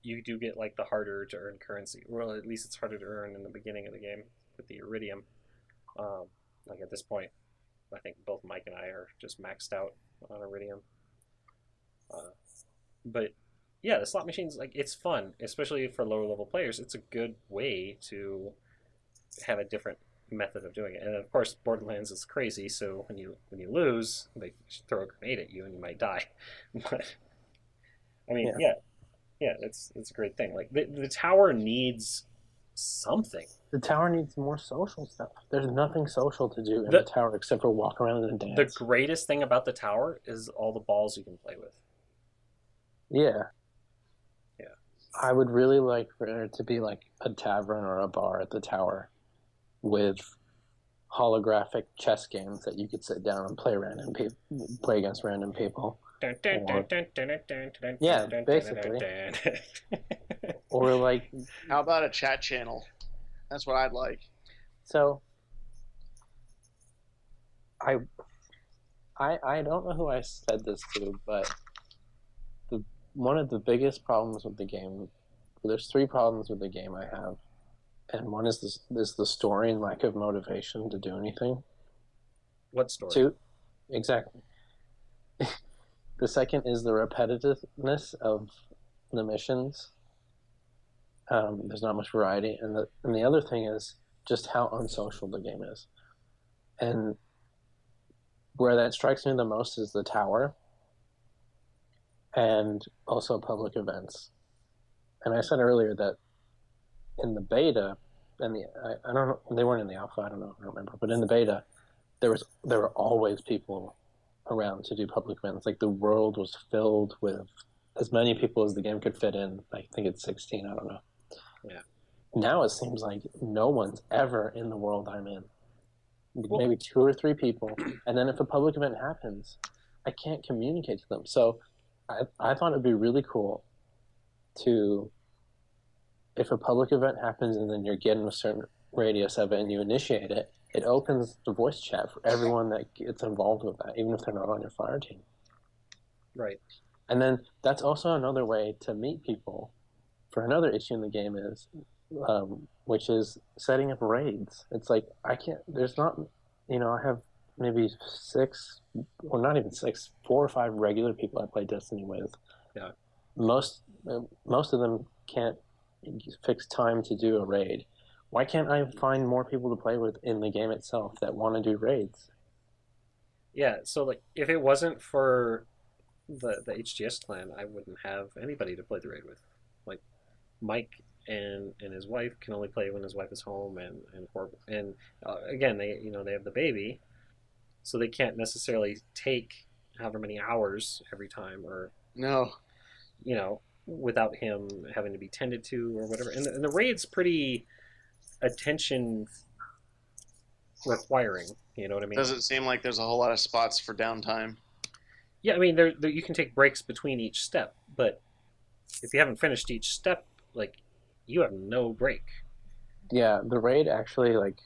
you do get, like, the harder to earn currency. Well, at least it's harder to earn in the beginning of the game with the iridium. Like, at this point, I think both Mike and I are just maxed out on iridium. But yeah, the slot machines, like, it's fun, especially for lower level players. It's a good way to have a different method of doing it. And of course, Borderlands is crazy, so when you lose, they throw a grenade at you and you might die. But I mean, yeah, Yeah, it's a great thing. Like the tower needs something. The tower needs more social stuff. There's nothing social to do in the The tower except for walk around and the dance. greatest thing about the tower is all the balls you can play with. Yeah. Yeah. I would really like for there to be like a tavern or a bar at the tower with holographic chess games that you could sit down and play against random people. Or yeah, basically. Or like How about a chat channel? That's what I'd like. so I I don't know who I said this to, but the one of the biggest problems with the game, there's three problems with the game I have, and one is the story and lack of motivation to do anything. What story? Two, exactly. The second is the repetitiveness of the missions. There's not much variety, and the other thing is just how unsocial the game is. And where that strikes me the most is the tower, and also public events. And I said earlier that in the beta, and I don't know, they weren't in the alpha. I don't know, I don't remember, but in the beta, there were always people around to do public events. Like the world was filled with as many people as the game could fit in. I think it's 16. I don't know. Yeah. Now it seems like no one's ever in the world I'm in. Well, maybe two or three people, and then if a public event happens, I can't communicate to them. So I thought it'd be really cool to, if a public event happens and then you're getting a certain radius of it and you initiate it, it opens the voice chat for everyone that gets involved with that, even if they're not on your fire team. Right. And then that's also another way to meet people. For another issue in the game is, which is setting up raids. It's like I can't. There's not. I have maybe six, well, not even six, 4 or 5 regular people I play Destiny with. Yeah. Most of them can't fix time to do a raid. Why can't I find more people to play with in the game itself that want to do raids? Yeah. So like, if it wasn't for the HGS clan, I wouldn't have anybody to play the raid with. Like Mike and his wife can only play when his wife is home, and Corbin, and again they have the baby, so they can't necessarily take however many hours every time, or No. without him having to be tended to or whatever. And the raid's pretty attention requiring. You know what I mean? Doesn't seem like there's a whole lot of spots for downtime. Yeah, I mean there you can take breaks between each step, but if you haven't finished each step, like, you have no break. Yeah, the raid actually, like,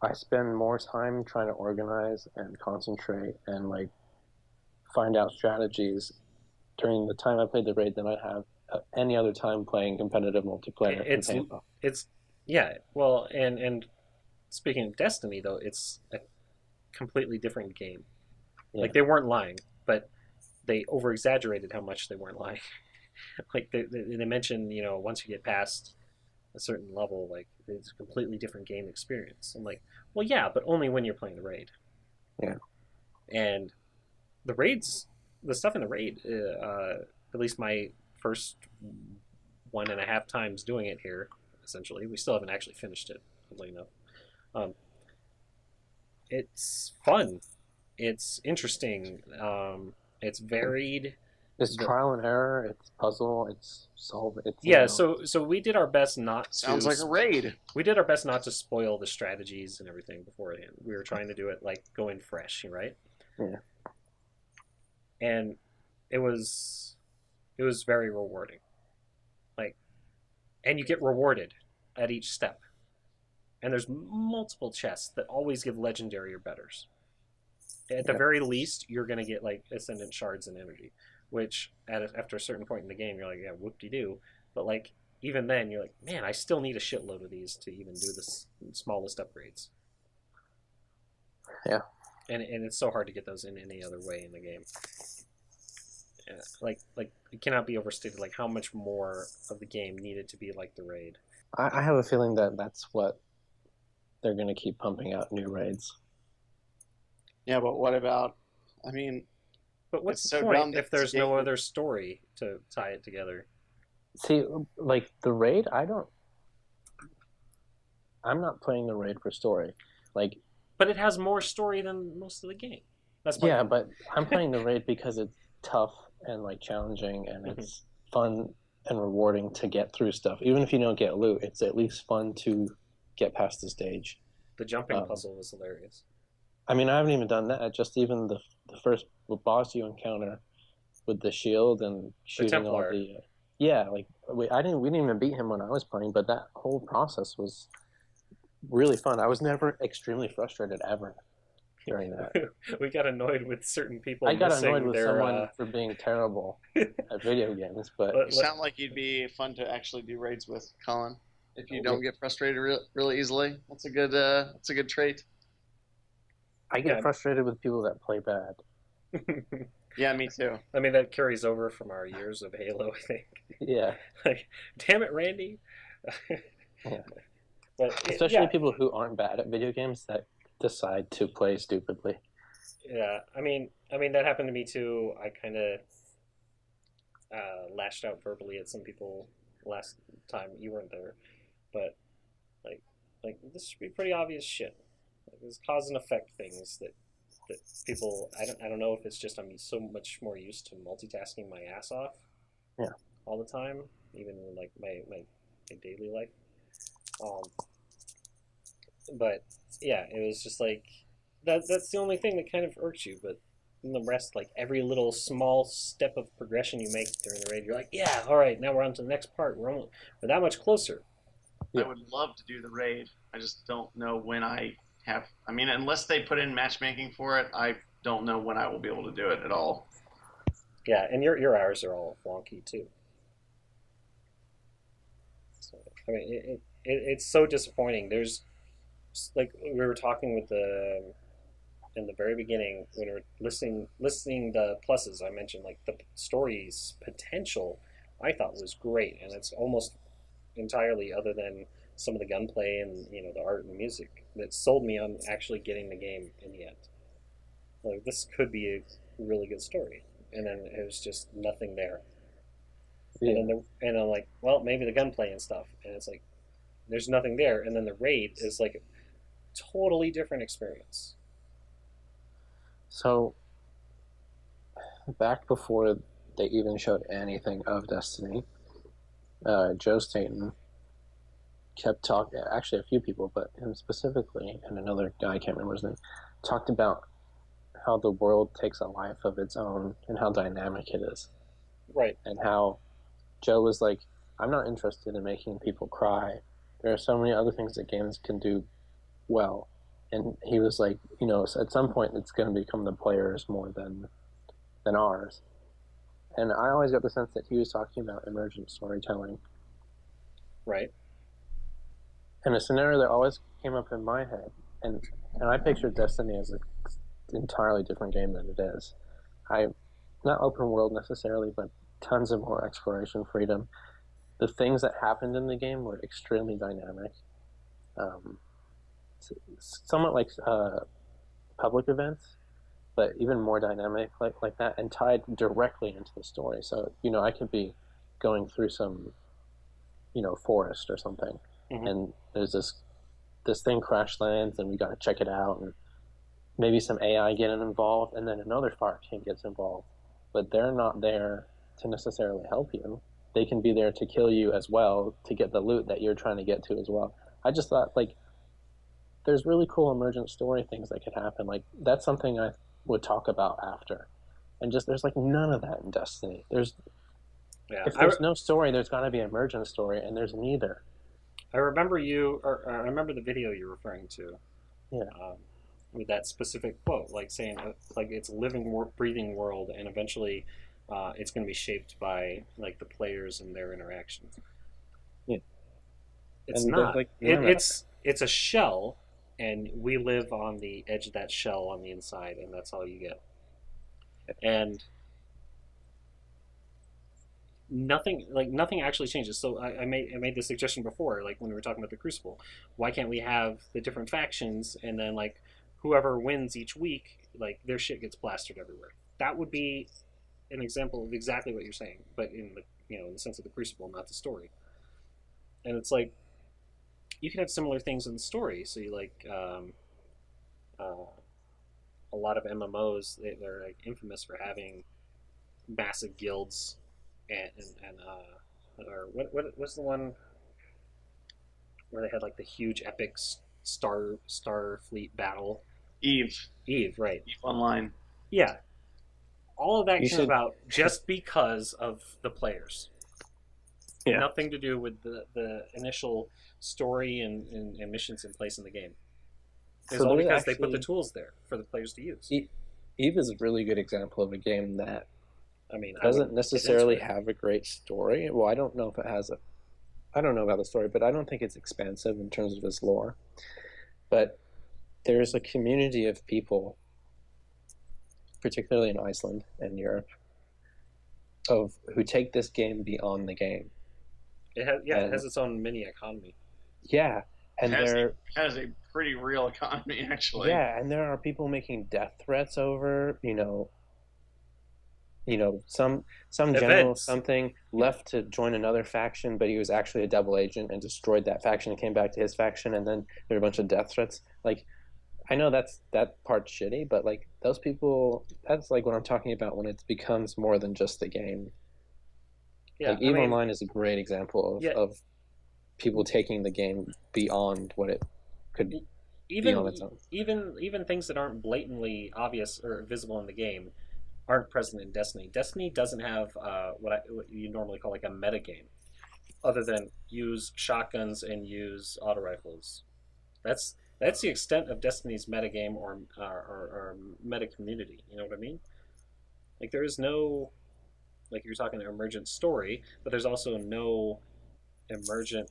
I spend more time trying to organize and concentrate and like find out strategies during the time I played the raid than I have any other time playing competitive multiplayer. It's yeah. Well, and speaking of Destiny, though, it's a completely different game. Yeah. Like, they weren't lying, but they over exaggerated how much they weren't lying. Like they mentioned, once you get past a certain level, like, it's a completely different game experience. I'm like, well, yeah, but only when you're playing the raid. Yeah. And the stuff in the raid, at least my first 1.5 times doing it here, essentially, we still haven't actually finished it, oddly enough. It's fun. It's interesting. It's varied. It's trial and error. It's puzzle. It's solve. It's yeah. So we did our best not. Sounds like a raid. We did our best not to spoil the strategies and everything beforehand. We were trying to do it like going fresh, right? Yeah. And it was very rewarding. Like, and you get rewarded at each step. And there's multiple chests that always give legendary or betters. At the very least, you're going to get like ascendant shards and energy, which after a certain point in the game, you're like, yeah, whoop-de-doo. But like, even then, you're like, man, I still need a shitload of these to even do the smallest upgrades. Yeah. And it's so hard to get those in any other way in the game. Like it cannot be overstated, like, how much more of the game needed to be like the raid. I have a feeling that that's what they're going to keep pumping out new raids. Yeah, but what about? But what's the point if there's no other story to tie it together? See, like the raid, I'm not playing the raid for story. Like, But it has more story than most of the game. That's my yeah, point. but I'm playing the raid because it's tough and like challenging and Mhm. it's fun and rewarding to get through stuff. Even if you don't get loot, it's at least fun to get past the stage. The jumping Um, puzzle was hilarious. I mean, I haven't even done that. Just even the first boss you encounter with the shield and The shooting all Templar. the yeah, like we didn't even beat him when I was playing, but that whole process was really fun. I was never extremely frustrated ever during that. We got annoyed with certain people I got annoyed missing with their. someone for being terrible at video games, but You sound like you'd be fun to actually do raids with, Colin. If you yeah, don't get frustrated really easily, that's a good trait. I get Yeah. frustrated with people that play bad. Yeah, me too. I mean, that carries over from our years of Halo, I think. Yeah, Like, damn it, Randy. yeah. But Especially yeah, people who aren't bad at video games that decide to play stupidly. yeah. I mean that happened to me too. I kind of lashed out verbally at some people last time you weren't there, but like, this should be pretty obvious shit. Like, there's cause and effect things that people. I don't know if it's just I'm so much more used to multitasking my ass off Yeah. all the time, even in like my daily life. Um, but yeah, it was just like that's the only thing that kind of irks you. But in the rest, like every little small step of progression you make during the raid, you're like, yeah, all right, now we're on to the next part. We're that much closer. I Yeah. would love to do the raid. I just don't know when I have. I mean, unless they put in matchmaking for it, I don't know when I will be able to do it at all. Yeah, and your hours are all wonky too. So, I mean, it's so disappointing. There's like we were talking with the in the very beginning when we were listening the pluses. I mentioned like the story's potential. I thought was great, and it's almost entirely other than some of the gunplay and the art and music that sold me on actually getting the game in the end. Like this could be a really good story, and then it was just nothing there. And Yeah. then and I'm like, well, maybe the gunplay and stuff, and it's like there's nothing there. And then the raid is like a totally different experience. So back before they even showed anything of Destiny, Joe Staten kept talking. Actually, a few people, but him specifically, and another guy I can't remember his name, talked about how the world takes a life of its own and how dynamic it is, Right. and how Joe was like, "I'm not interested in making people cry. There are so many other things that games can do well." And he was like, at some point it's going to become the players more than ours. And I always got the sense that he was talking about emergent storytelling. Right. And a scenario that always came up in my head, and I pictured Destiny as an entirely different game than it is. I not open world necessarily, but tons of more exploration freedom. The things that happened in the game were extremely dynamic, um, somewhat like public events, but even more dynamic like that, and tied directly into the story. So I could be going through some forest or something, Mm-hmm. and there's this thing crash lands, and we got to check it out, and maybe some AI getting involved, and then another fire team gets involved, but they're not there to necessarily help you. They can be there to kill you as well to get the loot that you're trying to get to as well. I just thought like there's really cool emergent story things that could happen. Like that's something I would talk about after. And just there's like none of that in Destiny. There's Yeah. if there's no story, there's got to be an emergent story, and there's neither. I remember I remember the video you're referring to, Yeah, um, with that specific quote, like saying like it's a living, breathing world, and eventually, it's going to be shaped by like the players and their interactions. yeah. It's And there's not. like none of that. It's a shell, and we live on the edge of that shell on the inside, and that's all you get. And nothing actually changes. So I made the suggestion before, like when we were talking about the Crucible. Why can't we have the different factions and then like whoever wins each week, like their shit gets plastered everywhere? That would be an example of exactly what you're saying, but in in the sense of the Crucible, not the story. And it's like you can have similar things in the story. So you like a lot of MMOs, they're like infamous for having massive guilds and or what's the one where they had like the huge epic Starfleet battle? Eve. Eve, right? Eve Online. Yeah, all of that You came should- about just because of the players. Yeah. Nothing to do with the initial story and missions in place in the game. It's So all there's because they put the actually- tools there for the players to use. Eve is a really good example of a game that I mean, I doesn't wouldn't get necessarily into it. have a great story. Well, I don't know if it has a. I don't know about the story, but I don't think it's expansive in terms of its lore. But there's a community of people, particularly in Iceland and Europe, who take this game beyond the game. It has its own mini economy. Yeah, and Has a pretty real economy, actually. yeah, and there are people making death threats over, some general Events. something left to join another faction, but he was actually a double agent and destroyed that faction and came back to his faction, and then there were a bunch of death threats. Like, I know that part's shitty, but like those people, that's like what I'm talking about when it becomes more than just the game. Yeah, Like EVE Online is a great example of people taking the game beyond what it could be on its own. Even things that aren't blatantly obvious or visible in the game aren't present in Destiny. Destiny doesn't have what you normally call like a meta game, other than use shotguns and use auto rifles. That's the extent of Destiny's meta game or meta community. You know what I mean? Like there is no, like you're talking emergent story, but there's also no emergent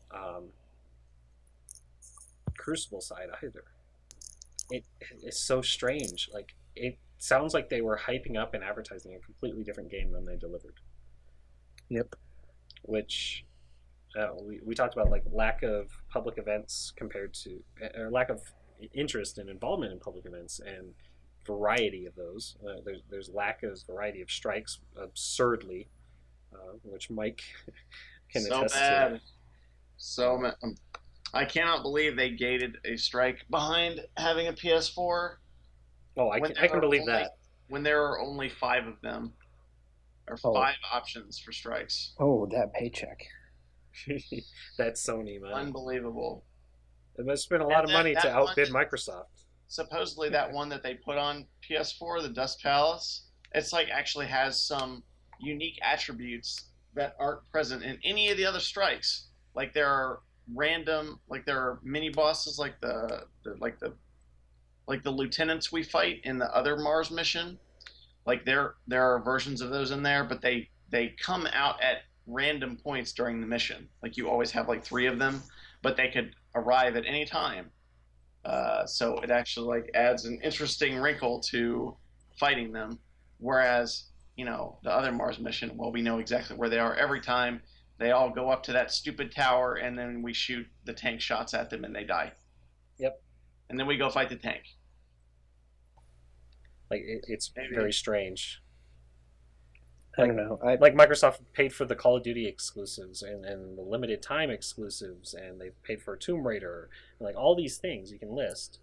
Crucible side either. It is so strange. Like it sounds like they were hyping up and advertising a completely different game than they delivered. Yep. Which we talked about, like lack of public events compared to or lack of interest and involvement in public events and variety of those. There's lack of variety of strikes absurdly, which Mike can attest to. So I cannot believe they gated a strike behind having a PS4. Oh, I can believe that. When there are only 5 of them, or 5 options for strikes. Oh, that paycheck. That's Sony, man. Unbelievable. They must spend a lot of money to outbid Microsoft. Supposedly that one that they put on PS4, the Dust Palace, it's like actually has some unique attributes that aren't present in any of the other strikes. Like there are mini bosses like the lieutenants we fight in the other Mars mission. Like there are versions of those in there, but they come out at random points during the mission. Like you always have like 3 of them, but they could arrive at any time. So it actually like adds an interesting wrinkle to fighting them. Whereas, the other Mars mission, well, we know exactly where they are every time. They all go up to that stupid tower, and then we shoot the tank shots at them, and they die. Yep. And then we go fight the tank. Like it's very strange. I don't know. Like Microsoft paid for the Call of Duty exclusives and the limited time exclusives, and they've paid for Tomb Raider, and like all these things you can list.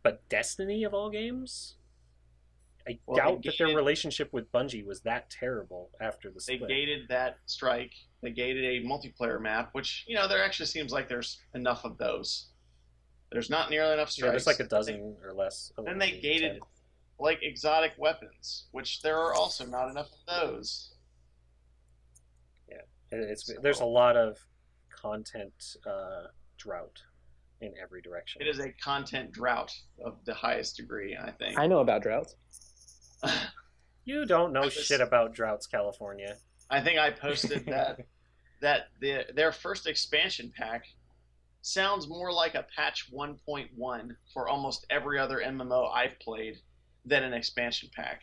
But Destiny of all games, I doubt that their relationship with Bungie was that terrible after the split. They gated that strike. They gated a multiplayer map, which, there actually seems like there's enough of those. There's not nearly enough strikes. Yeah, there's like a dozen or less. Then they gated 10. Like exotic weapons, which there are also not enough of those. Yeah, there's a lot of content drought in every direction. It is a content drought of the highest degree, I think. I know about droughts. You don't know shit about droughts, California. I think I posted that their first expansion pack sounds more like a patch 1.1 for almost every other MMO I've played than an expansion pack.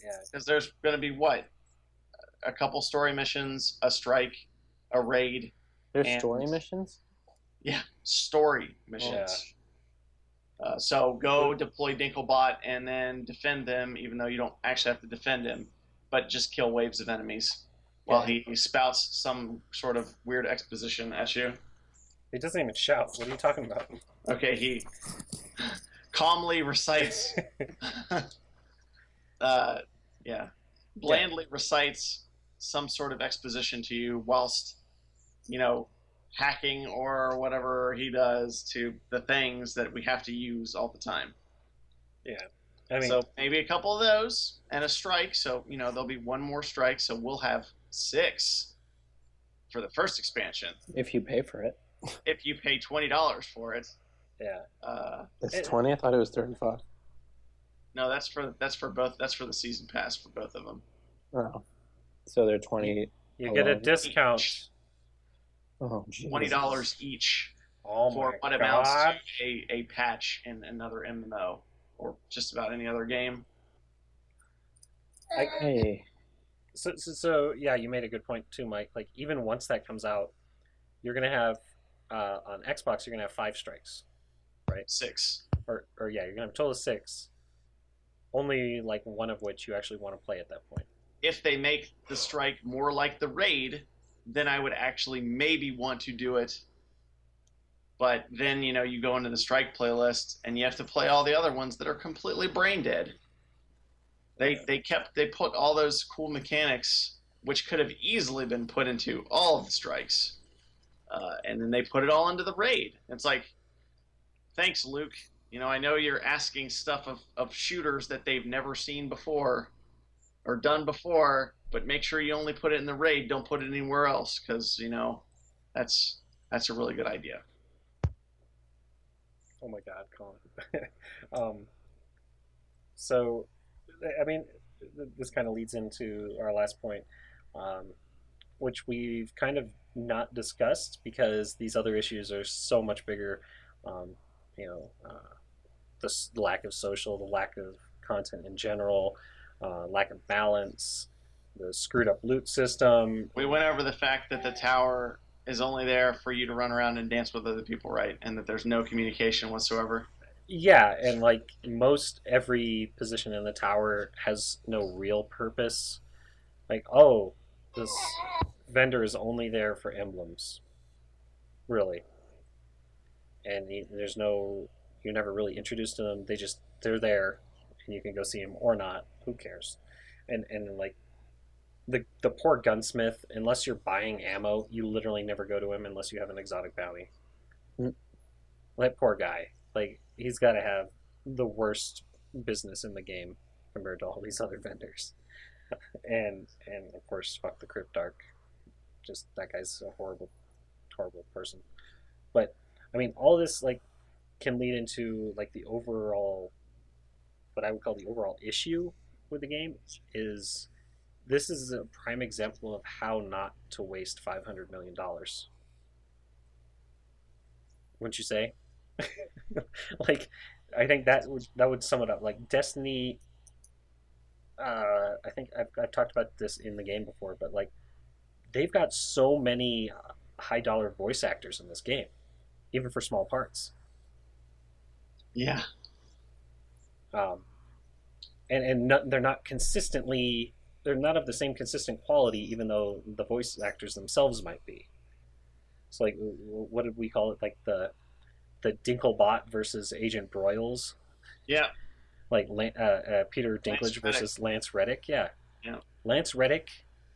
Yeah, because there's going to be a couple story missions, a strike, a raid. There's story missions? Yeah, story missions. Yeah. So go deploy Dinklebot and then defend them, even though you don't actually have to defend him, but just kill waves of enemies. while he spouts some sort of weird exposition at you. He doesn't even shout. What are you talking about? Okay, he calmly recites, blandly recites some sort of exposition to you whilst, hacking or whatever he does to the things that we have to use all the time. Yeah. I mean, so maybe a couple of those and a strike. So, there'll be one more strike. So we'll have 6 for the first expansion. If you pay for it. If you pay $20 for it. Yeah. It's 20? I thought it was 35. No, that's for both. That's for the season pass for both of them. Oh. So they're 20. You get a discount. Each. Oh, geez. $20 each for what amounts to a patch in another MMO or just about any other game. Hey. So yeah, you made a good point too, Mike. Like even once that comes out, you're gonna have on Xbox you're gonna have 5 strikes, right? 6. Or yeah, you're gonna have a total of 6. Only like one of which you actually want to play at that point. If they make the strike more like the raid, then I would actually maybe want to do it. But then, you go into the strike playlist and you have to play all the other ones that are completely brain dead. They put all those cool mechanics, which could have easily been put into all of the strikes. And then they put it all into the raid. It's like, thanks, Luke. I know you're asking stuff of shooters that they've never seen before or done before, but make sure you only put it in the raid. Don't put it anywhere else because, that's a really good idea. Oh my God, Colin. So, I mean, this kind of leads into our last point, which we've kind of not discussed because these other issues are so much bigger. The lack of social, the lack of content in general, lack of balance, the screwed up loot system. We went over the fact that the tower is only there for you to run around and dance with other people, right? And that there's no communication whatsoever. Yeah, and like most every position in the tower has no real purpose. Like, oh, this vendor is only there for emblems. Really. And you're never really introduced to them. They're there, and you can go see them or not. Who cares? And like the poor gunsmith, unless you're buying ammo, you literally never go to him unless you have an exotic bounty. That poor guy. Like, he's got to have the worst business in the game compared to all these other vendors. and of course, fuck the Cryptarch. Just that guy's a horrible, horrible person. But I mean, all this like can lead into like the overall, what I would call the overall issue with the game is this is a prime example of how not to waste $500 million. Wouldn't you say? Like, I think that would sum it up. Like Destiny, I think I've talked about this in the game before, but like they've got so many high dollar voice actors in this game, even for small parts. Yeah. They're not consistently. They're not of the same consistent quality, even though the voice actors themselves might be. So, like, what did we call it? Like the Dinklebot versus Agent Broyles. Yeah. Like Peter Dinklage versus Lance Reddick. Yeah. Yeah. Lance Reddick,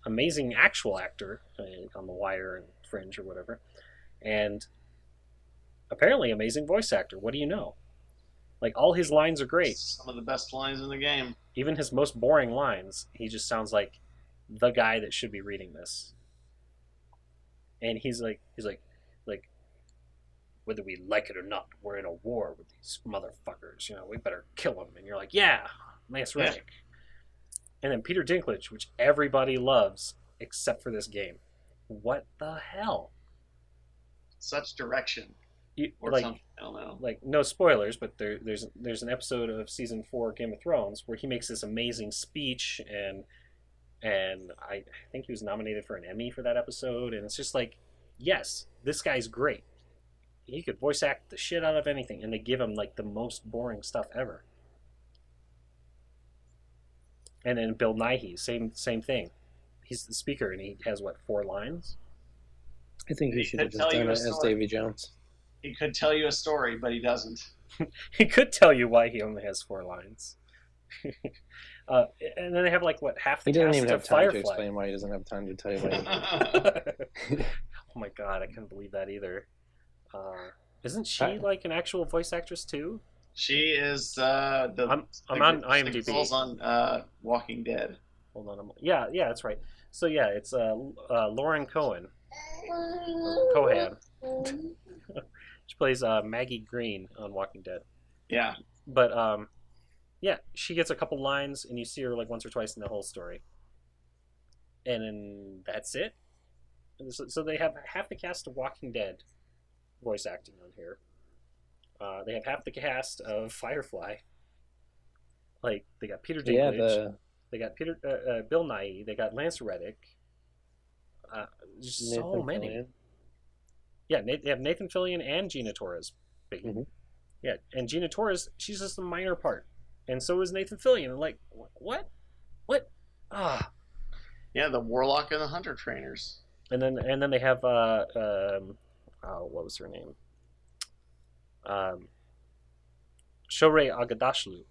amazing actual actor on The Wire and Fringe or whatever, and apparently amazing voice actor. What do you know? Like, all his lines are great. Some of the best lines in the game. Even his most boring lines, he just sounds like the guy that should be reading this. And he's like, whether we like it or not, we're in a war with these motherfuckers. We better kill them. And you're like, yeah, Lance Reddick. Yeah. And then Peter Dinklage, which everybody loves except for this game. What the hell? Such direction. Or like, something, I don't know. Like, no spoilers, but there's an episode of season 4 of Game of Thrones where he makes this amazing speech, and I think he was nominated for an Emmy for that episode, and it's just like, yes, this guy's great. He could voice act the shit out of anything, and they give him like the most boring stuff ever. And then Bill Nighy, same thing. he's the speaker, and he has what, 4 lines? I think he He should have could just tell you done a it as story. Davy Jones. He could tell you a story, but he doesn't. He could tell you why he only has 4 lines. uh, and then they have like what, half the He doesn't cast even have of time to Firefly. explain why he doesn't have time to tell you why. Oh my god, I couldn't believe that either. Isn't she like an actual voice actress too? She is I'm the on Grisling IMDb. Falls on Walking Dead. Hold on. Yeah, that's right. So yeah, it's Lauren Cohen. Cohan. She plays Maggie Green on Walking Dead. Yeah. But yeah, she gets a couple lines, and you see her like once or twice in the whole story, and then that's it. So they have half the cast of Walking Dead voice acting on here. They have half the cast of Firefly. Like they got Peter Dinklage, they got Bill Nighy, they got Lance Reddick. Just so many. Fillion. Yeah, they have Nathan Fillion and Gina Torres. Mm-hmm. Yeah, and Gina Torres, she's just a minor part, and so is Nathan Fillion. Like, what? Yeah, the Warlock and the Hunter trainers. And then they have what was her name? Shorey Aghdashloo,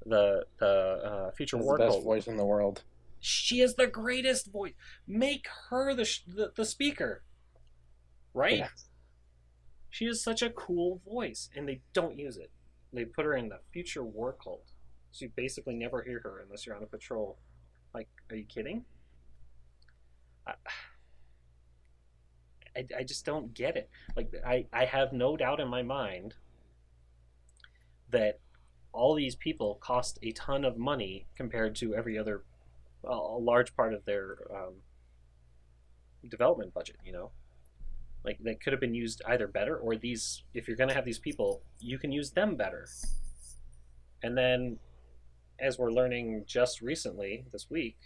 the future war the best cult voice in the world. She is the greatest voice. Make her the speaker, right? Yeah. She is such a cool voice, and they don't use it. They put her in the future war cult, so you basically never hear her unless you're on a patrol. Like, are you kidding? I just don't get it. Like, I have no doubt in my mind that all these people cost a ton of money compared to every other, a large part of their development budget, you know? Like, they could have been used either better, or these, if you're going to have these people, you can use them better. And then, as we're learning just recently, this week,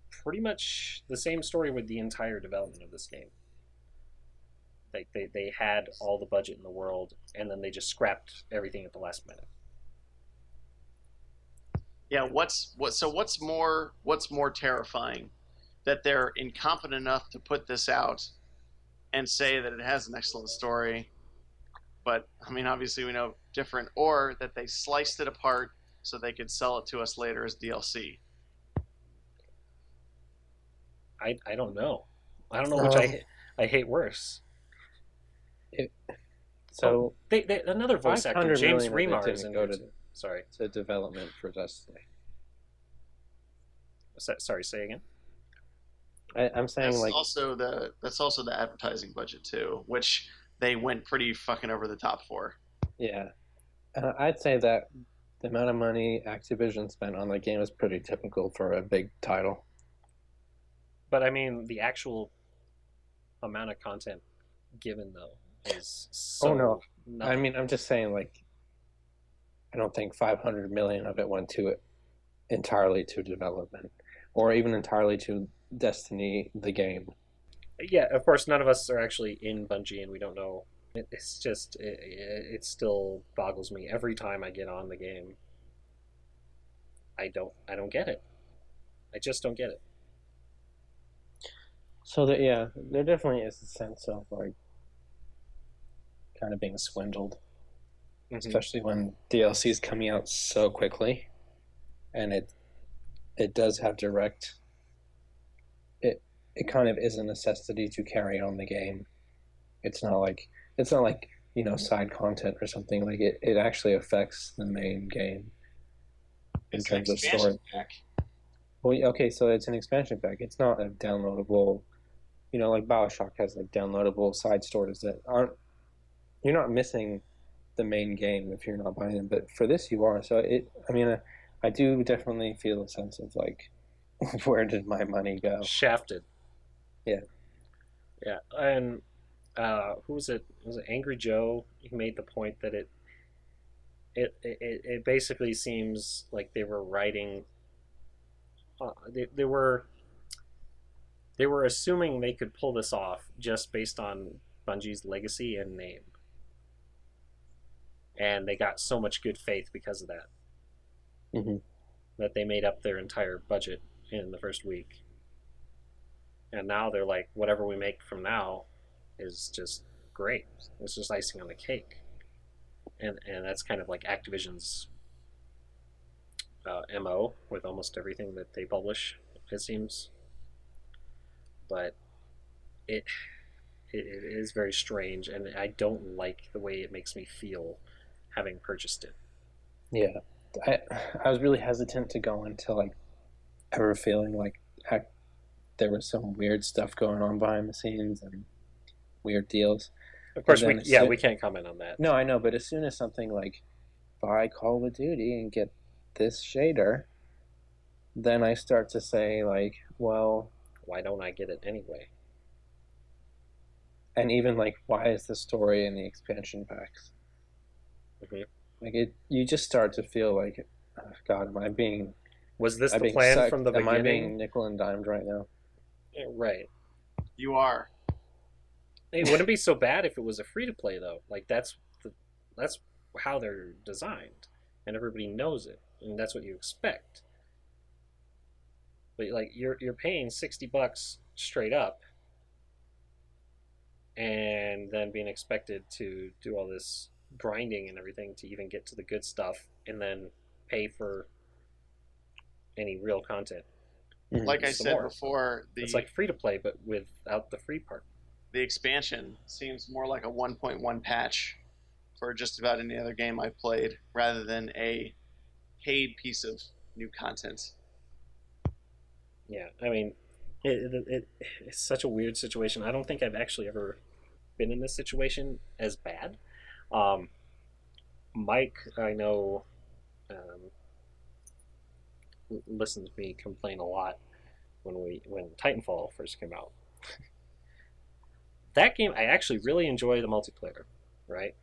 pretty much the same story with the entire development of this game. Like, they had all the budget in the world, and then they just scrapped everything at the last minute. Yeah, what's more terrifying? That they're incompetent enough to put this out and say that it has an excellent story, but I mean, obviously we know different, or that they sliced it apart so they could sell it to us later as DLC. I don't know. I don't know which I hate worse. They another voice actor, James Remar, is in there too. Sorry, to development for Destiny. Sorry, say again. I'm saying that's like also the advertising budget too, which they went pretty fucking over the top for. Yeah, I'd say that the amount of money Activision spent on the game is pretty typical for a big title. But I mean, the actual amount of content given though is so. Oh no! Nothing. I mean, I'm just saying like I don't think 500 million of it went to it entirely to development, or even entirely to Destiny the game. Yeah, of course, none of us are actually in Bungie, and we don't know. It's just it still boggles me every time I get on the game. I don't get it. I just don't get it. So there definitely is a sense of like kind of being swindled, especially when DLC is coming out so quickly, and it does have direct. It kind of is a necessity to carry on the game. It's not like side content or something. Like it actually affects the main game in terms of story. Pack. Well, okay, so it's an expansion pack. It's not a downloadable. Like BioShock has like downloadable side stories that aren't. You're not missing the main game if you're not buying them, but for this you are. So I do definitely feel a sense of like, where did my money go? Shafted. Yeah, and who was it? Was it Angry Joe? He made the point that it basically seems like they were writing. They were assuming they could pull this off just based on Bungie's legacy and name, and they got so much good faith because of that. Mm-hmm. That they made up their entire budget in the first week. And now they're like, whatever we make from now is just great. It's just icing on the cake. And that's kind of like Activision's MO with almost everything that they publish, it seems. But it it is very strange, and I don't like the way it makes me feel having purchased it. Yeah, I was really hesitant to go into like ever feeling like there was some weird stuff going on behind the scenes and weird deals. Of But course, then we can't comment on that. no, I know, but as soon as something like buy Call of Duty and get this shader, then I start to say like, well, Why don't I get it anyway? and even like, why is the story in the expansion packs? Mm-hmm. Like you just start to feel like, oh, God, Was this am I the being plan sucked? from the Am I being beginning? nickel and dimed right now? Yeah, right. You are. It wouldn't be so bad if it was a free to play though. Like that's how they're designed, and everybody knows it, and that's what you expect. But like you're paying $60 straight up, and then being expected to do all this grinding and everything to even get to the good stuff, and then pay for any real content. Like I Some said more. before, It's like free to play, but without the free part. the expansion seems more like a 1.1 patch for just about any other game I've played, rather than a paid piece of new content. Yeah, I mean, it's such a weird situation. I don't think I've actually ever been in this situation as bad. Um, Mike, I know, um, listened to me complain a lot when Titanfall first came out. That game, I actually really enjoy the multiplayer, right?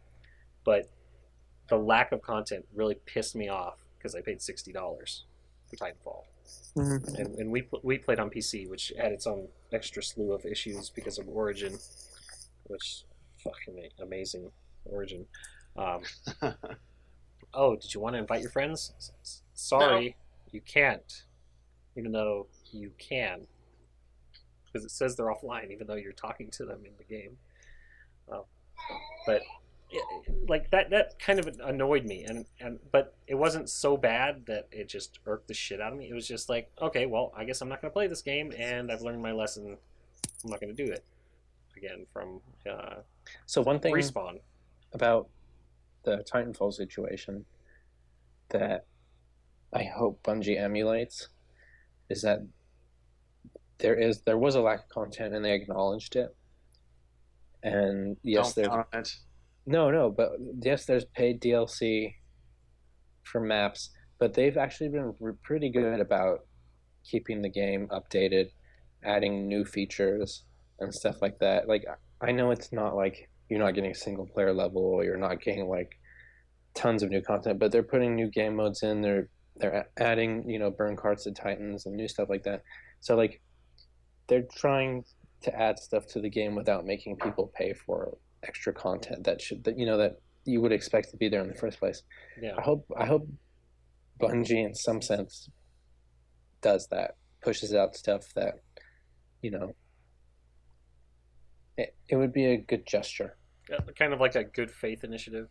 But the lack of content really pissed me off because I paid $60 for Titanfall. Mm-hmm. And we played on PC, which had its own extra slew of issues because of Origin, which fucking amazing Origin. Um, oh, did you want to invite your friends? Sorry, you can't, even though you can, because it says they're offline, even though you're talking to them in the game. But like that kind of annoyed me, and but it wasn't so bad that it just irked the shit out of me. It was just like, okay, well, I guess I'm not going to play this game, and I've learned my lesson. I'm not going to do it again from So one thing Respawn. about the Titanfall situation that I hope Bungie emulates is that there was a lack of content and they acknowledged it. And yes, Don't count on it. no, but yes, there's paid DLC for maps, but they've actually been pretty good about keeping the game updated, adding new features and stuff like that. Like I know it's not like you're not getting a single player level or you're not getting like tons of new content, but they're putting new game modes in. They're adding burn cards to Titans and new stuff like that. So like they're trying to add stuff to the game without making people pay for extra content that you would expect to be there in the first place. Yeah. I hope Bungie in some sense does that, pushes out stuff that it would be a good gesture. Kind of like a good faith initiative.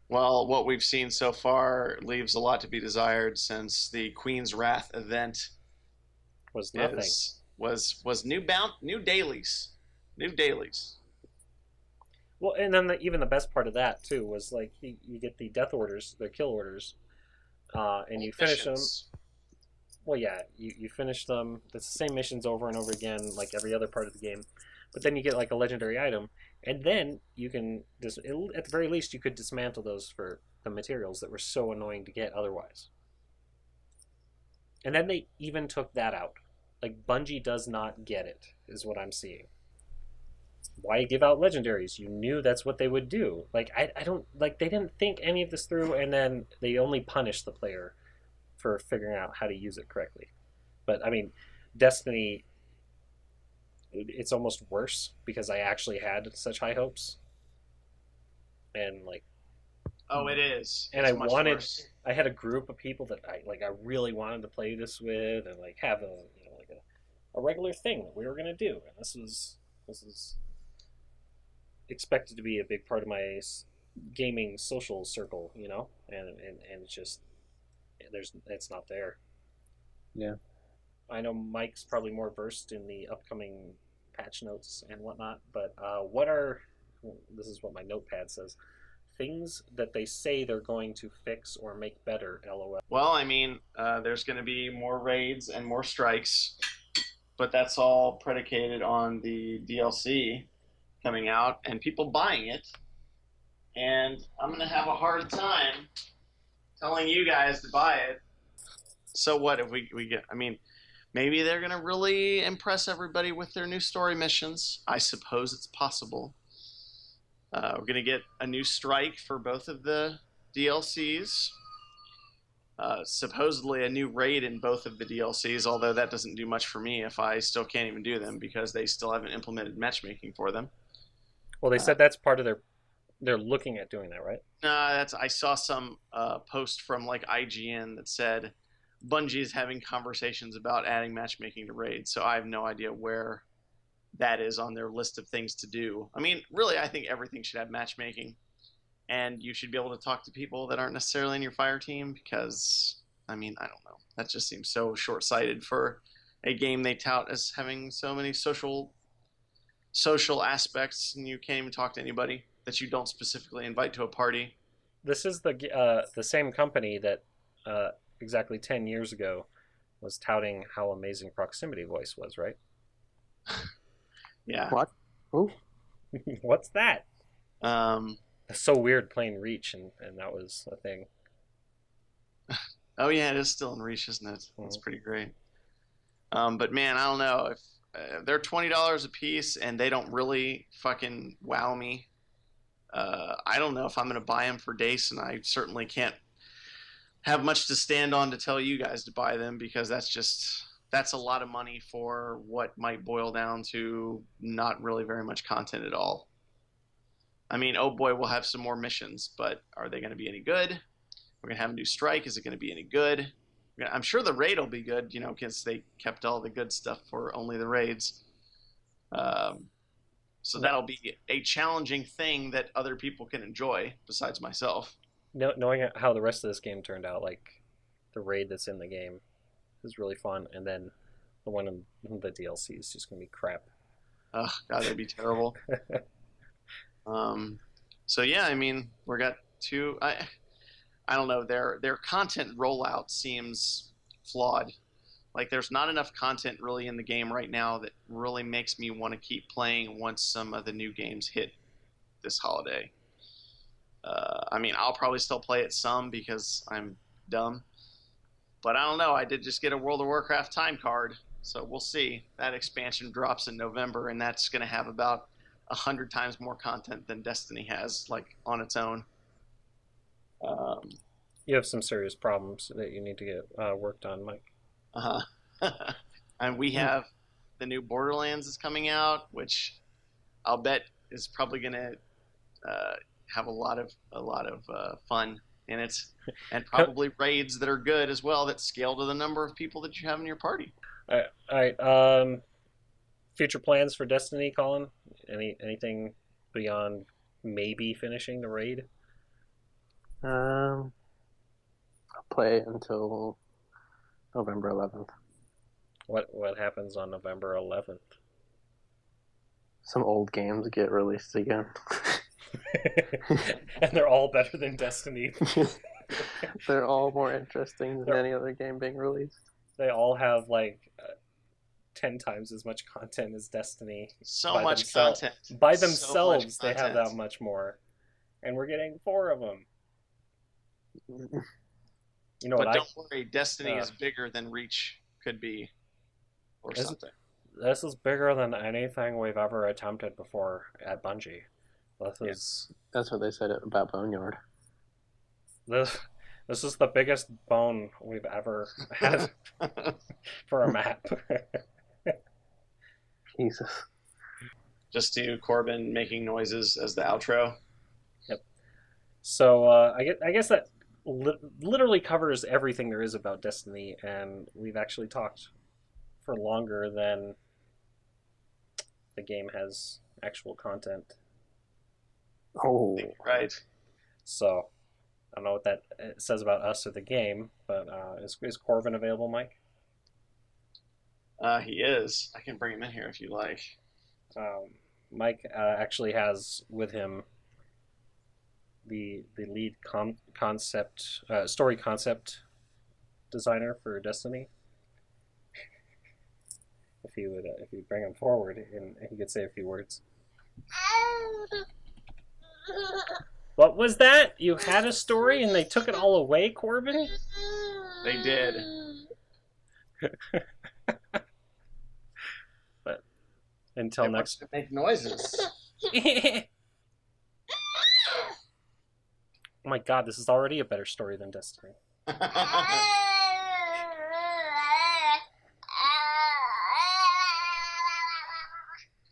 Well, what we've seen so far leaves a lot to be desired, since the Queen's Wrath event Was nothing. was new dailies. Well, and then even the best part of that too was like you get the death orders, the kill orders, and you finish them. Well, yeah, you finish them. It's the same missions over and over again, like every other part of the game. But then you get like a legendary item, and then you can at the very least you could dismantle those for the materials that were so annoying to get otherwise. And then they even took that out. Like Bungie does not get it, is what I'm seeing. Why give out legendaries? You knew that's what they would do. Like I don't like they didn't think any of this through, and then they only punish the player for figuring out how to use it correctly. But I mean, Destiny, it's almost worse because I actually had such high hopes, and like, oh, it is. and it's I had a group of people that I really wanted to play this with, and like have a a regular thing that we were going to do, and this is expected to be a big part of my gaming social circle, you know, and it's just it's not there. Yeah. I know Mike's probably more versed in the upcoming patch notes and whatnot, but this is what my notepad says, things that they say they're going to fix or make better, LOL. Well, I mean, there's going to be more raids and more strikes, but that's all predicated on the DLC coming out and people buying it. And I'm going to have a hard time telling you guys to buy it. So what if we get, I mean, maybe they're going to really impress everybody with their new story missions. I suppose it's possible. We're going to get a new strike for both of the DLCs. Supposedly a new raid in both of the DLCs, although that doesn't do much for me if I still can't even do them because they still haven't implemented matchmaking for them. Well, they said that's part of they're looking at doing that, right? I saw some post from like IGN that said Bungie is having conversations about adding matchmaking to raids, so I have no idea where that is on their list of things to do. I mean, really, I think everything should have matchmaking, and you should be able to talk to people that aren't necessarily in your fire team because, I mean, I don't know. That just seems so short-sighted for a game they tout as having so many social aspects, and you can't even talk to anybody that you don't specifically invite to a party. This is the same company that exactly 10 years ago was touting how amazing proximity voice was, right? Yeah. What? Ooh. What's that? It's so weird playing Reach, and that was a thing. Oh yeah, it is still in Reach, isn't it? That's pretty great. But man, I don't know if they're $20 a piece and they don't really fucking wow me. I don't know if I'm going to buy them for Dace, and I certainly can't have much to stand on to tell you guys to buy them because that's a lot of money for what might boil down to not really very much content at all. I mean, oh boy, we'll have some more missions, but are they going to be any good? We're going to have a new strike. Is it going to be any good? I'm sure the raid will be good, you know, because they kept all the good stuff for only the raids. So that'll be a challenging thing that other people can enjoy besides myself. Knowing how the rest of this game turned out, like the raid that's in the game is really fun, and then the one in the DLC is just going to be crap. Oh, God, that'd be terrible. So yeah, I mean, we got two. I don't know. Their content rollout seems flawed. Like there's not enough content really in the game right now that really makes me want to keep playing once some of the new games hit this holiday. I mean, I'll probably still play it some because I'm dumb. But I don't know. I did just get a World of Warcraft time card, so we'll see. That expansion drops in November, and that's going to have about 100 times more content than Destiny has, like on its own. You have some serious problems that you need to get worked on, Mike. And we have the new Borderlands is coming out, which I'll bet is probably going to have a lot of fun in it, and probably raids that are good as well that scale to the number of people that you have in your party. All right. Future plans for Destiny, Colin? Anything beyond maybe finishing the raid? I'll play until November 11th. What happens on November 11th? Some old games get released again. And they're all better than Destiny. They're all more interesting than any other game being released. They all have like 10 times as much content as Destiny. So much content. By themselves, they have that much more. And we're getting 4 of them. You know, but don't worry, Destiny is bigger than Reach could be, or something. This is bigger than anything we've ever attempted before at Bungie. That's what they said about Boneyard. This is the biggest bone we've ever had for a map. Jesus. Just do Corbin making noises as the outro. Yep. So I guess that literally covers everything there is about Destiny, and we've actually talked for longer than the game has actual content. Oh, Right. So I don't know what that says about us or the game, but is Corbin available, Mike? He is. I can bring him in here if you like. Mike actually has with him the lead concept story concept designer for Destiny. If you bring him forward and he could say a few words. What was that? You had a story and they took it all away, Corbin? They did. But until It next. wants to make noises. Oh my god, this is already a better story than Destiny.